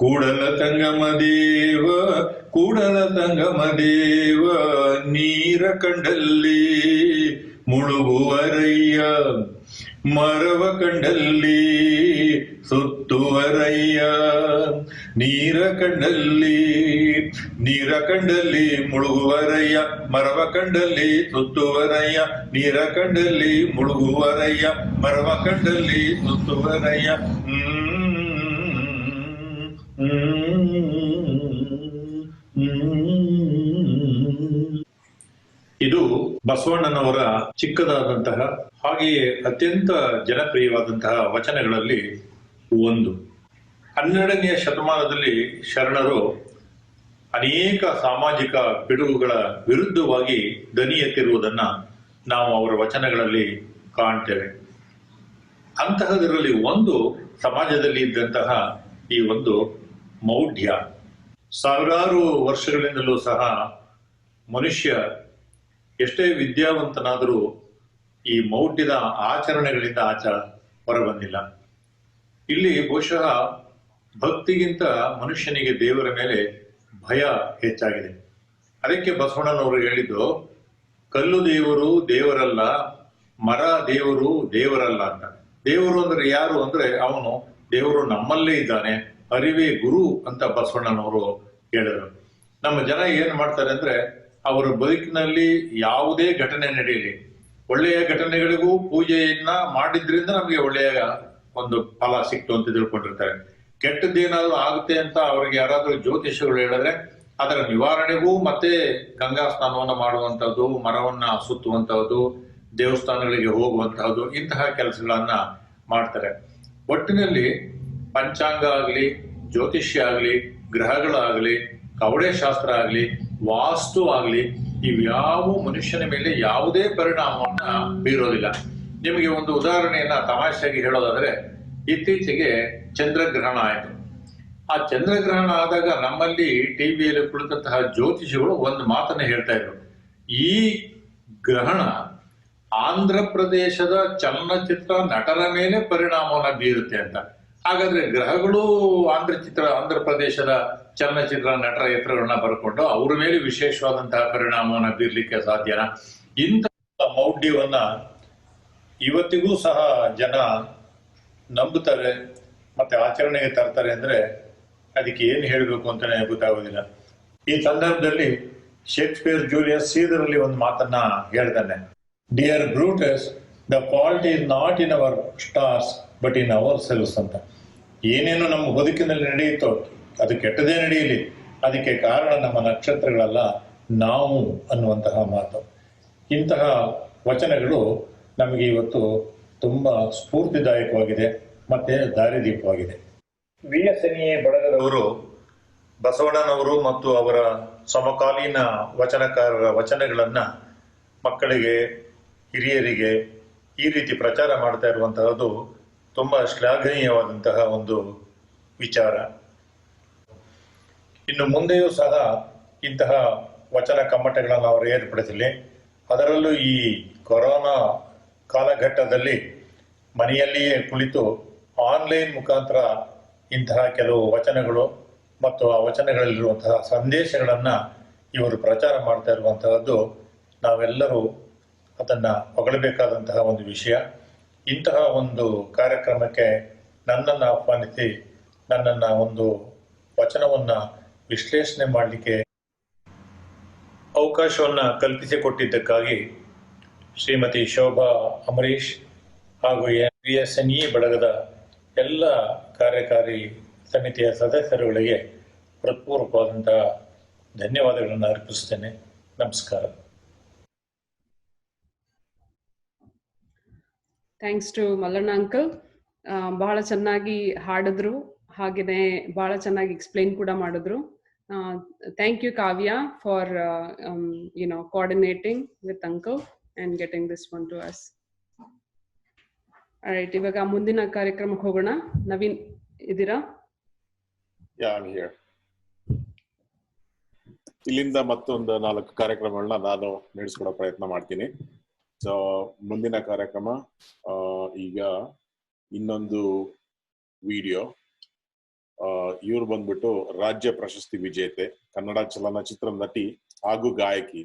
ಕೂಡಲ ಸಂಗಮ ದೇವ, ಕೂಡಲ ಸಂಗಮ ದೇವ. ನೀರ ಕಂಡಲ್ಲಿ ಮುಳುಗುವರಯ್ಯ, ಮರವ ಕಂಡಲ್ಲಿ ಸುತ್ತುವರಯ್ಯ. ನೀರ ಕಂಡಲ್ಲಿ ಮುಳುಗುವರಯ್ಯ, ಮರವ ಕಂಡಲ್ಲಿ ಸುತ್ತುವರಯ್ಯ. ನೀರ ಕಂಡಲ್ಲಿ ಮುಳುಗುವರಯ್ಯ, ಮರವ ಕಂಡಲ್ಲಿ ಸುತ್ತುವರಯ್ಯ. ಇದು ಬಸವಣ್ಣನವರ ಚಿಕ್ಕದಾದಂತಹ ಹಾಗೆಯೇ ಅತ್ಯಂತ ಜನಪ್ರಿಯವಾದಂತಹ ವಚನಗಳಲ್ಲಿ ಒಂದು. 12ನೇ ಶತಮಾನದಲ್ಲಿ ಶರಣರು ಅನೇಕ ಸಾಮಾಜಿಕ ಪಿಡುಗುಗಳ ವಿರುದ್ಧವಾಗಿ ಧ್ವನಿ ಎತ್ತಿರುವುದನ್ನ ನಾವು ಅವರ ವಚನಗಳಲ್ಲಿ ಕಾಣ್ತೇವೆ. ಅಂತಹದರಲ್ಲಿ ಒಂದು ಸಮಾಜದಲ್ಲಿ ಇದ್ದಂತಹ ಈ ಒಂದು ಮೌಢ್ಯ. ಸಾವಿರಾರು ವರ್ಷಗಳಿಂದಲೂ ಸಹ ಮನುಷ್ಯ ಎಷ್ಟೇ ವಿದ್ಯಾವಂತನಾದರೂ ಈ ಮೌಢ್ಯದ ಆಚರಣೆಗಳಿಂದ ಹೊರಬಂದಿಲ್ಲ. ಇಲ್ಲಿ ಬಹುಶಃ ಭಕ್ತಿಗಿಂತ ಮನುಷ್ಯನಿಗೆ ದೇವರ ಮೇಲೆ ಭಯ ಹೆಚ್ಚಾಗಿದೆ. ಅದಕ್ಕೆ ಬಸವಣ್ಣನವರು ಹೇಳಿದ್ದು, ಕಲ್ಲು ದೇವರು ದೇವರಲ್ಲ, ಮರ ದೇವರು ದೇವರಲ್ಲ ಅಂತ. ದೇವರು ಅಂದ್ರೆ ಯಾರು ಅಂದ್ರೆ ಅವನು ದೇವರು ನಮ್ಮಲ್ಲೇ ಇದ್ದಾನೆ, ಅರಿವೇ ಗುರು ಅಂತ ಬಸವಣ್ಣನವರು ಹೇಳಿದರು. ನಮ್ಮ ಜನ ಏನ್ ಮಾಡ್ತಾರೆ ಅಂದ್ರೆ ಅವರ ಬದುಕಿನಲ್ಲಿ ಯಾವುದೇ ಘಟನೆ ನಡೆಯಲಿ, ಒಳ್ಳೆಯ ಘಟನೆಗಳಿಗೂ ಪೂಜೆಯನ್ನ ಮಾಡಿದ್ರಿಂದ ನಮಗೆ ಒಳ್ಳೆಯ ಒಂದು ಫಲ ಸಿಕ್ತು ಅಂತ ತಿಳ್ಕೊಂಡಿರ್ತಾರೆ. ಕೆಟ್ಟದ್ದೇನಾದ್ರೂ ಆಗುತ್ತೆ ಅಂತ ಅವ್ರಿಗೆ ಯಾರಾದ್ರೂ ಜ್ಯೋತಿಷಗಳು ಹೇಳಿದ್ರೆ ಅದರ ನಿವಾರಣೆಗೂ ಮತ್ತೆ ಗಂಗಾ ಸ್ನಾನವನ್ನ ಮಾಡುವಂತಹದ್ದು, ಮರವನ್ನ ಸುತ್ತುವಂತಹದ್ದು, ದೇವಸ್ಥಾನಗಳಿಗೆ ಹೋಗುವಂತಹದ್ದು, ಇಂತಹ ಕೆಲಸಗಳನ್ನ ಮಾಡ್ತಾರೆ. ಒಟ್ಟಿನಲ್ಲಿ ಪಂಚಾಂಗ ಆಗ್ಲಿ, ಜ್ಯೋತಿಷ್ಯ ಆಗ್ಲಿ, ಗ್ರಹಗಳಾಗ್ಲಿ, ಕವಡೆ ಶಾಸ್ತ್ರ ಆಗ್ಲಿ, ವಾಸ್ತು ಆಗ್ಲಿ, ಇವ್ಯಾವ ಮನುಷ್ಯನ ಮೇಲೆ ಯಾವುದೇ ಪರಿಣಾಮವನ್ನ ಬೀರೋದಿಲ್ಲ. ನಿಮಗೆ ಒಂದು ಉದಾಹರಣೆಯನ್ನ ತಮಾಷೆಯಾಗಿ ಹೇಳೋದಾದ್ರೆ, ಇತ್ತೀಚೆಗೆ ಚಂದ್ರಗ್ರಹಣ ಆಯಿತು. ಆ ಚಂದ್ರಗ್ರಹಣ ಆದಾಗ ನಮ್ಮಲ್ಲಿ ಟಿವಿಯಲ್ಲಿ ಕುಳಿತಂತಹ ಜ್ಯೋತಿಷಿಗಳು ಒಂದು ಮಾತನ್ನ ಹೇಳ್ತಾ ಇದ್ರು, ಈ ಗ್ರಹಣ ಆಂಧ್ರ ಪ್ರದೇಶದ ಚಲನಚಿತ್ರ ನಟರ ಮೇಲೆ ಪರಿಣಾಮವನ್ನ ಬೀರುತ್ತೆ ಅಂತ. ಹಾಗಾದ್ರೆ ಗ್ರಹಗಳು ಆಂಧ್ರ ಪ್ರದೇಶದ ಚಲನಚಿತ್ರ ನಟರ ಹೆಸರುಗಳನ್ನ ಬರ್ಕೊಂಡು ಅವ್ರ ಮೇಲೆ ವಿಶೇಷವಾದಂತಹ ಪರಿಣಾಮವನ್ನ ಬೀರ್ಲಿಕ್ಕೆ ಸಾಧ್ಯನಾ? ಇಂತಹ ಮೌಢ್ಯವನ್ನ ಇವತ್ತಿಗೂ ಸಹ ಜನ ನಂಬುತ್ತಾರೆ ಮತ್ತೆ ಆಚರಣೆಗೆ ತರ್ತಾರೆ ಅಂದ್ರೆ ಅದಕ್ಕೆ ಏನ್ ಹೇಳ್ಬೇಕು ಅಂತಾನೆ ಗೊತ್ತಾಗೋದಿಲ್ಲ. ಈ ಸಂದರ್ಭದಲ್ಲಿ ಶೇಕ್ಸ್ಪಿಯರ್ ಜೂಲಿಯಸ್ ಸೀಸರಲ್ಲಿ ಒಂದು ಮಾತನ್ನ ಹೇಳ್ತಾನೆ, dear Brutus, the fault is not in our stars but in our selves ಅಂತ. ಏನೇನು ನಮ್ಮ ಬದುಕಿನಲ್ಲಿ ನಡೆಯುತ್ತೋ ಅದು ಕೆಟ್ಟದೇ ನಡೆಯಲಿ, ಅದಕ್ಕೆ ಕಾರಣ ನಮ್ಮ ನಕ್ಷತ್ರಗಳಲ್ಲ, ನಾವು ಅನ್ನುವಂತಹ ಮಾತು. ಇಂತಹ ವಚನಗಳು ನಮಗೆ ಇವತ್ತು ತುಂಬಾ ಸ್ಫೂರ್ತಿದಾಯಕವಾಗಿದೆ ಮತ್ತೆ ದಾರಿದೀಪವಾಗಿದೆ. VSNEA ಬಳಗದವರು ಬಸವಣ್ಣನವರು ಮತ್ತು ಅವರ ಸಮಕಾಲೀನ ವಚನಕಾರರ ವಚನಗಳನ್ನ ಮಕ್ಕಳಿಗೆ, ಹಿರಿಯರಿಗೆ ಈ ರೀತಿ ಪ್ರಚಾರ ಮಾಡ್ತಾ ಇರುವಂತಹದ್ದು ತುಂಬಾ ಶ್ಲಾಘನೀಯವಾದಂತಹ ಒಂದು ವಿಚಾರ. ಇನ್ನು ಮುಂದೆಯೂ ಸಹ ಇಂತಹ ವಚನ ಕಮ್ಮಟಗಳನ್ನು ಅವರು ಏರ್ಪಡಿಸಲಿ. ಅದರಲ್ಲೂ ಈ ಕೊರೋನಾ ಕಾಲಘಟ್ಟದಲ್ಲಿ ಮನೆಯಲ್ಲಿಯೇ ಕುಳಿತು ಆನ್ಲೈನ್ ಮುಖಾಂತರ ಇಂತಹ ಕೆಲವು ವಚನಗಳು ಮತ್ತು ಆ ವಚನಗಳಲ್ಲಿರುವಂತಹ ಸಂದೇಶಗಳನ್ನ ಇವರು ಪ್ರಚಾರ ಮಾಡ್ತಾ ಇರುವಂತಹದ್ದು ನಾವೆಲ್ಲರೂ ಅದನ್ನ ಹೊಗಳಬೇಕಾದಂತಹ ಒಂದು ವಿಷಯ. ಇಂತಹ ಒಂದು ಕಾರ್ಯಕ್ರಮಕ್ಕೆ ನನ್ನನ್ನು ಆಹ್ವಾನಿಸಿ ನನ್ನನ್ನು ಒಂದು ವಚನವನ್ನ ವಿಶ್ಲೇಷಣೆ ಮಾಡಲಿಕ್ಕೆ ಅವಕಾಶವನ್ನ ಕಲ್ಪಿಸಿಕೊಟ್ಟಿದ್ದಕ್ಕಾಗಿ ಶ್ರೀಮತಿ ಶೋಭಾ ಅಮರೀಶ್ ಹಾಗೂ VSNE ಬಳಗದ ಎಲ್ಲ ಕಾರ್ಯಕಾರಿ ಸಮಿತಿಯ ಸದಸ್ಯರುಗಳಿಗೆ ಹೃತ್ಪೂರ್ವಕವಾದಂತಹ ಧನ್ಯವಾದಗಳನ್ನು ಅರ್ಪಿಸುತ್ತೇನೆ. ನಮಸ್ಕಾರ. Thanks to Mallanna uncle. ಬಹಳ ಚೆನ್ನಾಗಿ ಹಾಡಿದ್ರು, ಹಾಗೆಯೇ ಬಹಳ ಚೆನ್ನಾಗಿ ಎಕ್ಸ್ಪ್ಲೈನ್ ಕೂಡ ಮಾಡಿದ್ರು. Thank you Kavya for coordinating with uncle and getting this one to us. Right, ಇವಾಗ ಮುಂದಿನ ಕಾರ್ಯಕ್ರಮಕ್ಕೆ ಹೋಗೋಣ. ನವೀನ್ ಇದ್ದೀರಾ? ಇಲ್ಲಿಂದ ಮತ್ತೊಂದು 4 ಕಾರ್ಯಕ್ರಮಗಳನ್ನ ನಾನು ನಡೆಸ್ಕೊಡೋ ಪ್ರಯತ್ನ ಮಾಡ್ತೀನಿ. ಸೊ ಮುಂದಿನ ಕಾರ್ಯಕ್ರಮ ಈಗ ಇನ್ನೊಂದು ವಿಡಿಯೋ. ಇವ್ರು ಬಂದ್ಬಿಟ್ಟು ರಾಜ್ಯ ಪ್ರಶಸ್ತಿ ವಿಜೇತೆ, ಕನ್ನಡ ಚಲನಚಿತ್ರ ನಟಿ ಹಾಗೂ ಗಾಯಕಿ.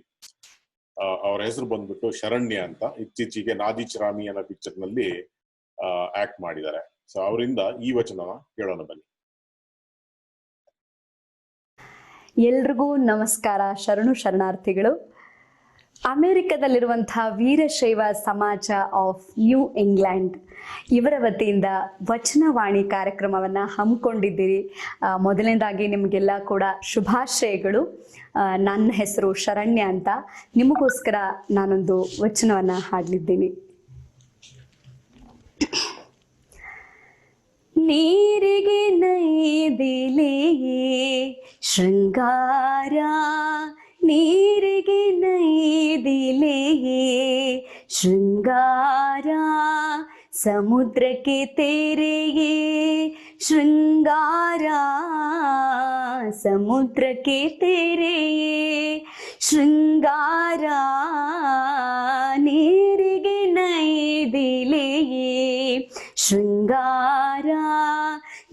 ಅವರ ಹೆಸರು ಬಂದ್ಬಿಟ್ಟು ಶರಣ್ಯ ಅಂತ. ಇತ್ತೀಚೆಗೆ ನಾದಿಚರಾಮಿ ಅನ್ನೋ ಪಿಕ್ಚರ್ ನಲ್ಲಿ ಆಕ್ಟ್ ಮಾಡಿದ್ದಾರೆ. ಸೊ ಅವರಿಂದ ಈ ವಚನ ಕೇಳೋಣ ಬನ್ನಿ. ಎಲ್ರಿಗೂ ನಮಸ್ಕಾರ, ಶರಣಾರ್ಥಿಗಳು. ಅಮೆರಿಕದಲ್ಲಿರುವಂತಹ ವೀರಶೈವ ಸಮಾಜ ಆಫ್ ನ್ಯೂ ಇಂಗ್ಲೆಂಡ್ ಇವರ ವತಿಯಿಂದ ವಚನವಾಣಿ ಕಾರ್ಯಕ್ರಮವನ್ನು ಹಮ್ಮಿಕೊಂಡಿದ್ದೀರಿ. ಮೊದಲನೇದಾಗಿ ನಿಮಗೆಲ್ಲ ಕೂಡ ಶುಭಾಶಯಗಳು. ನನ್ನ ಹೆಸರು ಶರಣ್ಯ ಅಂತ. ನಿಮಗೋಸ್ಕರ ನಾನೊಂದು ವಚನವನ್ನು ಹಾಡಲಿದ್ದೀನಿ. ನೀರಿಗೆ ನೈದಿಲೆಯೇ ಶೃಂಗಾರ, ನೀರಿಗೆ ನೈದಿಲೆಯೇ ಶೃಂಗಾರ, ಸಮುದ್ರಕ್ಕೆ ತೆರೆಯೇ ಶೃಂಗಾರ, ಸಮುದ್ರಕ್ಕೆ ತೆರೆಯೇ ಶೃಂಗಾರ, ನೀರಿಗೆ ನೈದಿಲೆಯೇ ಶೃಂಗಾರ,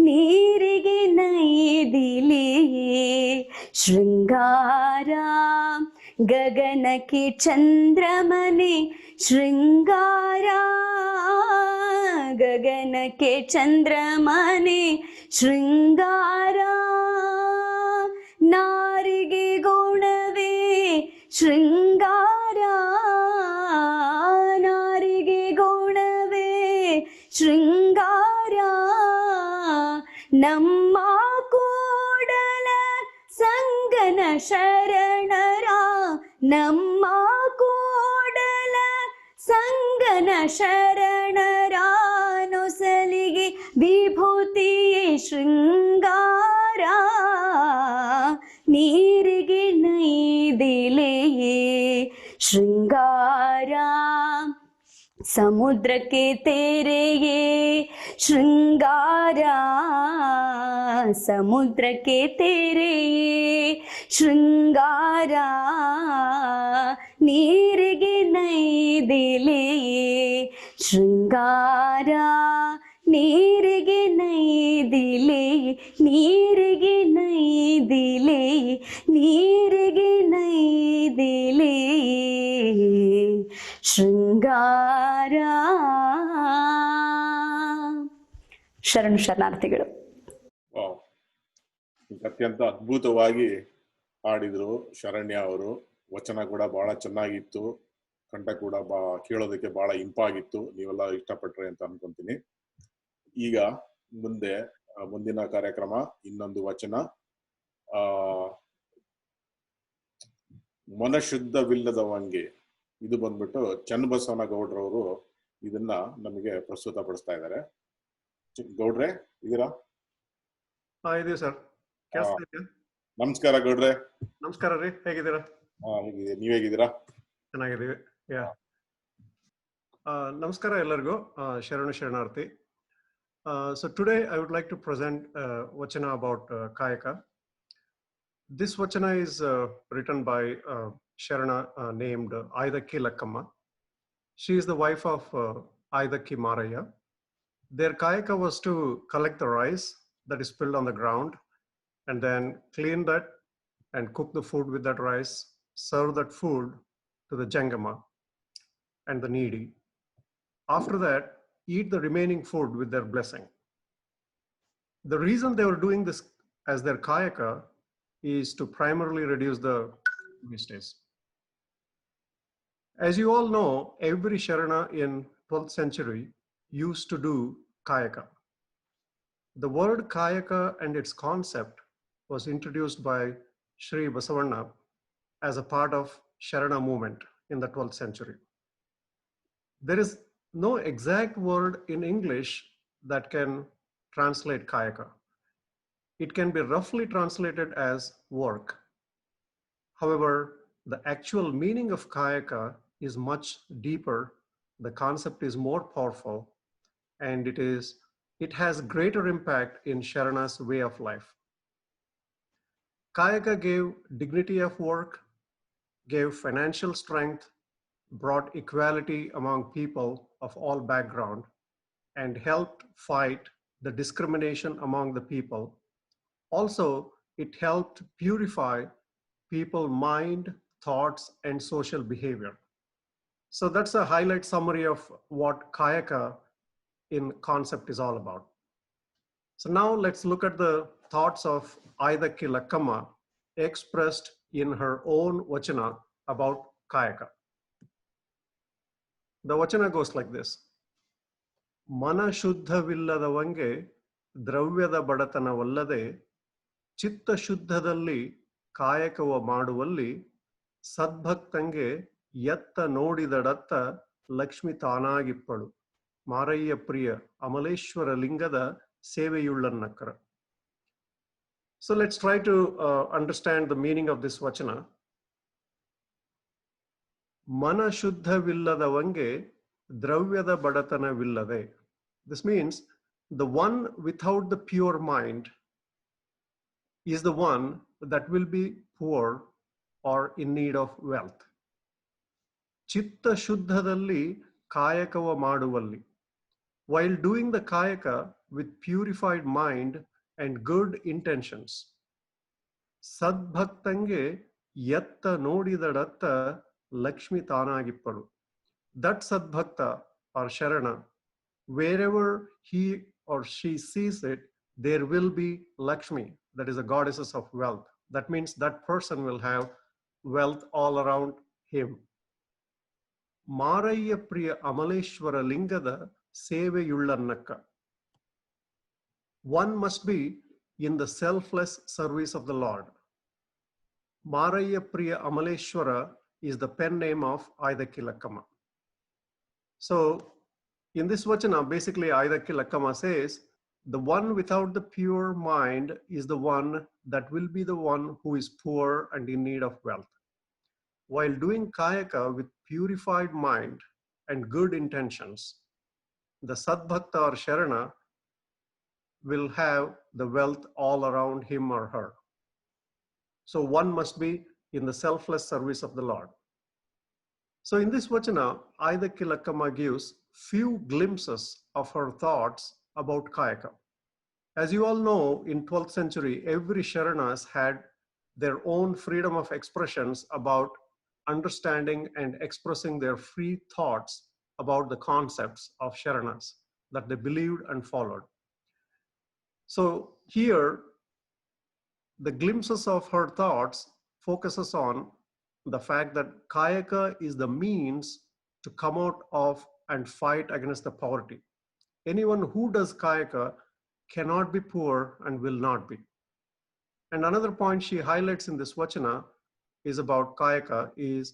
ನೀರಿಗೆ ನೈದಿಲೆಯೇ ಶೃಂಗಾರ, ಗಗನಕ್ಕೆ ಚಂದ್ರಮನೆ ಶೃಂಗಾರ, ಗಗನಕ್ಕೆ ಚಂದ್ರಮನೆ ಶೃಂಗಾರ, ನಾರಿಗೆ ಶೃಂಗಾರ ನಾರಿಗೆ ಗುಣವೇ ಶೃಂಗಾರ ನಮ್ಮ ಕೂಡಲ ಸಂಗನ ಶರಣರ ನಮ್ಮ ಕೂಡಲ ಸಂಗನ ಶರಣರ ನೊಸಲಿಗೆ ವಿಭೂತಿಯೇ ಶೃಂಗಾರ ನೀರಿಗೆ ನೈದಿಲೆಯೇ ಶೃಂಗಾರ ಸಮುದ್ರಕ್ಕೆ ತೆರೆಯೇ ಶೃಂಗಾರ ಸಮುದ್ರಕ್ಕೆ ತೆರೆಯೇ ಶೃಂಗಾರ ನೀರಿಗೆ ನೈದಿಲೆಯೇ ಶೃಂಗಾರ ನೀರಿಗೆ ನೈದಿಲೆಯೇ ನೀರಿಗೆ ನೈದಿಲೆಯೇ ನೀರಿಗೆ ನೈದಿಲೆಯೇ ಶೃಂಗಾರ. ಶರಣು ಶರಣಾರ್ಥಿಗಳು. ವಾವ್, ಅತ್ಯಂತ ಅದ್ಭುತವಾಗಿ ಹಾಡಿದ್ರು ಶರಣ್ಯ ಅವರು. ವಚನ ಕೂಡ ಬಹಳ ಚೆನ್ನಾಗಿತ್ತು, ಕಂಠ ಕೂಡ ಕೇಳೋದಕ್ಕೆ ಬಹಳ ಇಂಪಾಗಿತ್ತು. ನೀವೆಲ್ಲ ಇಷ್ಟಪಟ್ರೆ ಅಂತ ಅನ್ಕೊಂತೀನಿ. ಈಗ ಮುಂದಿನ ಕಾರ್ಯಕ್ರಮ ಇನ್ನೊಂದು ವಚನ, ಮನಶುದ್ಧವಿಲ್ಲದವಂಗೆ. ಇದು ಬಂದ್ಬಿಟ್ಟು ಚನ್ನಬಸವನ ಗೌಡ್ರವರು ಇದನ್ನ ನಮಗೆ ಪ್ರಸ್ತುತ ಪಡಿಸ್ತಾ ಇದ್ದಾರೆ. ಗೌಡ್ರೆ ಇದೀರಾ? ಇದೀವಿ ಸರ್. ನಮಸ್ಕಾರ ಗೌಡ್ರೆ. ನಮಸ್ಕಾರ ರೀ, ಹೇಗಿದ್ದೀರಾ? ಹೇಗಿದೆ, ನೀವ್ ಹೇಗಿದ್ದೀರಾ? ಚೆನ್ನಾಗಿದ್ದೀವಿ. ನಮಸ್ಕಾರ ಎಲ್ಲರಿಗೂ. ಶರಣು ಶರಣಾರ್ಥಿ. So today I would like to present Vachana about Kayaka. This Vachana is written by Sharana named Aidaki Lakkamma. She is the wife of Aidaki Maraya. Their Kayaka was to collect the rice that is spilled on the ground and then clean that and cook the food with that rice, serve that food to the Jangama and the needy. After that, eat the remaining food with their blessing. The reason they were doing this as their Kayaka is to primarily reduce the wastage. As you all know, every Sharana in 12th century used to do Kayaka. The word Kayaka and its concept was introduced by Sri Basavanna as a part of Sharana movement in the 12th century. There is no exact word in English that can translate Kayaka. It can be roughly translated as work. However, the actual meaning of Kayaka is much deeper. The concept is more powerful, and it has greater impact in Sharana's way of life. Kayaka gave dignity of work, gave financial strength, brought equality among people of all background, and helped fight the discrimination among the people. Also, it helped purify people's mind, thoughts, and social behavior. So that's a highlight summary of what Kayaka in concept is all about. So now let's look at the thoughts of Aidaki Lakkamma expressed in her own Vachana about Kayaka. The Vachana goes like this. ಮನ ಶುದ್ಧವಿಲ್ಲದವಂಗೆ ದ್ರವ್ಯದ ಬಡತನವಲ್ಲದೆ ಚಿತ್ತ ಶುದ್ಧದಲ್ಲಿ ಕಾಯಕವ ಮಾಡುವಲ್ಲಿ ಸದ್ಭಕ್ತಂಗೆ ಎತ್ತ ನೋಡಿದಡತ್ತ ಲಕ್ಷ್ಮಿ ತಾನಾಗಿಪ್ಪಳು ಮಾರಯ್ಯ ಪ್ರಿಯ ಅಮಲೇಶ್ವರ ಲಿಂಗದ ಸೇವೆಯುಳ್ಳನ್ನಕ್ಕರ. So let's try to understand the meaning of this Vachana. ಮನ ಶುದ್ಧವಿಲ್ಲದವಂಗೆ ದ್ರವ್ಯದ ಬಡತನವಿಲ್ಲದೆ. This means the one without the pure mind is the one that will be poor or in need of wealth. ಚಿತ್ತ ಶುದ್ಧದಲ್ಲಿ ಕಾಯಕವ ಮಾಡುವಲ್ಲಿ. While doing the kayaka with purified mind and good intentions. ಸದ್ಭಕ್ತಂಗೆ ಎತ್ತ ನೋಡಿದಡತ್ತ Lakshmi ತಾನಾಗಿಪ್ಪಳು. That sadbhakta or Sharana, wherever he or she sees it, there will be Lakshmi, that is the goddesses of wealth. That means that person will have wealth all around him. ಮಾರಯ್ಯ ಪ್ರಿಯ ಅಮಲೇಶ್ವರ ಲಿಂಗದ ಸೇವೆಯುಳ್ಳನ್ನಕ್ಕ. One must be in the selfless service of the Lord. Maraya Priya Amaleshwara is the pen name of Aidaki Lakkama. So in this vachana, basically Aidaki Lakkama says, the one without the pure mind is the one that will be the one who is poor and in need of wealth. While doing kayaka with purified mind and good intentions, the Sadbhakta or Sharana will have the wealth all around him or her. So one must be in the selfless service of the Lord. So in this vachana, Aidaki Lakkama gives few glimpses of her thoughts about kayaka. As you all know, in 12th century, every Sharanas had their own freedom of expressions about understanding and expressing their free thoughts about the concepts of Sharanas that they believed and followed. So here, the glimpses of her thoughts focuses on the fact that kayaka is the means to come out of and fight against the poverty. Anyone who does kayaka cannot be poor and will not be. And another point she highlights in this vachana is about kayaka is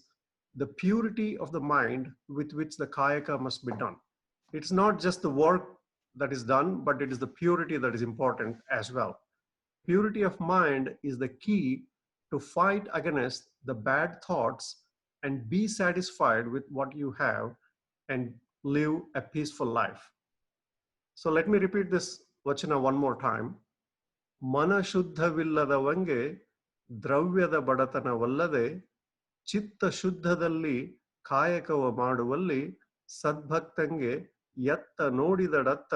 the purity of the mind with which the kayaka must be done. It's not just the work that is done, but it is the purity that is important as well. Purity of mind is the key to fight against the bad thoughts and be satisfied with what you have and live a peaceful life. So let me repeat this vachana one more time. Mana shuddhavilladavange ದ್ರವ್ಯದ ಬಡತನವಲ್ಲದೆ ಚಿತ್ತ ಶುದ್ಧದಲ್ಲಿ ಕಾಯಕವ ಮಾಡುವಲ್ಲಿ ಸದ್ಭಕ್ತಂಗೆ ಎತ್ತ ನೋಡಿದಡತ್ತ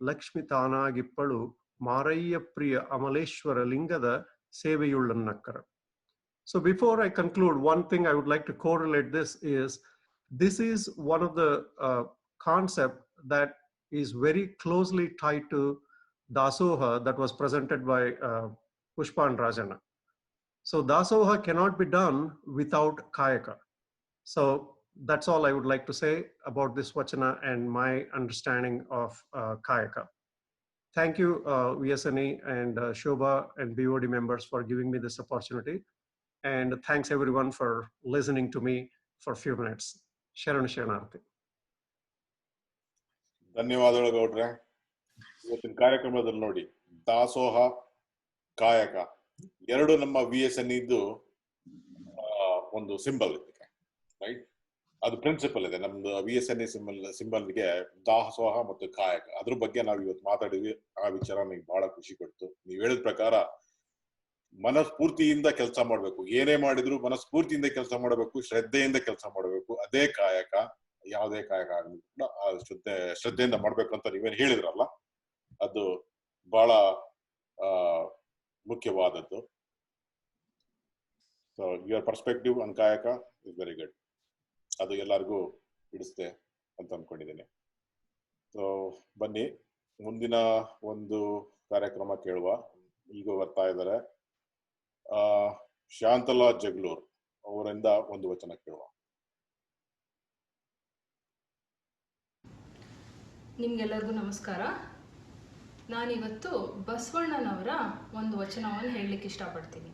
ಲಕ್ಷ್ಮಿ ತಾನಾಗಿಪ್ಪಳು ಮಾರಯ್ಯ ಪ್ರಿಯ ಅಮಲೇಶ್ವರ ಲಿಂಗದ ಸೇವೆಯುಳ್ಳನ್ನಕ್ಕರ. So before I conclude, one thing I would like to correlate this is one of the concept that is very closely tied to Dasoha that was presented by Pushpan Rajana. So Dasoha cannot be done without kayaka. So that's all I would like to say about this vachana and my understanding of kayaka. Thank you, VSNE and Shobha and BOD members for giving me this opportunity. And thanks everyone for listening to me for a few minutes. Sharan Sharanarthi. ಧನ್ಯವಾದಗಳು ಗೌಡ್ರೆ. ಇವತ್ತಿನ ಕಾರ್ಯಕ್ರಮದಲ್ಲಿ ನೋಡಿ, ದಾಸೋಹ, ಕಾಯಕ ಎರಡು ನಮ್ಮ VSNE ಇದ್ದು ಒಂದು ಸಿಂಬಲ್ ಇದಕ್ಕೆ, ರೈಟ್? ಅದು ಪ್ರಿನ್ಸಿಪಲ್ ಇದೆ ನಮ್ದು VSNE ಸಿಂಬಲ್ಗೆ, ದಾಸೋಹ ಮತ್ತು ಕಾಯಕ. ಅದ್ರ ಬಗ್ಗೆ ನಾವು ಇವತ್ತು ಮಾತಾಡಿದ್ವಿ. ಆ ವಿಚಾರ ನನಗೆ ಬಹಳ ಖುಷಿ ಕೊಡ್ತು. ನೀವ್ ಹೇಳಿದ ಪ್ರಕಾರ ಮನಸ್ಫೂರ್ತಿಯಿಂದ ಕೆಲಸ ಮಾಡ್ಬೇಕು. ಏನೇ ಮಾಡಿದ್ರು ಮನಸ್ಫೂರ್ತಿಯಿಂದ ಕೆಲಸ ಮಾಡಬೇಕು, ಶ್ರದ್ಧೆಯಿಂದ ಕೆಲಸ ಮಾಡಬೇಕು. ಅದೇ ಕಾಯಕ. ಯಾವುದೇ ಕಾಯಕ ಆಗಲಿ ಕೂಡ ಶ್ರದ್ಧೆಯಿಂದ ಮಾಡ್ಬೇಕು ಅಂತ ನೀವೇನು ಹೇಳಿದ್ರಲ್ಲ, ಅದು ಬಹಳ ಮುಖ್ಯವಾದದ್ದು. ಸೊ ಯುವರ್ ಪರ್ಸ್ಪೆಕ್ಟಿವ್ ಆನ್ ಕಾಯಕ ಇಸ್ ವೆರಿ ಗುಡ್. ಅದು ಎಲ್ಲರಿಗೂ ಹಿಡಿಸ್ತೆ ಅಂತ ಅನ್ಕೊಂಡಿದ್ದೀನಿ. ಸೊ ಬನ್ನಿ ಮುಂದಿನ ಒಂದು ಕಾರ್ಯಕ್ರಮ ಕೇಳುವ. ಈಗ ಬರ್ತಾ ಇದ್ದಾರೆ ಶಾಂತಲಾ ಜಗಳೂರ್ ಅವರಿಂದ ಒಂದು ವಚನ ಕೇಳುವ. ನಿಮ್ಗೆಲ್ಲರಿಗೂ ನಮಸ್ಕಾರ. ನಾನಿವತ್ತು ಬಸವಣ್ಣನವರ ಒಂದು ವಚನವನ್ನು ಹೇಳಲಿಕ್ಕೆ ಇಷ್ಟಪಡ್ತೀನಿ.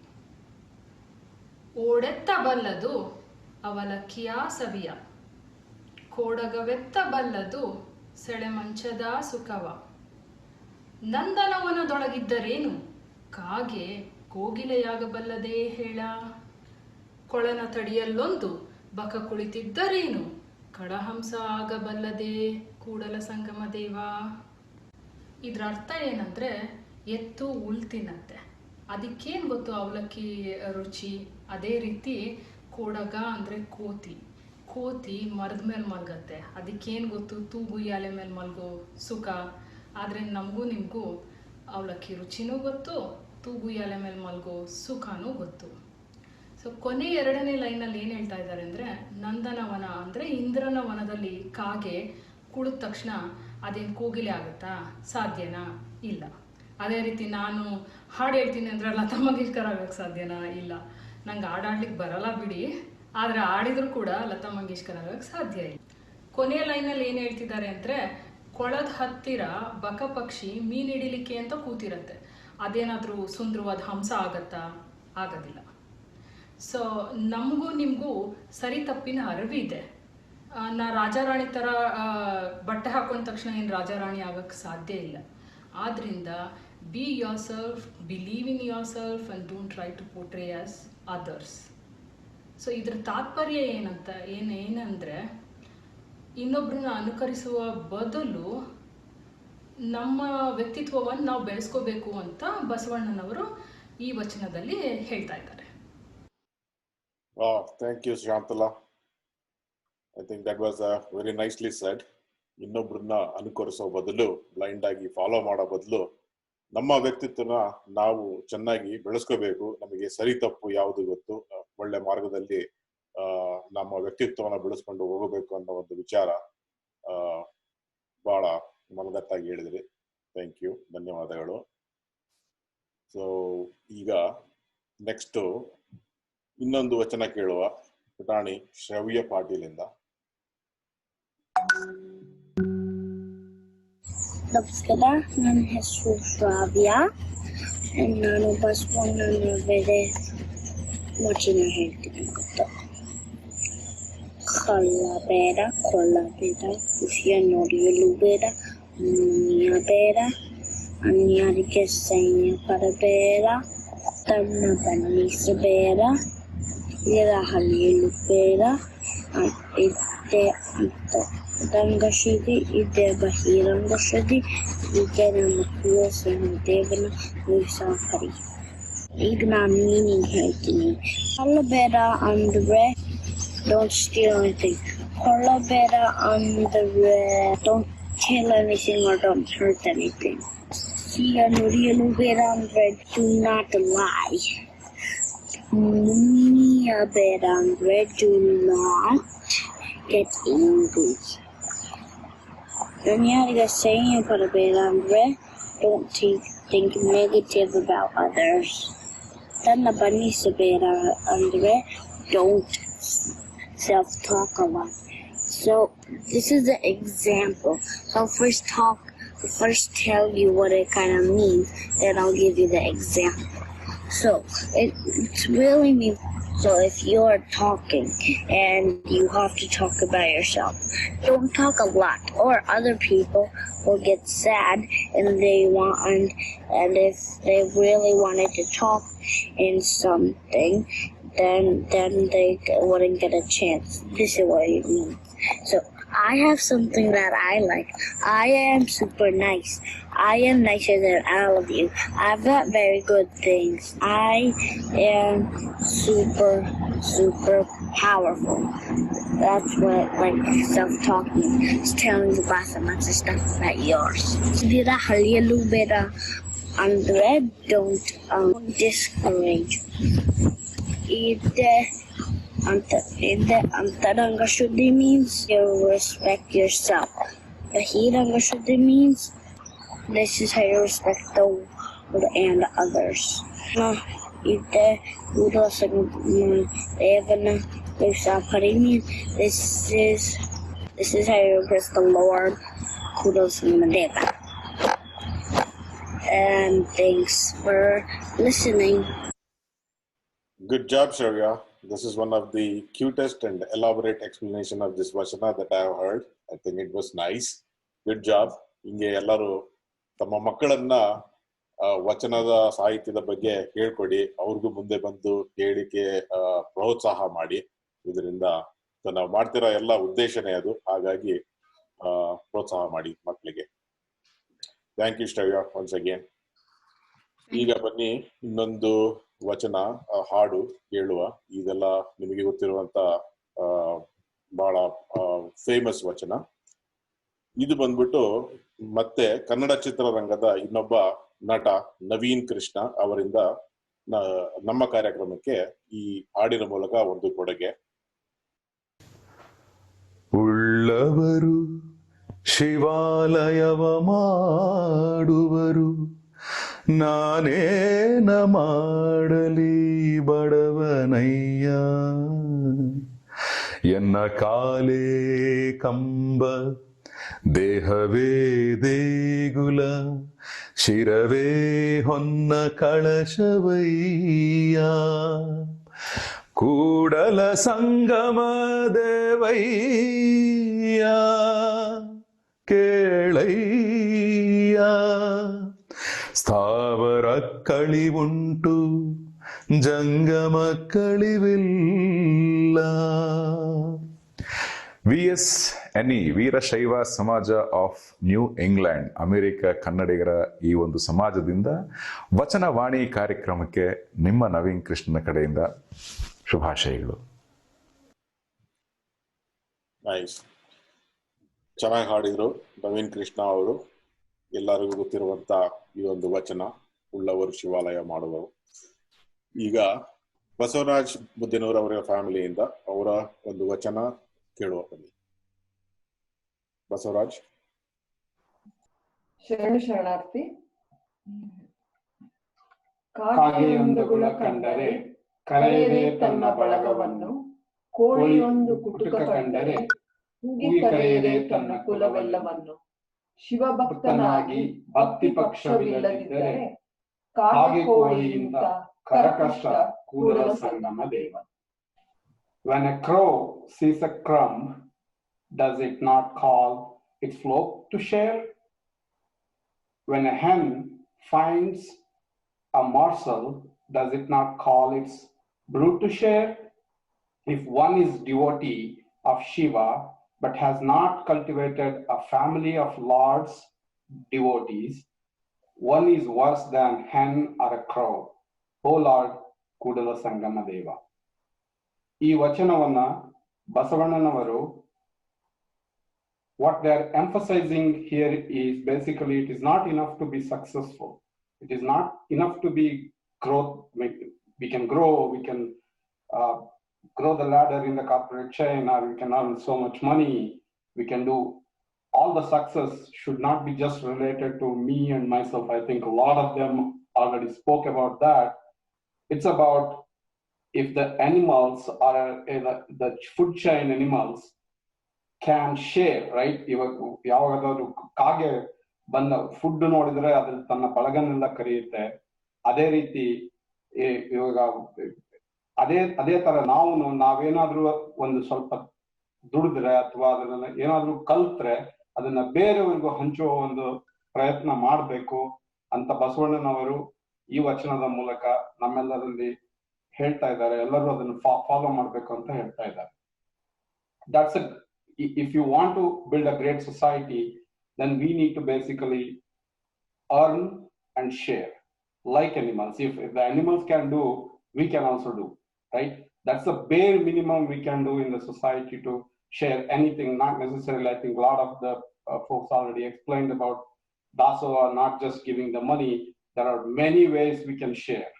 ಓಡೆತ್ತ ಬಲ್ಲದು ಅವಲಕ್ಕಿಯ ಸವಿಯ, ಕೋಡಗವೆತ್ತ ಬಲ್ಲದು ಸೆಳೆಮಂಚದ ಸುಖವ, ನಂದನವನದೊಳಗಿದ್ದರೇನು ಕಾಗೆ ಕೋಗಿಲೆಯಾಗಬಲ್ಲದೇ ಹೇಳ, ಕೊಳನ ತಡಿಯಲ್ಲೊಂದು ಬಕ ಕುಳಿತಿದ್ದರೇನು ಕಡಹಂಸ ಆಗಬಲ್ಲದೇ ಕೂಡಲ ಸಂಗಮ ದೇವ. ಇದ್ರ ಅರ್ಥ ಏನಂದ್ರೆ, ಎತ್ತು ಹುಲ್ ತಿನ್ನತ್ತೆ, ಅದಕ್ಕೇನು ಗೊತ್ತು ಅವಲಕ್ಕಿ ರುಚಿ. ಅದೇ ರೀತಿ ಕೋಡಗ ಅಂದರೆ ಕೋತಿ, ಕೋತಿ ಮರದ ಮೇಲೆ ಮಲ್ಗತ್ತೆ, ಅದಕ್ಕೇನು ಗೊತ್ತು ತೂಗುಯ್ಯಾಲೆ ಮೇಲೆ ಮಲ್ಗೋ ಸುಖ. ಆದರೆ ನಮಗೂ ನಿಮಗೂ ಅವಲಕ್ಕಿ ರುಚಿನೂ ಗೊತ್ತು, ತೂಗುಯ್ಯಾಲೆ ಮೇಲೆ ಮಲ್ಗೋ ಸುಖನೂ ಗೊತ್ತು. ಸೊ ಕೊನೆ ಎರಡನೇ ಲೈನಲ್ಲಿ ಏನು ಹೇಳ್ತಾ ಇದ್ದಾರೆ ಅಂದರೆ, ನಂದನವನ ಅಂದರೆ ಇಂದ್ರನ ವನದಲ್ಲಿ ಕಾಗೆ ಕುಳಿದ ತಕ್ಷಣ ಅದೇನು ಕೋಗಿಲೆ ಆಗುತ್ತಾ? ಸಾಧ್ಯನಾ? ಇಲ್ಲ. ಅದೇ ರೀತಿ ನಾನು ಹಾಡು ಹೇಳ್ತೀನಿ ಅಂದರೆ ಲತಾ ಮಂಗೇಶ್ಕರ್ ಆಗೋಕ್ಕೆ ಸಾಧ್ಯನಾ? ಇಲ್ಲ. ನಂಗೆ ಆಡಾಡ್ಲಿಕ್ಕೆ ಬರಲ್ಲ ಬಿಡಿ, ಆದರೆ ಆಡಿದರೂ ಕೂಡ ಲತಾ ಮಂಗೇಶ್ಕರ್ ಆಗೋಕ್ಕೆ ಸಾಧ್ಯ ಇಲ್ಲ. ಕೊನೆಯ ಲೈನಲ್ಲಿ ಏನು ಹೇಳ್ತಿದ್ದಾರೆ ಅಂದರೆ, ಕೊಳದ ಹತ್ತಿರ ಬಕ ಪಕ್ಷಿ ಮೀನು ಹಿಡಿಲಿಕ್ಕೆ ಅಂತ ಕೂತಿರತ್ತೆ, ಅದೇನಾದರೂ ಸುಂದರವಾದ ಹಂಸ ಆಗತ್ತಾ? ಆಗೋದಿಲ್ಲ. ಸೊ ನಮಗೂ ನಿಮಗೂ ಸರಿ ತಪ್ಪಿನ ಅರಿವಿದೆ. ನಾ ರಾಜಾರಾಣಿ ಥರ ಬಟ್ಟೆ ಹಾಕೊಂಡ ತಕ್ಷಣ ಏನು ರಾಜಾರಾಣಿ ಆಗೋಕ್ಕೆ ಸಾಧ್ಯ ಇಲ್ಲ. ಆದ್ದರಿಂದ be yourself, believe in yourself and don't try to portray as others. So ಇದ್ರ ತಾತ್ಪರ್ಯ ಏನಂದರೆ, ಇನ್ನೊಬ್ಬರನ್ನ ಅನುಕರಿಸುವ ಬದಲು ನಮ್ಮ ವ್ಯಕ್ತಿತ್ವವನ್ನು ನಾವು ಬೆಳೆಸ್ಕೋಬೇಕು ಅಂತ ಬಸವಣ್ಣನವರು ಈ ವಚನದಲ್ಲಿ ಹೇಳ್ತಾ ಇದ್ದಾರೆ. Thank you Shantala. I think that was very nicely said. ಇನ್ನೊಬ್ರನ್ನ ಅನುಕರಿಸೋ ಬದಲು, ಬ್ಲೈಂಡ್ ಆಗಿ ಫಾಲೋ ಮಾಡೋ ಬದಲು ನಮ್ಮ ವ್ಯಕ್ತಿತ್ವನ ನಾವು ಚೆನ್ನಾಗಿ ಬೆಳೆಸ್ಕೋಬೇಕು. ನಮಗೆ ಸರಿ ತಪ್ಪು ಯಾವುದು ಗೊತ್ತು, ಒಳ್ಳೆ ಮಾರ್ಗದಲ್ಲಿ ನಮ್ಮ ವ್ಯಕ್ತಿತ್ವನ ಬೆಳೆಸ್ಕೊಂಡು ಹೋಗಬೇಕು ಅನ್ನೋ ಒಂದು ವಿಚಾರ ಬಹಳ ಮನದಟ್ಟಾಗಿ ಹೇಳಿದ್ರಿ. ಥ್ಯಾಂಕ್ ಯು, ಧನ್ಯವಾದಗಳು. ಸೊ ಈಗ ನೆಕ್ಸ್ಟ್ ಇನ್ನೊಂದು ವಚನ ಕೇಳುವ. ಪುಟಾಣಿ ಶ್ರವ್ಯ ಪಾಟೀಲಿಂದ. ನಮಸ್ಕಾರ, ನನ್ನ ಹೆಸರು ಶ್ರಾವ್ಯ. ನಾನು ಬಸವಣ್ಣನ ಬೇರೆ ವಚನ ಹೇಳ್ತೀನಿ ಗೊತ್ತಾ. ಕಳ್ಳ ಬೇಡ, ಕೊಳ್ಳ ಬೇಡ, ಖುಷಿಯ ನೋಡಿಯಲು ಬೇಡ, ಮುನಿಯ ಬೇಡ, ಅನ್ಯರಿಗೆ ಸೈನ್ಯ ಪಡಬೇಡ, ತನ್ನ ಬಣ್ಣಿಸಬೇಡ, ಹಳಿಯಲು ಬೇಡ, ಇದ್ದೆ ಅಂತ ರಂಗಶುದ್ಧಿ, ಇದೇ ಬಹಿರಂಗ ಶುದ್ಧಿ, ಇದೇ ನಮ್ಮ ಕುಲಸಿಂಹ ದೇವನ ಉಳಿಸಾಕರಿ. ಈಗ ನಾನು ಮೀನಿಂಗ್ ಹೇಳ್ತೀನಿ. ಕೊಳ್ಳಬೇಡ ಅಂದ್ರೆ don't steal anything. ಕೊಳ್ಳಬೇಡ ಅಂದ್ರೆ don't kill anything or don't hurt anything. ಸಿಹಿಯ ನುಡಿಯಲು ಬೇಡ ಅಂದ್ರೆ do not lie. ಮುನಿಯ ಬೇಡ ಅಂದ್ರೆ do not get angry. ಅನ್ಯರಿಗೆ ಸೈನ್ಯ ಪಡಬೇಡ ಅಂದ್ರೆ don't think negative about others. ತನ್ನ ಬಣ್ಣಿಸಬೇಡ ಅಂದ್ರೆ don't self-talk a lot. So this is the example. So I'll first tell you what it kind of means, then I'll give you the example. So it's really means, so if you're talking and you have to talk about yourself, don't talk a lot, or other people will get sad and if they really wanted to talk in something, then they wouldn't get a chance. This is what it means. So I have something that I like. I am super nice. I am nicer than all of you. I've got very good things. I am super powerful. That's what like self-talking is, telling you about some other stuff about yours. Dira haliyalu bera andre don't discourage. Ide antaranga shuddhi means you respect yourself. Bahiranga shuddhi means this is how you respect the world and others. Ide udasangana usapari means this is how you respect the Lord. Kudos Madeva. And thanks for listening. Good job, Shravya. This is one of the cutest and elaborate explanation of this vachana that I have heard. I think it was nice. Good job. ಹಿಂಗೆ ಎಲ್ಲರೂ ತಮ್ಮ ಮಕ್ಕಳನ್ನ ವಚನದ ಸಾಹಿತ್ಯದ ಬಗ್ಗೆ ಹೇಳ್ಕೊಡಿ, ಅವ್ರಿಗೂ ಮುಂದೆ ಬಂದು ಹೇಳಿಕೆ ಪ್ರೋತ್ಸಾಹ ಮಾಡಿ. ಇದರಿಂದ ನಾವು ಮಾಡ್ತಿರೋ ಎಲ್ಲ ಉದ್ದೇಶನೇ ಅದು. ಹಾಗಾಗಿ ಪ್ರೋತ್ಸಾಹ ಮಾಡಿ ಮಕ್ಕಳಿಗೆ. Thank you Shravya once again. ಈಗ ಬನ್ನಿ ಇನ್ನೊಂದು ವಚನ ಹಾಡು ಕೇಳುವ. ಇದೆಲ್ಲ ನಿಮಗೆ ಗೊತ್ತಿರುವಂತ ಬಹಳ ಫೇಮಸ್ ವಚನ. ಇದು ಬಂದ್ಬಿಟ್ಟು ಮತ್ತೆ ಕನ್ನಡ ಚಿತ್ರರಂಗದ ಇನ್ನೊಬ್ಬ ನಟ ನವೀನ್ ಕೃಷ್ಣ ಅವರಿಂದ ನಮ್ಮ ಕಾರ್ಯಕ್ರಮಕ್ಕೆ ಈ ಹಾಡಿನ ಮೂಲಕ ಒಂದು ಕೊಡುಗೆ. ಉಳ್ಳವರು ಶಿವಾಲಯವ ಮಾಡುವರು, ನಾನೇನ ಮಾಡಲಿ ಬಡವನಯ್ಯ, ಎನ್ನ ಕಾಲೇ ಕಂಬ ದೇಹವೇ ದೇಗುಲ, ಶಿರವೇ ಹೊನ್ನ ಕಳಶವಯ್ಯ, ಕೂಡಲ ಸಂಗಮ ದೇವಯ್ಯ ಕೇಳಯ್ಯ, ಸ್ಥಾವರ ಕಳಿವುಂಟು ಜಂಗಮ ಕಳಿವಿಲ್ಲ. VSNE ವೀರಶೈವ ಸಮಾಜ ಆಫ್ ನ್ಯೂ ಇಂಗ್ಲೆಂಡ್ ಅಮೆರಿಕ ಕನ್ನಡಿಗರ ಈ ಒಂದು ಸಮಾಜದಿಂದ ವಚನವಾಣಿ ಕಾರ್ಯಕ್ರಮಕ್ಕೆ ನಿಮ್ಮ ನವೀನ್ ಕೃಷ್ಣನ ಕಡೆಯಿಂದ ಶುಭಾಶಯಗಳು. ನೈಸ್, ಚೆನ್ನಾಗಿ ಹಾಡಿದ್ರು ನವೀನ್ ಕೃಷ್ಣ ಅವರು. ಎಲ್ಲರಿಗೂ ಗೊತ್ತಿರುವಂತ ಈ ಒಂದು ವಚನ, ಉಳ್ಳವರು ಶಿವಾಲಯ ಮಾಡುವರು. ಈಗ ಬಸವರಾಜ್ ಮುದ್ದಿನೂರ್ ಅವರ ಫ್ಯಾಮಿಲಿಯಿಂದ ಅವರ ಒಂದು ವಚನ ಕೇಳುವ ಬನ್ನಿ. ಬಸವರಾಜ್. ಶರಣಾರ್ಥಿ. ಕಾಗೆಯೊಂದು ಗುಳ ಕಂಡರೆ ಕರೆಯದೆ ತನ್ನ ಬಳಗವನ್ನು, ಕೋಳಿಯೊಂದು ಕುಟುಕ ಕಂಡರೆ ಕೂಗಿ ಕರೆಯದೆ ತನ್ನ ಕುಲವೆಲ್ಲವನ್ನು, ಶಿವಭಕ್ತನಾಗಿ ಭಕ್ತಿ ಪಕ್ಷವಿಲ್ಲದಿದ್ದರೆ ಕಾಗೆ ಕೋಳಿಯಿಂದ ಕರಕಷ್ಟ Kudala Sangama Deva. When a crow sees a crumb, does it not call its flock to share? When a hen finds a morsel, does it not call its brood to share? If one is devotee of Shiva but has not cultivated a family of Lord's devotees, one is worse than hen or a crow. O Lord, Kudala Sangama Deva. ಈ ವಚನವನ್ನ ಬಸವಣ್ಣನವರು, what they are emphasizing here is basically it is not enough to be successful. It is not enough to be growth. We can grow, we can grow the ladder in the corporate chain, or we can earn so much money. We can do all the success should not be just related to me and myself. I think a lot of them already spoke about that. It's about if the animals or the food chain animals can share, right? ಯಾವಾಗಾದ್ರೂ ಕಾಗೆ ಬಂದ food ನೋಡಿದ್ರೆ ಅದ್ರಲ್ಲಿ ತನ್ನ ಬಳಗನೆಲ್ಲ ಕರೆಯುತ್ತೆ. ಅದೇ ರೀತಿ ಇವಾಗ ಅದೇ ತರ ನಾವೇನಾದ್ರೂ ಒಂದು ಸ್ವಲ್ಪ ದುಡಿದ್ರೆ ಅಥವಾ ಅದನ್ನ ಏನಾದ್ರೂ ಕಲ್ತ್ರೆ ಅದನ್ನ ಬೇರೆಯವ್ರಿಗೂ ಹಂಚುವ ಒಂದು ಪ್ರಯತ್ನ ಮಾಡ್ಬೇಕು ಅಂತ ಬಸವಣ್ಣನವರು ಈ ವಚನದ ಮೂಲಕ ನಮ್ಮೆಲ್ಲರಲ್ಲಿ ಹೇಳ್ತಾ ಇದ್ದಾರೆ. ಎಲ್ಲರೂ ಅದನ್ನು ಫಾಲೋ ಮಾಡ್ಬೇಕು ಅಂತ ಹೇಳ್ತಾ ಇದ್ದಾರೆ. That's it. If you want to build a great society, then we need to basically earn and share like animals. If the animals can do, we can also do, right? That's the bare minimum we can do in the society to share anything, not necessarily. I think a lot of the folks already explained about Dasoha, not just giving the money. There are many ways we can share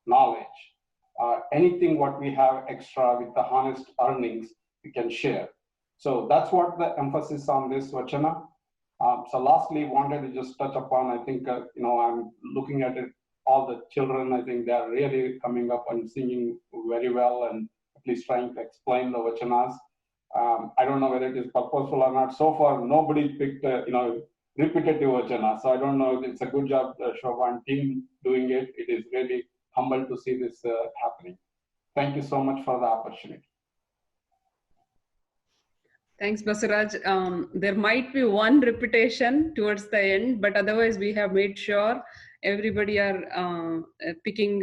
knowledge. Anything what we have extra with the honest earnings, we can share. So that's what the emphasis on this vachana. So lastly, wanted to just touch upon, I think, I'm looking at it, all the children, I think they are really coming up and singing very well and at least trying to explain the vachanas. I don't know whether it is purposeful or not. So far, nobody picked, repetitive vachana. So I don't know if it's a good job, Shobha and team doing it. It is really humble to see this happening. Thank you so much for the opportunity. Thanks, Basaraj. There might be one repetition towards the end, but otherwise we have made sure everybody are picking,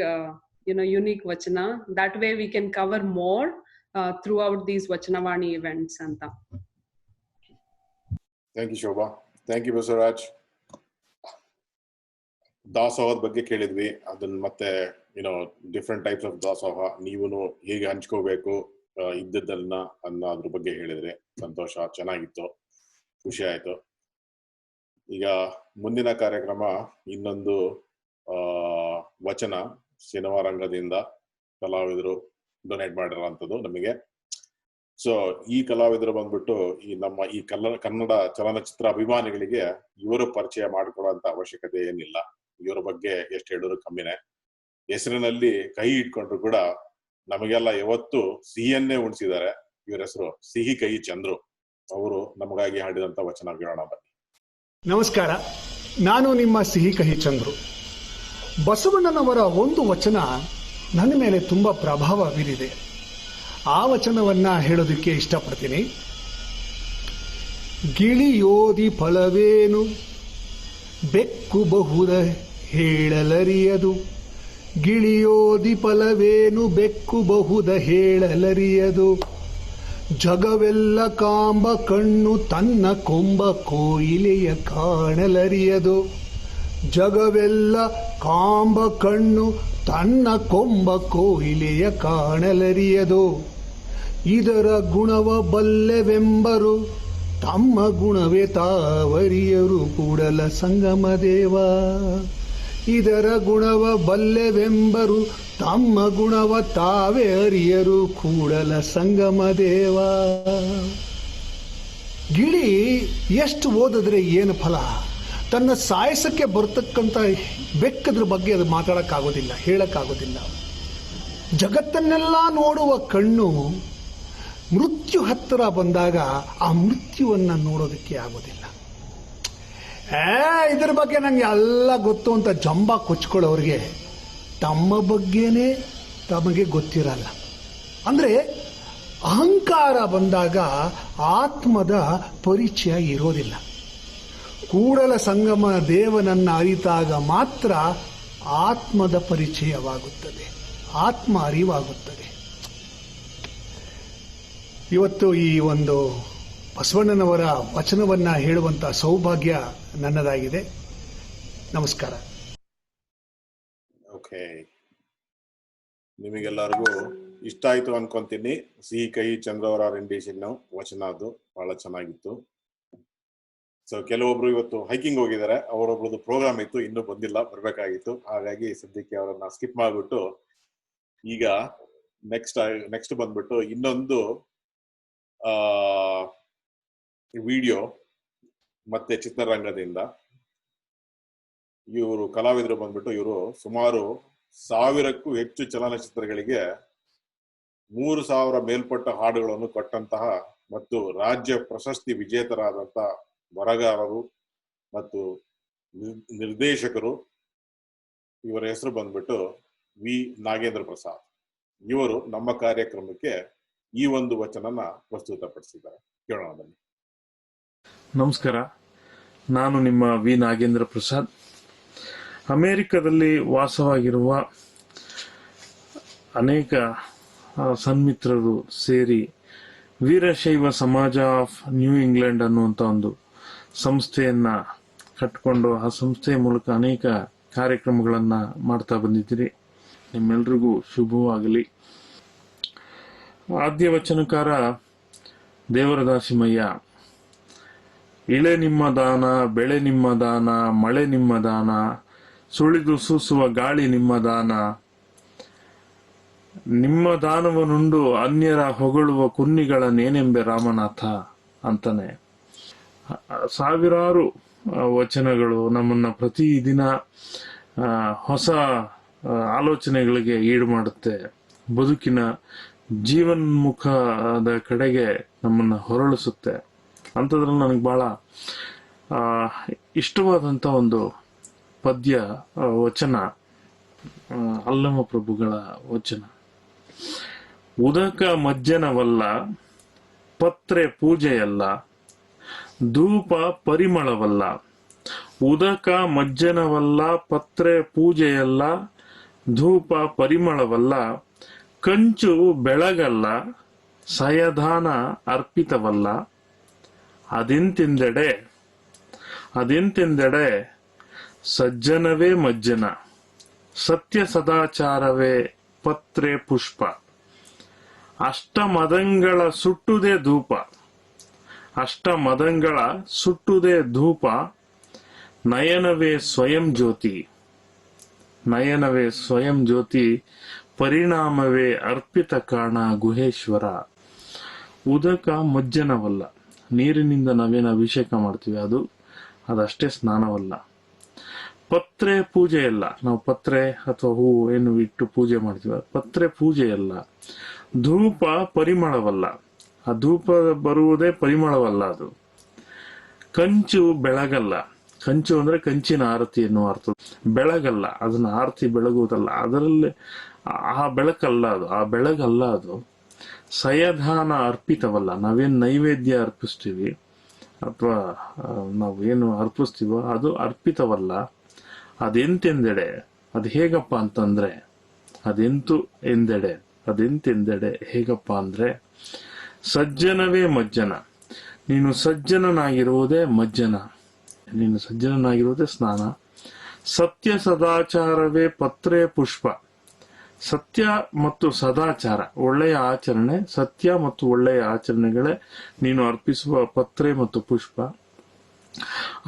unique vachana. That way we can cover more throughout these Vachanavani events. Anta. Thank you, Shobha. Thank you, Basaraj. ದಾಸೋಹದ ಬಗ್ಗೆ ಕೇಳಿದ್ವಿ. ಅದನ್ನ ಮತ್ತೆ different types of ದಾಸೋಹ ನೀವು ಹೇಗೆ ಹಂಚ್ಕೋಬೇಕು ಇದ್ದದ್ದನ್ನ ಅದ್ರ ಬಗ್ಗೆ ಹೇಳಿದ್ರೆ ಸಂತೋಷ, ಚೆನ್ನಾಗಿತ್ತು, ಖುಷಿ ಆಯ್ತು. ಈಗ ಮುಂದಿನ ಕಾರ್ಯಕ್ರಮ ಇನ್ನೊಂದು ವಚನ ಸಿನಿಮಾ ರಂಗದಿಂದ ಕಲಾವಿದರು ಡೊನೇಟ್ ಮಾಡಿರೋಂಥದ್ದು ನಮಗೆ. ಸೊ ಈ ಕಲಾವಿದರು ಬಂದ್ಬಿಟ್ಟು ನಮ್ಮ ಕನ್ನಡ ಚಲನಚಿತ್ರ ಅಭಿಮಾನಿಗಳಿಗೆ ಇವರು ಪರಿಚಯ ಮಾಡಿಕೊಡುವಂತ ಅವಶ್ಯಕತೆ ಏನಿಲ್ಲ. ಇವರ ಬಗ್ಗೆ ಎಷ್ಟು ಹೇಳಿದ್ರು ಕಮ್ಮಿನೇ. ಹೆಸರಿನಲ್ಲಿ ಕೈ ಇಟ್ಕೊಂಡ್ರು ಕೂಡ ನಮಗೆಲ್ಲ ಯಾವತ್ತು ಸಿಹಿಯನ್ನೇ ಉಣಿಸಿದ್ದಾರೆ. ಇವರ ಹೆಸರು ಸಿಹಿ ಕೈ ಚಂದ್ರು. ಅವರು ನಮಗಾಗಿ ಹಾಡಿದಂತ ವಚನ ಕೇಳೋಣ ಬನ್ನಿ. ನಮಸ್ಕಾರ, ನಾನು ನಿಮ್ಮ ಸಿಹಿ ಕಹಿ ಚಂದ್ರು. ಬಸವಣ್ಣನವರ ಒಂದು ವಚನ ನನ್ನ ಮೇಲೆ ತುಂಬ ಪ್ರಭಾವ ಬೀರಿದೆ. ಆ ವಚನವನ್ನ ಹೇಳೋದಕ್ಕೆ ಇಷ್ಟಪಡ್ತೀನಿ. ಗಿಳಿಯೋದಿ ಫಲವೇನು ಬೆಕ್ಕು ಬಹುದ ಹೇಳಲರಿಯದು, ಗಿಳಿಯೋದಿ ಫಲವೇನು ಬೆಕ್ಕು ಬಹುದ ಹೇಳಲರಿಯದು, ಜಗವೆಲ್ಲ ಕಾಂಬ ಕಣ್ಣು ತನ್ನ ಕೊಂಬ ಕೋಯಿಲೆಯ ಕಾಣಲರಿಯದು, ಜಗವೆಲ್ಲ ಕಾಂಬ ಕಣ್ಣು ತನ್ನ ಕೊಂಬ ಕೋಯಿಲೆಯ ಕಾಣಲರಿಯದು, ಇದರ ಗುಣವ ಬಲ್ಲೆವೆಂಬರು ತಮ್ಮ ಗುಣವೇ ತಾವರಿಯರು ಕೂಡಲ ಸಂಗಮ ದೇವ, ಇದರ ಗುಣವ ಬಲ್ಲೆವೆಂಬರು ತಮ್ಮ ಗುಣವ ತಾವೇ ಅರಿಯರು ಕೂಡಲ ಸಂಗಮ ದೇವ. ಗಿಳಿ ಎಷ್ಟು ಓದಿದ್ರೆ ಏನು ಫಲ? ತನ್ನ ಸಾಯಸಕ್ಕೆ ಬರ್ತಕ್ಕಂಥ ಬೆಕ್ಕದ್ರ ಬಗ್ಗೆ ಅದು ಮಾತಾಡೋಕ್ಕಾಗೋದಿಲ್ಲ, ಹೇಳಕ್ಕಾಗೋದಿಲ್ಲ. ಜಗತ್ತನ್ನೆಲ್ಲ ನೋಡುವ ಕಣ್ಣು ಮೃತ್ಯು ಹತ್ತಿರ ಬಂದಾಗ ಆ ಮೃತ್ಯುವನ್ನು ನೋಡೋದಕ್ಕೆ ಆಗೋದಿಲ್ಲ. ಇದ್ರ ಬಗ್ಗೆ ನಂಗೆ ಎಲ್ಲ ಗೊತ್ತು ಅಂತ ಜಂಬ ಕೊಚ್ಕೊಳ್ಳೋರಿಗೆ ತಮ್ಮ ಬಗ್ಗೆನೇ ತಮಗೆ ಗೊತ್ತಿರಲ್ಲ. ಅಂದರೆ ಅಹಂಕಾರ ಬಂದಾಗ ಆತ್ಮದ ಪರಿಚಯ ಇರೋದಿಲ್ಲ. ಕೂಡಲ ಸಂಗಮ ದೇವನನ್ನು ಅರಿತಾಗ ಮಾತ್ರ ಆತ್ಮದ ಪರಿಚಯವಾಗುತ್ತದೆ, ಆತ್ಮ ಅರಿವಾಗುತ್ತದೆ. ಇವತ್ತು ಈ ಒಂದು ಬಸವಣ್ಣನವರ ವಚನವನ್ನ ಹೇಳುವಂತ ಸೌಭಾಗ್ಯ ನನ್ನದಾಗಿದೆ. ನಮಸ್ಕಾರ. ಓಕೆ, ನಿಮಗೆಲ್ಲರಿಗೂ ಇಷ್ಟ ಆಯ್ತು ಅನ್ಕೊಂತೀನಿ. ಸಿಹಿ ಕೈ ಚಂದ್ರ ಅವರ ರೆಂಡಿಷನ್ ವಚನ ಅದು ಬಹಳ ಚೆನ್ನಾಗಿತ್ತು. ಸೊ ಕೆಲವೊಬ್ರು ಇವತ್ತು ಹೈಕಿಂಗ್ ಹೋಗಿದ್ದಾರೆ, ಅವರೊಬ್ರದ್ದು ಪ್ರೋಗ್ರಾಮ್ ಇತ್ತು, ಇನ್ನೂ ಬಂದಿಲ್ಲ, ಬರ್ಬೇಕಾಗಿತ್ತು. ಹಾಗಾಗಿ ಸದ್ಯಕ್ಕೆ ಅವರನ್ನ ಸ್ಕಿಪ್ ಮಾಡ್ಬಿಟ್ಟು ಈಗ ನೆಕ್ಸ್ಟ್ ಬಂದ್ಬಿಟ್ಟು ಇನ್ನೊಂದು ವಿಡಿಯೋ ಮತ್ತೆ ಚಿತ್ರರಂಗದಿಂದ ಇವರು ಕಲಾವಿದರು ಬಂದ್ಬಿಟ್ಟು ಇವರು ಸುಮಾರು 1000ಕ್ಕೂ ಹೆಚ್ಚು ಚಲನಚಿತ್ರಗಳಿಗೆ 3000 ಮೇಲ್ಪಟ್ಟ ಹಾಡುಗಳನ್ನು ಕೊಟ್ಟಂತಹ ಮತ್ತು ರಾಜ್ಯ ಪ್ರಶಸ್ತಿ ವಿಜೇತರಾದಂತ ಬರಹಗಾರರು ಮತ್ತು ನಿರ್ದೇಶಕರು. ಇವರ ಹೆಸರು ಬಂದ್ಬಿಟ್ಟು ವಿ ನಾಗೇಂದ್ರ ಪ್ರಸಾದ್. ಇವರು ನಮ್ಮ ಕಾರ್ಯಕ್ರಮಕ್ಕೆ ಈ ಒಂದು ವಚನನ ಪ್ರಸ್ತುತಪಡಿಸಿದ್ದಾರೆ. ಕೇಳೋಣ ಬನ್ನಿ. ನಮಸ್ಕಾರ, ನಾನು ನಿಮ್ಮ ವಿ ನಾಗೇಂದ್ರ ಪ್ರಸಾದ್. ಅಮೆರಿಕದಲ್ಲಿ ವಾಸವಾಗಿರುವ ಅನೇಕ ಸನ್ಮಿತ್ರರು ಸೇರಿ ವೀರಶೈವ ಸಮಾಜ ಆಫ್ ನ್ಯೂ ಇಂಗ್ಲೆಂಡ್ ಅನ್ನುವಂಥ ಒಂದು ಸಂಸ್ಥೆಯನ್ನ ಕಟ್ಟಿಕೊಂಡು ಆ ಸಂಸ್ಥೆಯ ಮೂಲಕ ಅನೇಕ ಕಾರ್ಯಕ್ರಮಗಳನ್ನು ಮಾಡ್ತಾ ಬಂದಿದ್ದೀರಿ. ನಿಮ್ಮೆಲ್ರಿಗೂ ಶುಭವಾಗಲಿ. ಆದ್ಯ ವಚನಕಾರ ದೇವರದಾಸಿಮಯ್ಯ. ಇಳೆ ನಿಮ್ಮ ದಾನ, ಬೆಳೆ ನಿಮ್ಮ ದಾನ, ಮಳೆ ನಿಮ್ಮ ದಾನ, ಸುಳಿದು ಸೂಸುವ ಗಾಳಿ ನಿಮ್ಮ ದಾನ, ನಿಮ್ಮ ದಾನವನುಂಡು ಅನ್ಯರ ಹೊಗಳುವ ಕುನ್ನಿಗಳ ನೇನೆಂಬೆ ರಾಮನಾಥ ಅಂತಾನೆ. ಸಾವಿರಾರು ವಚನಗಳು ನಮ್ಮನ್ನ ಪ್ರತಿದಿನ ಹೊಸ ಆಲೋಚನೆಗಳಿಗೆ ಈಡು ಮಾಡುತ್ತೆ. ಬದುಕಿನ ಜೀವನ್ಮುಖದ ಕಡೆಗೆ ನಮ್ಮನ್ನ ಹೊರಳಿಸುತ್ತೆ. ಅಂಥದ್ರಲ್ಲಿ ನನಗೆ ಬಹಳ ಇಷ್ಟವಾದಂಥ ಒಂದು ಪದ್ಯ ವಚನ ಅಲ್ಲಮ ಪ್ರಭುಗಳ ವಚನ. ಉದಕ ಮಜ್ಜನವಲ್ಲ, ಪತ್ರೆ ಪೂಜೆಯಲ್ಲ, ಧೂಪ ಪರಿಮಳವಲ್ಲ. ಉದಕ ಮಜ್ಜನವಲ್ಲ, ಪತ್ರೆ ಪೂಜೆಯಲ್ಲ, ಧೂಪ ಪರಿಮಳವಲ್ಲ, ಕಂಚು ಬೆಳಗಲ್ಲ, ಸಯಧಾನ ಅರ್ಪಿತವಲ್ಲ. ಅದೆಂತೆಂದೆಡೆ ಸಜ್ಜನವೇ ಮಜ್ಜನ, ಸತ್ಯ ಸದಾಚಾರವೇ ಪತ್ರೆ ಪುಷ್ಪ. ಅಷ್ಟಮದಂಗಳ ಸುಟ್ಟುದೇ ಧೂಪ, ಅಷ್ಟಮದಂಗಳ ಸುಟ್ಟುದೇ ಧೂಪ. ನಯನವೇ ಸ್ವಯಂ ಜ್ಯೋತಿ, ನಯನವೇ ಸ್ವಯಂ ಜ್ಯೋತಿ. ಪರಿಣಾಮವೇ ಅರ್ಪಿತ ಕಾಣ ಗುಹೇಶ್ವರ. ಉದಕ ಮಜ್ಜನವಲ್ಲ, ನೀರಿನಿಂದ ನಾವೇನು ಅಭಿಷೇಕ ಮಾಡ್ತೀವಿ ಅದಷ್ಟೇ ಸ್ನಾನವಲ್ಲ. ಪತ್ರೆ ಪೂಜೆ ಅಲ್ಲ. ನಾವು ಪತ್ರೆ ಅಥವಾ ಹೂವು ಏನು ಇಟ್ಟು ಪೂಜೆ ಮಾಡ್ತೀವಿ, ಪತ್ರೆ ಪೂಜೆ ಅಲ್ಲ. ಧೂಪ ಪರಿಮಳವಲ್ಲ, ಆ ಧೂಪ ಬರುವುದೇ ಪರಿಮಳವಲ್ಲ. ಅದು ಕಂಚು ಬೆಳಗಲ್ಲ. ಕಂಚು ಅಂದ್ರೆ ಕಂಚಿನ ಆರತಿ ಎನ್ನುವ ಅರ್ಥ. ಬೆಳಗಲ್ಲ, ಅದನ್ನ ಆರತಿ ಬೆಳಗುವುದಲ್ಲ, ಅದರಲ್ಲಿ ಆ ಬೆಳಕಲ್ಲ ಅದು, ಆ ಬೆಳಗಲ್ಲ ಅದು. ಸಯಧಾನ ಅರ್ಪಿತವಲ್ಲ. ನಾವೇನು ನೈವೇದ್ಯ ಅರ್ಪಿಸ್ತೀವಿ ಅಥವಾ ನಾವೇನು ಅರ್ಪಿಸ್ತೀವೋ ಅದು ಅರ್ಪಿತವಲ್ಲ. ಅದೆಂತೆಂದೆಡೆ, ಅದು ಹೇಗಪ್ಪ ಅಂತಂದ್ರೆ, ಅದೆಂತೆಂದೆಡೆ ಹೇಗಪ್ಪ ಅಂದ್ರೆ, ಸಜ್ಜನವೇ ಮಜ್ಜನ. ನೀನು ಸಜ್ಜನನಾಗಿರುವುದೇ ಮಜ್ಜನ, ನೀನು ಸಜ್ಜನನಾಗಿರುವುದೇ ಸ್ನಾನ. ಸತ್ಯ ಸದಾಚಾರವೇ ಪತ್ರೆ ಪುಷ್ಪ. ಸತ್ಯ ಮತ್ತು ಸದಾಚಾರ, ಒಳ್ಳೆಯ ಆಚರಣೆ, ಸತ್ಯ ಮತ್ತು ಒಳ್ಳೆಯ ಆಚರಣೆಗಳೇ ನೀನು ಅರ್ಪಿಸುವ ಪತ್ರೆ ಮತ್ತು ಪುಷ್ಪ.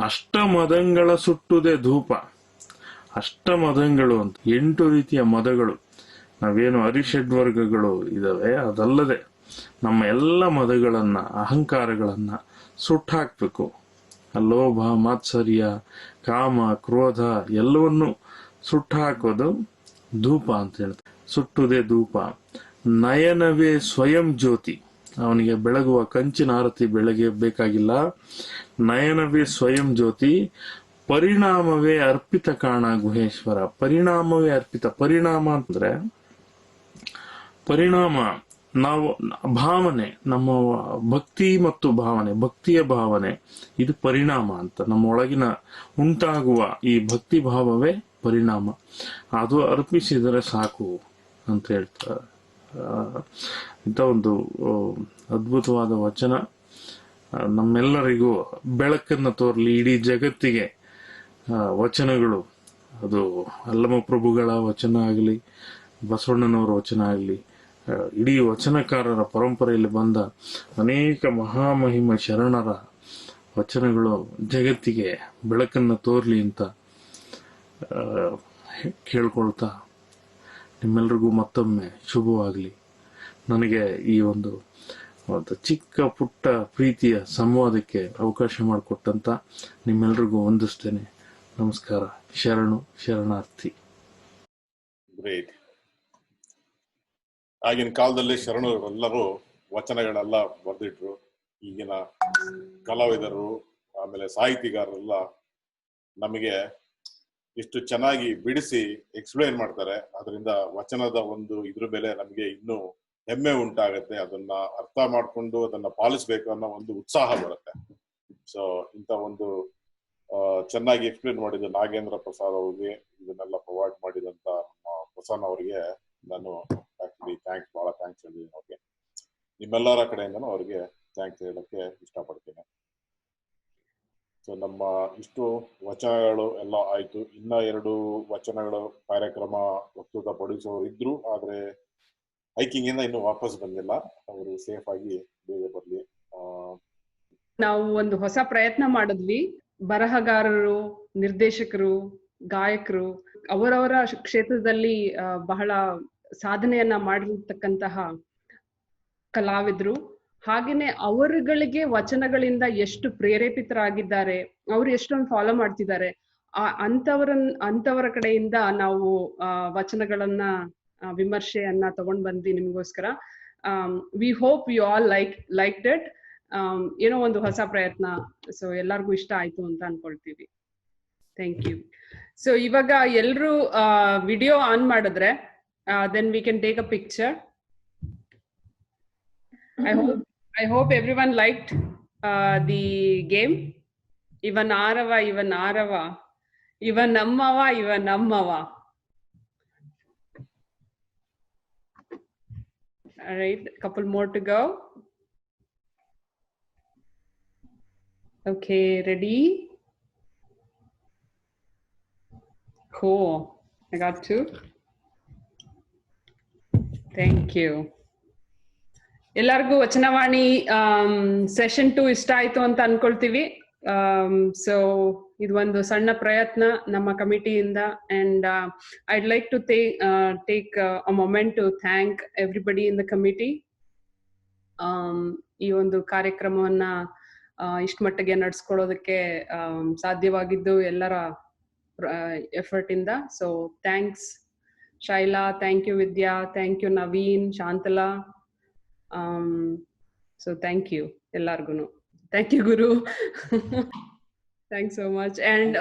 ಅಷ್ಟಮದಂಗಳ ಸುಟ್ಟುದೇ ಧೂಪ. ಅಷ್ಟಮದಗಳು ಅಂತ 8 ರೀತಿಯ ಮದಗಳು, ನಾವೇನು ಅರಿಷಡ್ವರ್ಗಗಳು ಇದಾವೆ ಅದಲ್ಲದೆ ನಮ್ಮ ಎಲ್ಲ ಮದಗಳನ್ನ, ಅಹಂಕಾರಗಳನ್ನ ಸುಟ್ಟಾಕ್ಬೇಕು. ಲೋಭ, ಮಾತ್ಸರ್ಯ, ಕಾಮ, ಕ್ರೋಧ ಎಲ್ಲವನ್ನು ಸುಟ್ಟಾಕೋದು ಧೂಪ ಅಂತ ಹೇಳ್ತಾರೆ. ಸುಟ್ಟುದೇ ಧೂಪ. ನಯನವೇ ಸ್ವಯಂ ಜ್ಯೋತಿ. ಅವನಿಗೆ ಬೆಳಗುವ ಕಂಚಿನ ಆರತಿ ಬೆಳಗ್ಗೆ ಬೇಕಾಗಿಲ್ಲ. ನಯನವೇ ಸ್ವಯಂ ಜ್ಯೋತಿ. ಪರಿಣಾಮವೇ ಅರ್ಪಿತ ಕಾಣ ಗುಹೇಶ್ವರ. ಪರಿಣಾಮವೇ ಅರ್ಪಿತ. ಪರಿಣಾಮ ಅಂದ್ರೆ ಪರಿಣಾಮ, ನಾವು ಭಾವನೆ, ನಮ್ಮ ಭಕ್ತಿ ಮತ್ತು ಭಾವನೆ, ಭಕ್ತಿಯ ಭಾವನೆ, ಇದು ಪರಿಣಾಮ ಅಂತ. ನಮ್ಮ ಒಳಗಿನ ಉಂಟಾಗುವ ಈ ಭಕ್ತಿ ಭಾವವೇ ಪರಿಣಾಮ. ಅದು ಅರ್ಪಿಸಿದರೆ ಸಾಕು ಅಂತ ಹೇಳ್ತಾರೆ. ಇಂಥ ಒಂದು ಅದ್ಭುತವಾದ ವಚನ ನಮ್ಮೆಲ್ಲರಿಗೂ ಬೆಳಕನ್ನು ತೋರಲಿ, ಇಡೀ ಜಗತ್ತಿಗೆ. ವಚನಗಳು, ಅದು ಅಲ್ಲಮ ಪ್ರಭುಗಳ ವಚನ ಆಗಲಿ, ಬಸವಣ್ಣನವರ ವಚನ ಆಗಲಿ, ಇಡೀ ವಚನಕಾರರ ಪರಂಪರೆಯಲ್ಲಿ ಬಂದ ಅನೇಕ ಮಹಾಮಹಿಮ ಶರಣರ ವಚನಗಳು ಜಗತ್ತಿಗೆ ಬೆಳಕನ್ನು ತೋರ್ಲಿ ಅಂತ ಕೇಳ್ಕೊಳ್ತಾ, ನಿಮ್ಮೆಲ್ರಿಗೂ ಮತ್ತೊಮ್ಮೆ ಶುಭವಾಗಲಿ. ನನಗೆ ಈ ಒಂದು ಚಿಕ್ಕ ಪುಟ್ಟ ಪ್ರೀತಿಯ ಸಂವಾದಕ್ಕೆ ಅವಕಾಶ ಮಾಡಿಕೊಟ್ಟಂತ ನಿಮ್ಮೆಲ್ರಿಗೂ ವಂದಿಸ್ತೇನೆ. ನಮಸ್ಕಾರ. ಶರಣಾರ್ಥಿ. ಗ್ರೇಟ್. ಆಗಿನ ಕಾಲದಲ್ಲಿ ಶರಣರೆಲ್ಲರೂ ವಚನಗಳೆಲ್ಲ ಬರೆದಿಟ್ರು. ಈಗಿನ ಕಲಾವಿದರು ಆಮೇಲೆ ಸಾಹಿತಿಗಾರರೆಲ್ಲ ನಮಗೆ ಇಷ್ಟು ಚೆನ್ನಾಗಿ ಬಿಡಿಸಿ ಎಕ್ಸ್ಪ್ಲೈನ್ ಮಾಡ್ತಾರೆ. ಅದರಿಂದ ವಚನದ ಒಂದು ಇದ್ರ ಮೇಲೆ ನಮಗೆ ಇನ್ನೂ ಹೆಮ್ಮೆ ಉಂಟಾಗತ್ತೆ. ಅದನ್ನ ಅರ್ಥ ಮಾಡ್ಕೊಂಡು ಅದನ್ನ ಪಾಲಿಸ್ಬೇಕು ಅನ್ನೋ ಒಂದು ಉತ್ಸಾಹ ಬರುತ್ತೆ. ಸೊ ಇಂಥ ಒಂದು ಚೆನ್ನಾಗಿ ಎಕ್ಸ್ಪ್ಲೇನ್ ಮಾಡಿದ ನಾಗೇಂದ್ರ ಪ್ರಸಾದ್ ಅವರಿಗೆ, ಇದನ್ನೆಲ್ಲ ಪ್ರೊವೈಡ್ ಮಾಡಿದಂತ ನಮ್ಮ ಪ್ರಸನ್ನ ಅವರಿಗೆ ನಾನು ಆಕ್ಚುಲಿ ಬಹಳ ಥ್ಯಾಂಕ್ಸ್ ಹೇಳಿದ್ದೀನಿ ಅವ್ರಿಗೆ. ನಿಮ್ಮೆಲ್ಲರ ಕಡೆಯಿಂದನೂ ಅವ್ರಿಗೆ ಥ್ಯಾಂಕ್ಸ್ ಹೇಳಕ್ಕೆ ಇಷ್ಟಪಡ್ತೀನಿ. ಸೊ ನಮ್ಮ ಇಷ್ಟು ವಚನಗಳು ಎಲ್ಲ ಆಯ್ತು. ಇನ್ನ 2 ವಚನಗಳು ಕಾರ್ಯಕ್ರಮ ಪ್ರಸ್ತುತ ಪಡಿಸೋರು ಇದ್ರು, ಆದ್ರೆ ಹೈಕಿಂಗ್ ಇಂದ ಇನ್ನು ವಾಪಸ್ ಬಂದಿಲ್ಲ. ಅವರು ಸೇಫ್ ಆಗಿ ಬೇಗ ಬರ್ಲಿ. ನಾವು ಒಂದು ಹೊಸ ಪ್ರಯತ್ನ ಮಾಡಿದ್ವಿ. ಬರಹಗಾರರು, ನಿರ್ದೇಶಕರು, ಗಾಯಕರು, ಅವರವರ ಕ್ಷೇತ್ರದಲ್ಲಿ ಬಹಳ ಸಾಧನೆಯನ್ನ ಮಾಡಿರ್ತಕ್ಕಂತಹ ಕಲಾವಿದರು, ಹಾಗೇನೆ ಅವರುಗಳಿಗೆ ವಚನಗಳಿಂದ ಎಷ್ಟು ಪ್ರೇರೇಪಿತರಾಗಿದ್ದಾರೆ, ಅವರು ಎಷ್ಟೊಂದು ಫಾಲೋ ಮಾಡ್ತಿದ್ದಾರೆ, ಅಂತವರ ಕಡೆಯಿಂದ ನಾವು ವಚನಗಳನ್ನ ವಿಮರ್ಶೆಯನ್ನ ತಗೊಂಡ್ ಬಂದ್ವಿ ನಿಮ್ಗೋಸ್ಕರ. We hope you all liked it. ಏನೋ ಒಂದು ಹೊಸ ಪ್ರಯತ್ನ, ಸೊ ಎಲ್ಲರಿಗೂ ಇಷ್ಟ ಆಯ್ತು ಅಂತ ಅನ್ಕೊಳ್ತೀವಿ. Thank you. ಸೊ ಇವಾಗ ಎಲ್ರು ವಿಡಿಯೋ ಆನ್ ಮಾಡಿದ್ರೆ then we can take a picture. I hope everyone liked the game. Ivan Arava, Ivan Nammava. All right, a couple more to go. Okay, ready? Cool. I got 2. Thank you. ಎಲ್ಲರಿಗೂ ವಚನವಾಣಿ session 2 ಇಷ್ಟ ಆಯ್ತು ಅಂತ ಅನ್ಕೊಳ್ತೀವಿ. So ಇದು ಒಂದು ಸಣ್ಣ ಪ್ರಯತ್ನ ನಮ್ಮ ಕಮಿಟಿಯಿಂದ, and I'd like to take a moment to thank everybody in the committee. ಈ ಒಂದು ಕಾರ್ಯಕ್ರಮವನ್ನ ಇಷ್ಟ ಮಟ್ಟಿಗೆ ನಡ್ಸ್ಕೊಳ್ಳೋದಕ್ಕೆ ಸಾಧ್ಯವಾಗಿದ್ದು ಎಲ್ಲರ effort in the. So thanks, Shaila. Thank you, Vidya. Thank you, Naveen, Shantala. So thank you, Ellargunu. Thank you, Guru. Thanks so much. And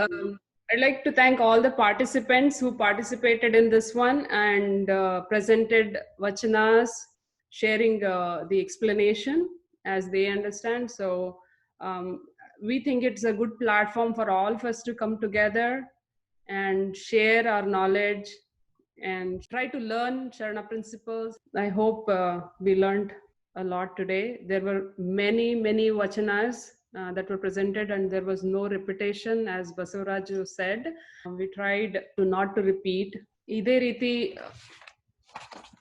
I'd like to thank all the participants who participated in this one and presented vachanas, sharing the explanation as they understand. So we think it's a good platform for all of us to come together and share our knowledge and try to learn Sharana principles. I hope we learned a lot today. There were many vachanas that were presented, and there was no repetition, as Basavaraju said. We tried not to repeat. ಇದೇ ರೀತಿ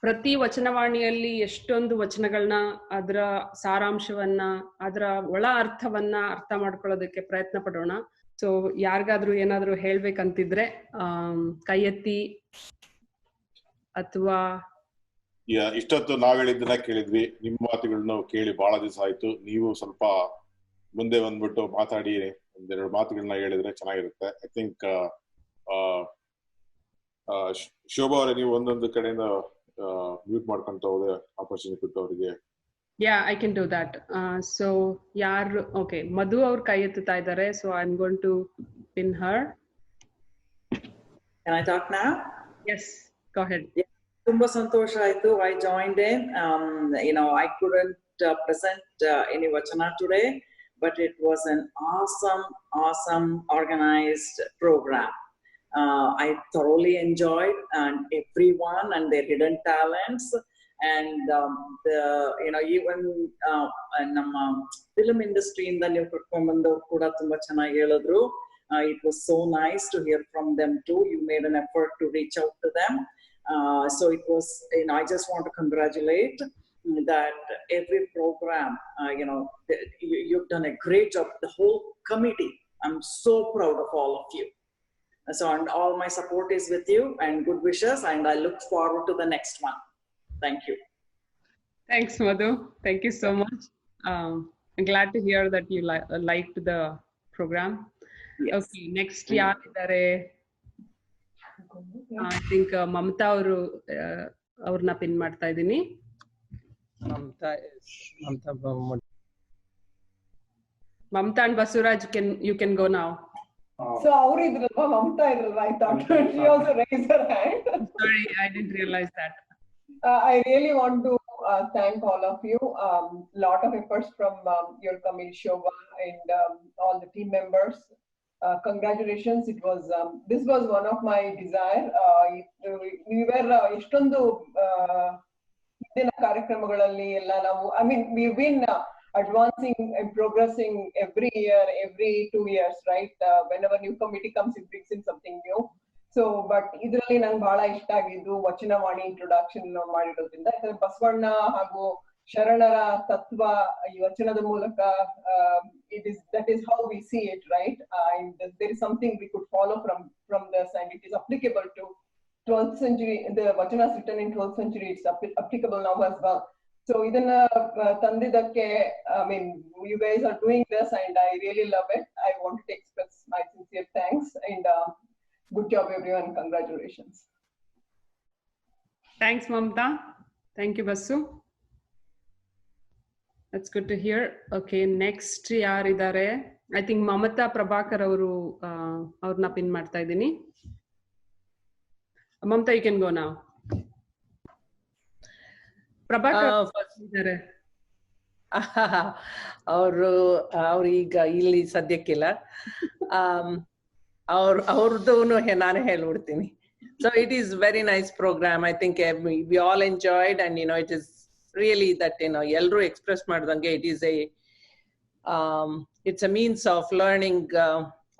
ಪ್ರತಿ ವಚನವಾಣಿಯಲ್ಲಿ ಎಷ್ಟೊಂದು ವಚನಗಳನ್ನ, ಅದರ ಸಾರಾಂಶವನ್ನ, ಅದರ ಒಳ ಅರ್ಥವನ್ನ ಅರ್ಥ ಮಾಡ್ಕೊಳ್ಳೋದಕ್ಕೆ ಪ್ರಯತ್ನ ಪಡೋಣ. ಸೊ ಯಾರಿಗಾದ್ರೂ ಏನಾದ್ರೂ ಹೇಳ್ಬೇಕಂತಿದ್ರೆ ಕೈ ಎತ್ತಿ, ಅಥವಾ ಇಷ್ಟೊತ್ತು ನಾವ್ ಹೇಳಿದ್ದನ್ನ ಕೇಳಿದ್ವಿ. ನಿಮ್ಮ ಮಾತುಗಳನ್ನ ಕೇಳಿ ಬಹಳ ದಿವಸ ಆಯ್ತು. ನೀವು ಸ್ವಲ್ಪ ಮುಂದೆ ಬಂದ್ಬಿಟ್ಟು ಮಾತಾಡಿ ಒಂದೆರಡು ಮಾತುಗಳನ್ನ ಹೇಳಿದ್ರೆ ಚೆನ್ನಾಗಿರುತ್ತೆ. ಐ ಥಿಂಕ್ ಶೋಭಾ ಅವರೇ, ನೀವು ಒಂದೊಂದು ಕಡೆಯಿಂದ ಮ್ಯೂಟ್ ಮಾಡ್ಕೊಂತ ಹೋದ್ರೆ ಆಪರ್ಚುನಿಟಿ ಕೊಟ್ಟು ಅವರಿಗೆ. Yeah, I can do that. So ಯಾರು, okay, ಮಧು ಅವ್ರು ಕೈ ಎತ್ತುತ್ತಾ ಇದ್ದಾರೆ. So I'm going to pin her. Can I talk now? Yes, go ahead. Yeah, ತುಂಬಾ ಸಂತೋಷ ಆಯ್ತು. I joined in. I couldn't present any vachana today, but it was an awesome organized program. I thoroughly enjoyed, and everyone and their hidden talents, and even ನಮ್ಮ film industry ಇಂದ ನೀವು ಕರ್ಕೊಂಡ್ ಬಂದವ್ರು ಕೂಡ ತುಂಬಾ ಚೆನ್ನಾಗಿ ಹೇಳಿದ್ರು. It was so nice to hear from them too. You made an effort to reach out to them. So it was, I just want to congratulate that every program, you've done a great job. The whole committee, I'm so proud of all of you. So, and all my support is with you, and good wishes, and I look forward to the next one. Thank you. Thanks, Madhu. Thank you so much. I'm glad to hear that you liked the program. Yes. Okay, next ಯಾರಿದ್ದಾರೆ? I think Mamata ಅವರು, ಅವ್ರನ್ನ pin ಮಾಡ್ತಾ ಇದ್ದೀನಿ. Mamta and Basuraj, you can go now. So ಅವ್ರು ಇದ್ರಲ್ವಾ, Mamata ಇದ್ರಲ್ವಾ? I thought she also raised her hand. Sorry, I didn't realize that. I really want to thank all of you. Lot of efforts from your committee, Shobha, and all the team members. Congratulations. It was this was one of my desire. We were ಎಷ್ಟೊಂದು ಹಿಂದಿನ ಕಾರ್ಯಕ್ರಮಗಳಲ್ಲಿ ಎಲ್ಲ ನಾವು, I mean, we've been advancing and progressing every year, every 2 years, right? Whenever new committee comes, it brings in something new. So, but ಇದರಲ್ಲಿ ನಂಗೆ ಬಹಳ ಇಷ್ಟ ಆಗಿದ್ದು ವಚನವಾಣಿ ಇಂಟ್ರೊಡಕ್ಷನ್ ಮಾಡಿರೋದ್ರಿಂದ. ಯಾಕಂದ್ರೆ ಬಸವಣ್ಣ ಹಾಗೂ ಶರಣರ ತತ್ವ ಈ ವಚನದ ಮೂಲಕ, that is how we see it, right? And there is something we could follow from this, and it is applicable to 12th century. The vachanas written in 12th century, it's applicable now as well. So ಇದನ್ನ ತಂದಿದ್ದಕ್ಕೆ, I mean, you guys are doing this, and I really love it. I want to express my sincere thanks, and good job everyone. Congratulations. Thanks, Mamta. Thank you, Basu. That's good to hear. Okay, next ಯಾರಿದ್ದಾರೆ? I think Mamata Prabhakar ಅವರು, ಅವ್ರನ್ನ pin ಮಾಡ್ತಾ ಇದ್ದೀನಿ. Mamata, you can go now. Prabhakar ಇದ್ದಾರೆ. ಅವರು ಈಗ ಇಲ್ಲಿ ಸದ್ಯಕ್ಕಿಲ್ಲ. ಅವ್ರದ್ದು ನಾನು ಹೇಳ್ಬಿಡ್ತೀನಿ. So it is very nice program. I think we all enjoyed, and it is really that ಎಲ್ಲರೂ ಎಕ್ಸ್ಪ್ರೆಸ್ ಮಾಡ್ದಂಗೆ it is it's a means of learning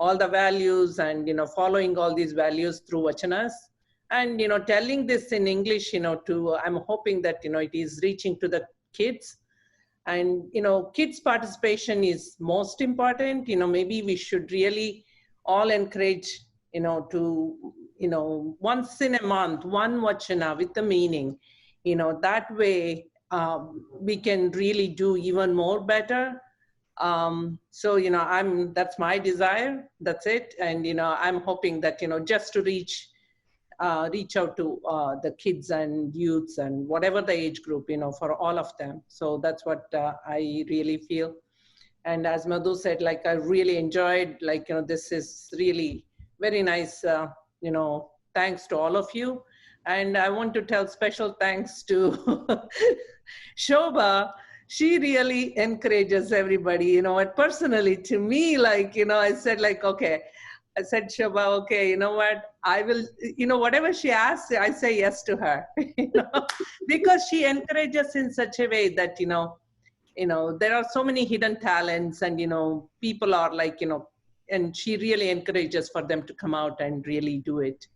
all the values, and following all these values through vachanas, and telling this in English, I'm hoping that it is reaching to the kids, and kids participation is most important. Maybe we should really all encourage to once in a month, one vachana with the meaning. That way we can really do even more better. So, that's my desire. That's it. And, I'm hoping that, just to reach out to the kids and youths and whatever the age group, for all of them. So that's what I really feel. And as Madhu said, I really enjoyed, this is really very nice, thanks to all of you. And I want to tell special thanks to Shobha. She really encourages everybody, personally to me, I said okay, I said, Shobha, okay, you know what, I will, whatever she asks, I say yes to her, because she encourages in such a way that, there are so many hidden talents and, people are and she really encourages for them to come out and really do it,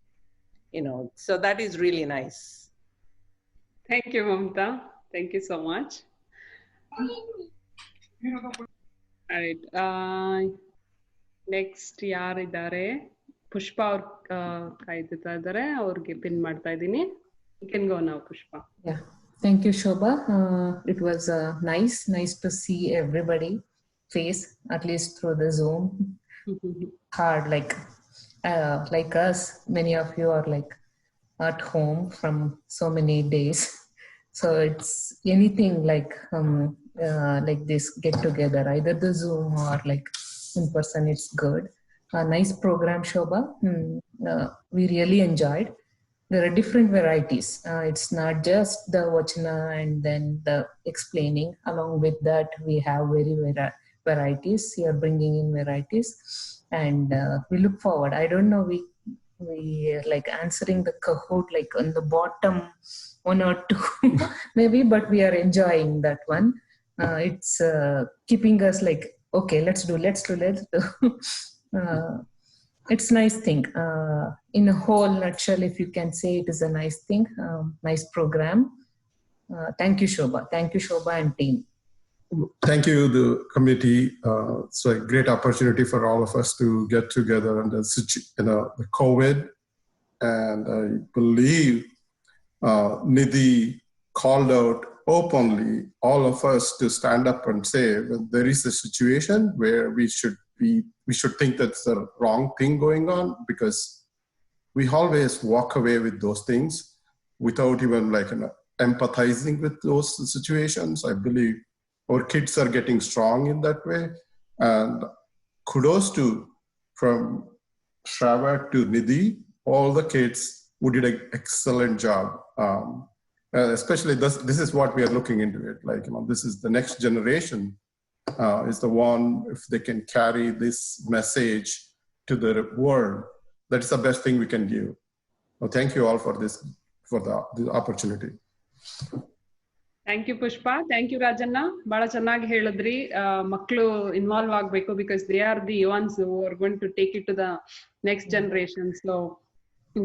so that is really nice. Thank you, Mamta. Thank you so much. All right. Next ಯಾರಿದ್ದಾರೆ? ಪುಷ್ಪ ಅವ್ರು ಕಾಯ್ತಾ ಇದ್ದಾರೆ, ಅವ್ರಿಗೆ pin ಮಾಡ್ತಾ ಇದ್ದೀನಿ. You can go now, Pushpa. Yeah, thank you, Shobha. It was nice to see everybody face, at least through the Zoom. Hard, like us, many of you are at home from so many days, so it's anything like this get together, either the Zoom or in person, it's good. Nice program, Shobha. We really enjoyed. There are different varieties. It's not just the Vachana and then the explaining. Along with that, we have very varieties. You are bringing in varieties, and we look forward. I don't know, we answering the Kahoot on the bottom 1 or 2 maybe, but we are enjoying that one. It's keeping us okay, let's do. It's nice thing. In a whole nutshell, if you can say, it is a nice thing, nice program. Thank you, Shobha. Thank you, Shobha and team. Thank you, the committee. It's a great opportunity for all of us to get together under the COVID. And I believe Nidhi called out openly all of us to stand up and say, when there is a situation where we should think that's the wrong thing going on, because we always walk away with those things without even empathizing with those situations. I believe our kids are getting strong in that way, and kudos to from Shravan to Nidhi, all the kids who did an excellent job. Especially this is what we are looking into it. This is the next generation is the one, if they can carry this message to the world, that's the best thing we can give. Well, thank you all for the opportunity. Thank you, Pushpa. Thank you, Rajanna. Bala chennagi ಹೇಳಿದ್ರಿ. ಮಕ್ಕಳು involve ಆಗಬೇಕು, because they are the ones who are going to take it to the next generation. So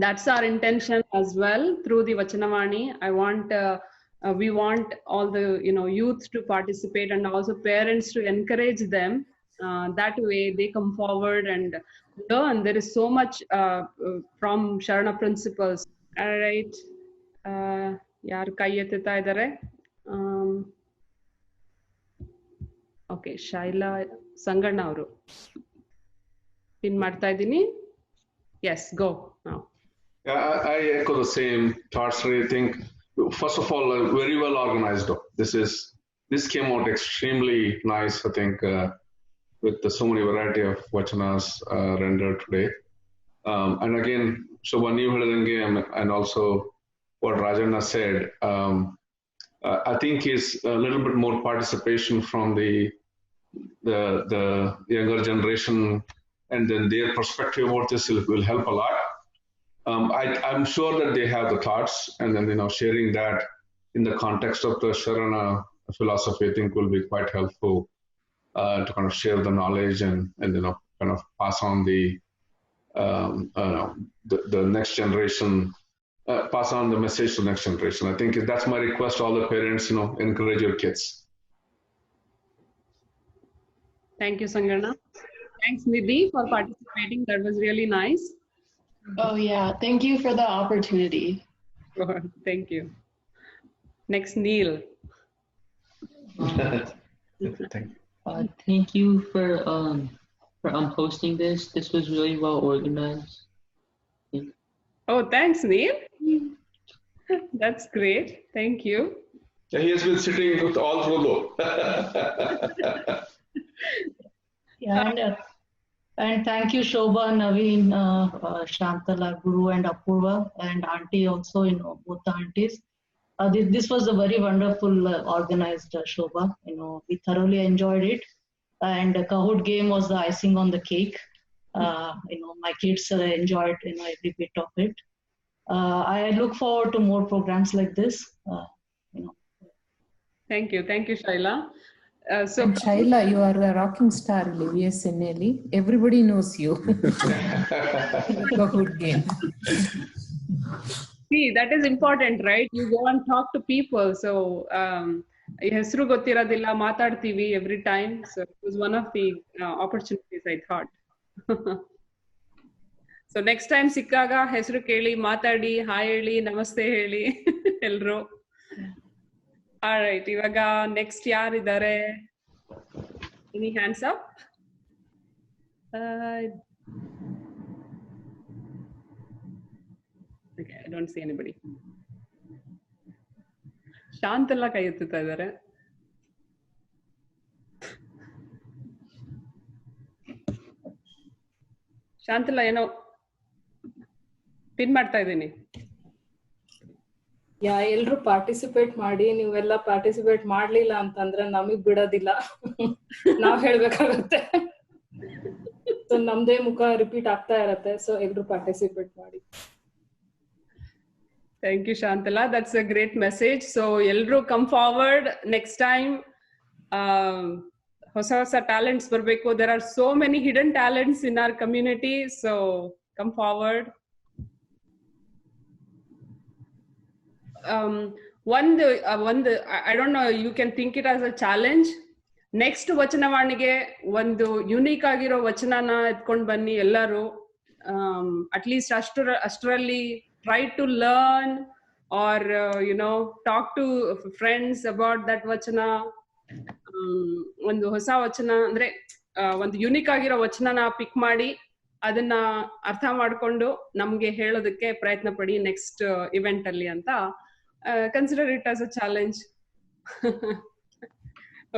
that's our intention as well through the Vachanavani. We want all the youth to participate, and also parents to encourage them. That way they come forward and learn. There is so much from Sharana principles. All right, yaar kai ettita idare? Okay, Shaila Sanganna avaru pin ಮಾಡ್ತಾ ಇದ್ದೀನಿ. Yes, go now. I echo the same thoughts. I think, first of all, very well organized. This came out extremely nice. I think with so many variety of vachanas rendered today. And again, so when you heard and also what Rajanna said, I think is a little bit more participation from the younger generation, and then their perspective about this will help a lot. I'm sure that they have the thoughts, and then sharing that in the context of the Sharana philosophy, I think will be quite helpful to kind of share the knowledge and kind of pass on the next generation, pass on the message to the next generation. I think that's my request to all the parents. Encourage your kids. Thank you, Sanganna. Thanks, Nidhi, for participating. That was really nice. Oh yeah, thank you for the opportunity. Thank you. Next, Neil. Thank you for hosting this. This was really well organized. Oh, thanks, Neil. That's great. Thank you. Yeah, he has been sitting with all through though. Yeah, and thank you, Shobha, Naveen, Shantala, Guru, and Apurva, and Auntie also, both the aunties. This was a very wonderful organized Shobha. We thoroughly enjoyed it. And the Kahoot game was the icing on the cake. My kids enjoyed every bit of it. I look forward to more programs like this. Thank you, Shaila. And Shaila, you are a rocking star in VSNL. Everybody knows you. Kahoot game. See, that is important, right? You go and talk to people. So, ಹೆಸರು ಗೊತ್ತಿರೋದಿಲ್ಲ ಮಾತಾಡ್ತೀವಿ every time. So it was one of the opportunities I thought. So next time ಸಿಕ್ಕಾಗ ಹೆಸರು ಕೇಳಿ ಮಾತಾಡಿ hi ಹೇಳಿ ನಮಸ್ತೆ ಹೇಳಿ ಎಲ್ರು. Alright, ಇವಾಗ ನೆಕ್ಸ್ಟ್ ಯಾರಿದ್ದಾರೆ? Any hands up? Okay, I don't see anybody. ಶಾಂತಲ್ಲ ಕೈ ಎತ್ತುತ್ತಾ ಇದ್ದಾರೆ. ಶಾಂತಲ್ಲ ಏನೋ ಪಿನ್ ಮಾಡ್ತಾ ಇದ್ದೀನಿ. ಎಲ್ರು ಪಾರ್ಟಿಸಿಪೇಟ್ ಮಾಡಿ. ನೀವೆಲ್ಲ ಪಾರ್ಟಿಸಿಪೇಟ್ ಮಾಡ್ಲಿಲ್ಲ ಅಂತಂದ್ರೆ ನಮಗ್ ಬಿಡೋದಿಲ್ಲ, ನಾವ್ ಹೇಳ್ಬೇಕಾಗತ್ತೆ. ಸೊ ನಮ್ದೇ ಮುಖ ರಿಪೀಟ್ ಆಗ್ತಾ ಇರತ್ತೆ. ಸೊ ಎಲ್ರು ಪಾರ್ಟಿಸಿಪೇಟ್ ಮಾಡಿ. Thank you, Shantala. That's a great message. So, Eldru come forward next time. Hosa talents barbeku. There are so many hidden talents in our community. So, come forward. One, I don't know, you can think it as a challenge. Next vachanavaniಗೆ ಒಂದು unique ಆಗಿರೋ ವಚನನ ಎತ್ಕೊಂಡು ಬನ್ನಿ ಎಲ್ಲರೂ. At least ಅಷ್ಟರಲ್ಲಿ try to learn or talk to friends about that vachana. ಒಂದು ಹೊಸ ವಚನ ಅಂದ್ರೆ ಒಂದು ಯುನೀಕ್ ಆಗಿರೋ ವಚನನ ಪಿಕ್ ಮಾಡಿ ಅದನ್ನ ಅರ್ಥ ಮಾಡ್ಕೊಂಡು ನಮ್ಗೆ ಹೇಳೋದಕ್ಕೆ ಪ್ರಯತ್ನ ಪಡಿ ನೆಕ್ಸ್ಟ್ ಇವೆಂಟ್ ಅಲ್ಲಿ ಅಂತ. Consider it as a challenge.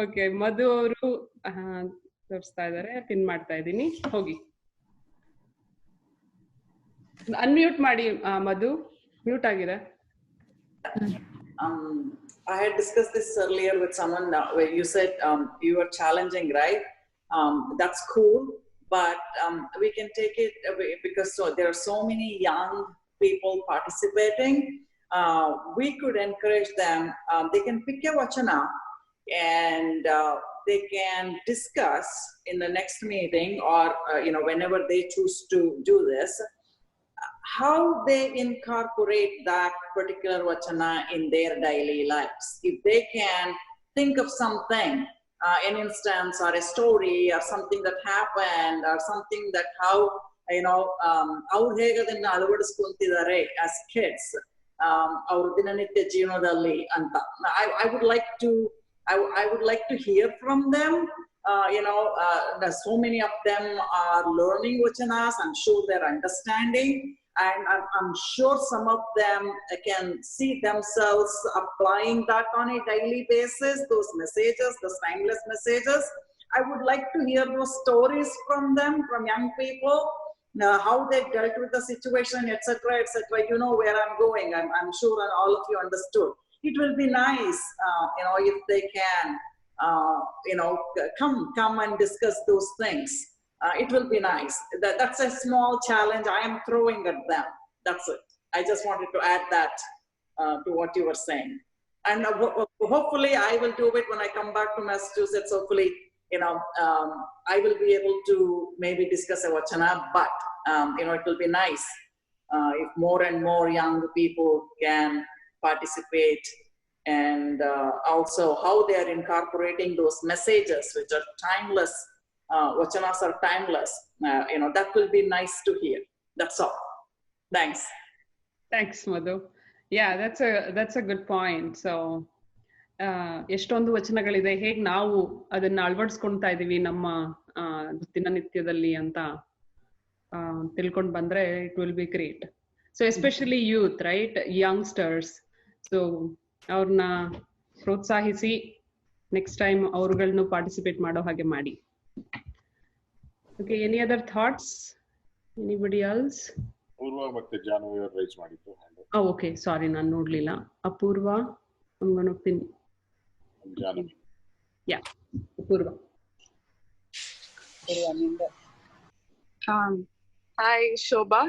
Okay, Madhu ಅವರು ತೋರಿಸ್ತಾ ಇದ್ದಾರೆ, ಪಿನ್ ಮಾಡ್ತಾ ಇದ್ದೀನಿ, ಹೋಗಿ ಅನ್ಮ್ಯೂಟ್ ಮಾಡಿ. ಮಧು ಮ್ಯೂಟ್ ಆಗಿದೆ. I had discussed this earlier with someone where you said you were challenging, right? That's cool, but we can take it away because there are so many young people participating. We could encourage them. They can pick a vachana and they can discuss in the next meeting or whenever they choose to do this, how they incorporate that particular vachana in their daily lives. If they can think of something, an instance or a story or something that happened or something that how ಅವ್ರು ಹೇಗೆ ಅದನ್ನ ಅಳವಡಿಸ್ಕೊಂತಿದ್ದಾರೆ as kids, ಅವ್ರ ದಿನನಿತ್ಯ ಜೀವನದಲ್ಲಿ ಅಂತ. I would like to hear from them. So many of them are learning vachanas. I'm sure they're understanding, and I'm sure some of them can see themselves applying that on a daily basis, those messages, those timeless messages. I would like to hear those stories from them, from young people, how they dealt with the situation, etc., etc. You know where I'm going. I'm sure all of you understood. It will be nice, if they can, come and discuss those things. It will be nice. That's a small challenge I am throwing at them. That's it. I just wanted to add that to what you were saying. And hopefully I will do it when I come back to Massachusetts. Hopefully, I will be able to maybe discuss a vachana, but, it will be nice if more and more young people can participate, and also how they are incorporating those messages, which are timeless. Vachanas are timeless. That will be nice to hear. That's all. Thanks, Madhu. Yeah, that's a good point. So ಎಷ್ಟೊಂದು ವಚನಗಳಿದೆ, ಹೇಗ್ ನಾವು ಅದನ್ನ ಅಳವಡಿಸ್ಕೊಳ್ತಾ ಇದೀವಿ ನಮ್ಮ ದಿನನಿತ್ಯದಲ್ಲಿ ಅಂತ ತಿಳ್ಕೊಂಡ್ ಬಂದ್ರೆ it will be great. So especially youth, right, youngsters. So ಅವ್ರನ್ನ ಪ್ರೋತ್ಸಾಹಿಸಿ ನೆಕ್ಸ್ಟ್ ಟೈಮ್ ಅವ್ರುಗಳನ್ನು ಪಾರ್ಟಿಸಿಪೇಟ್ ಮಾಡೋ ಹಾಗೆ ಮಾಡಿ. Okay, any other thoughts? Anybody else? ಪೂರ್ವ ಮತ್ತೆ ಜಾನ್ವಿ ಅವರು ರೈಸ್ ಮಾಡಿದ್ದು. ಓಕೆ, ಸಾರಿ, ನಾನು ನೋಡ್ಲಿಲ್ಲ. ಅಪೂರ್ವ, I'm going to pin. Janhvi. Yeah, Apoorva. Hi, Shobha.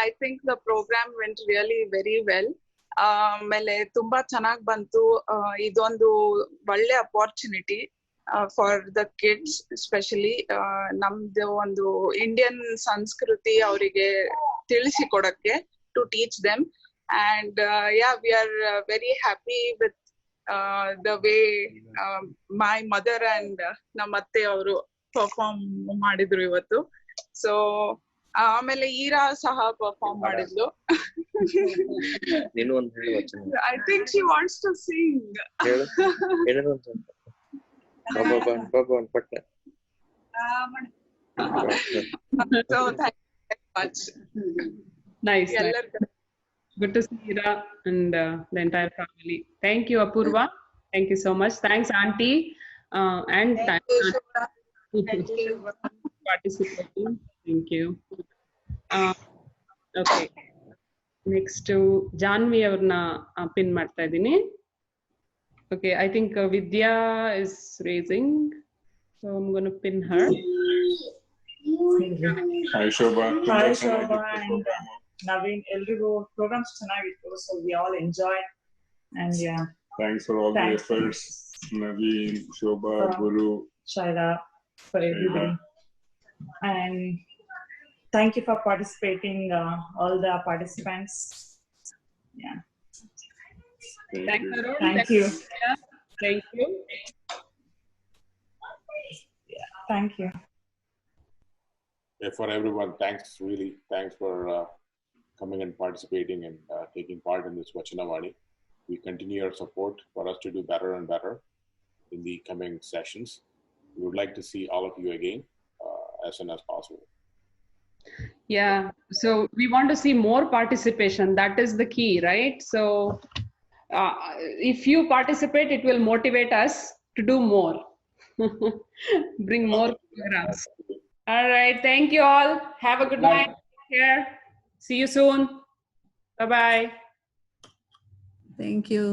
I think the program went really very well. ಆಮೇಲೆ ತುಂಬಾ ಚೆನ್ನಾಗಿ ಬಂತು. ಇದೊಂದು ಒಳ್ಳೆ opportunity for the kids, especially ನಮ್ದು ಒಂದು ಇಂಡಿಯನ್ ಸಂಸ್ಕೃತಿ ಅವರಿಗೆ ತಿಳಿಸಿಕೊಡಕ್ಕೆ, to teach them. And yeah, we are very happy with the way my mother and namatte avaru perform madidru ivattu. So ಆಮೇಲೆ ಈರಾ ಸಹ perform ಮಾಡಿದ್ಲು. ನೀನು ಒಂದು ಹೇಳಿ ವಚನ. I think she wants to sing. ಹೇಳು, ಏನೇನು ಅಂತ. ಬಾಬಾ ಪಟ್ಟ. So thank you very much. Nice. Good to see Ira and the entire family. Thank you, Apurva. Thank you so much. Thanks, Auntie. And thank you for participating. Thank you. Okay. Next to Janvi avarna pin ಮಾಡ್ತಾ ಇದೀನಿ. Okay, I think Vidya is raising, so I'm going to pin her. Hi Shobha. Hi Shobha and Naveen. Elrigu programs ಚೆನ್ನಾಗಿತ್ತು, so we all enjoyed, and yeah. Thanks for all the efforts, Naveen, Shobha, Guru, Shaira, for everybody. And thank you for participating, all the participants. Yeah. Thank you. Thank you. Thank you. Yeah, thank you. For everyone, thanks, really, thanks for coming and participating and taking part in this Vachanavani. We continue your support for us to do better and better in the coming sessions. We would like to see all of you again as soon as possible. Yeah, so we want to see more participation. That is the key, right? So if you participate, it will motivate us to do more. Bring more programs. All right, thank you all. Have a good night. Take care. See you soon. Bye-bye. Thank you.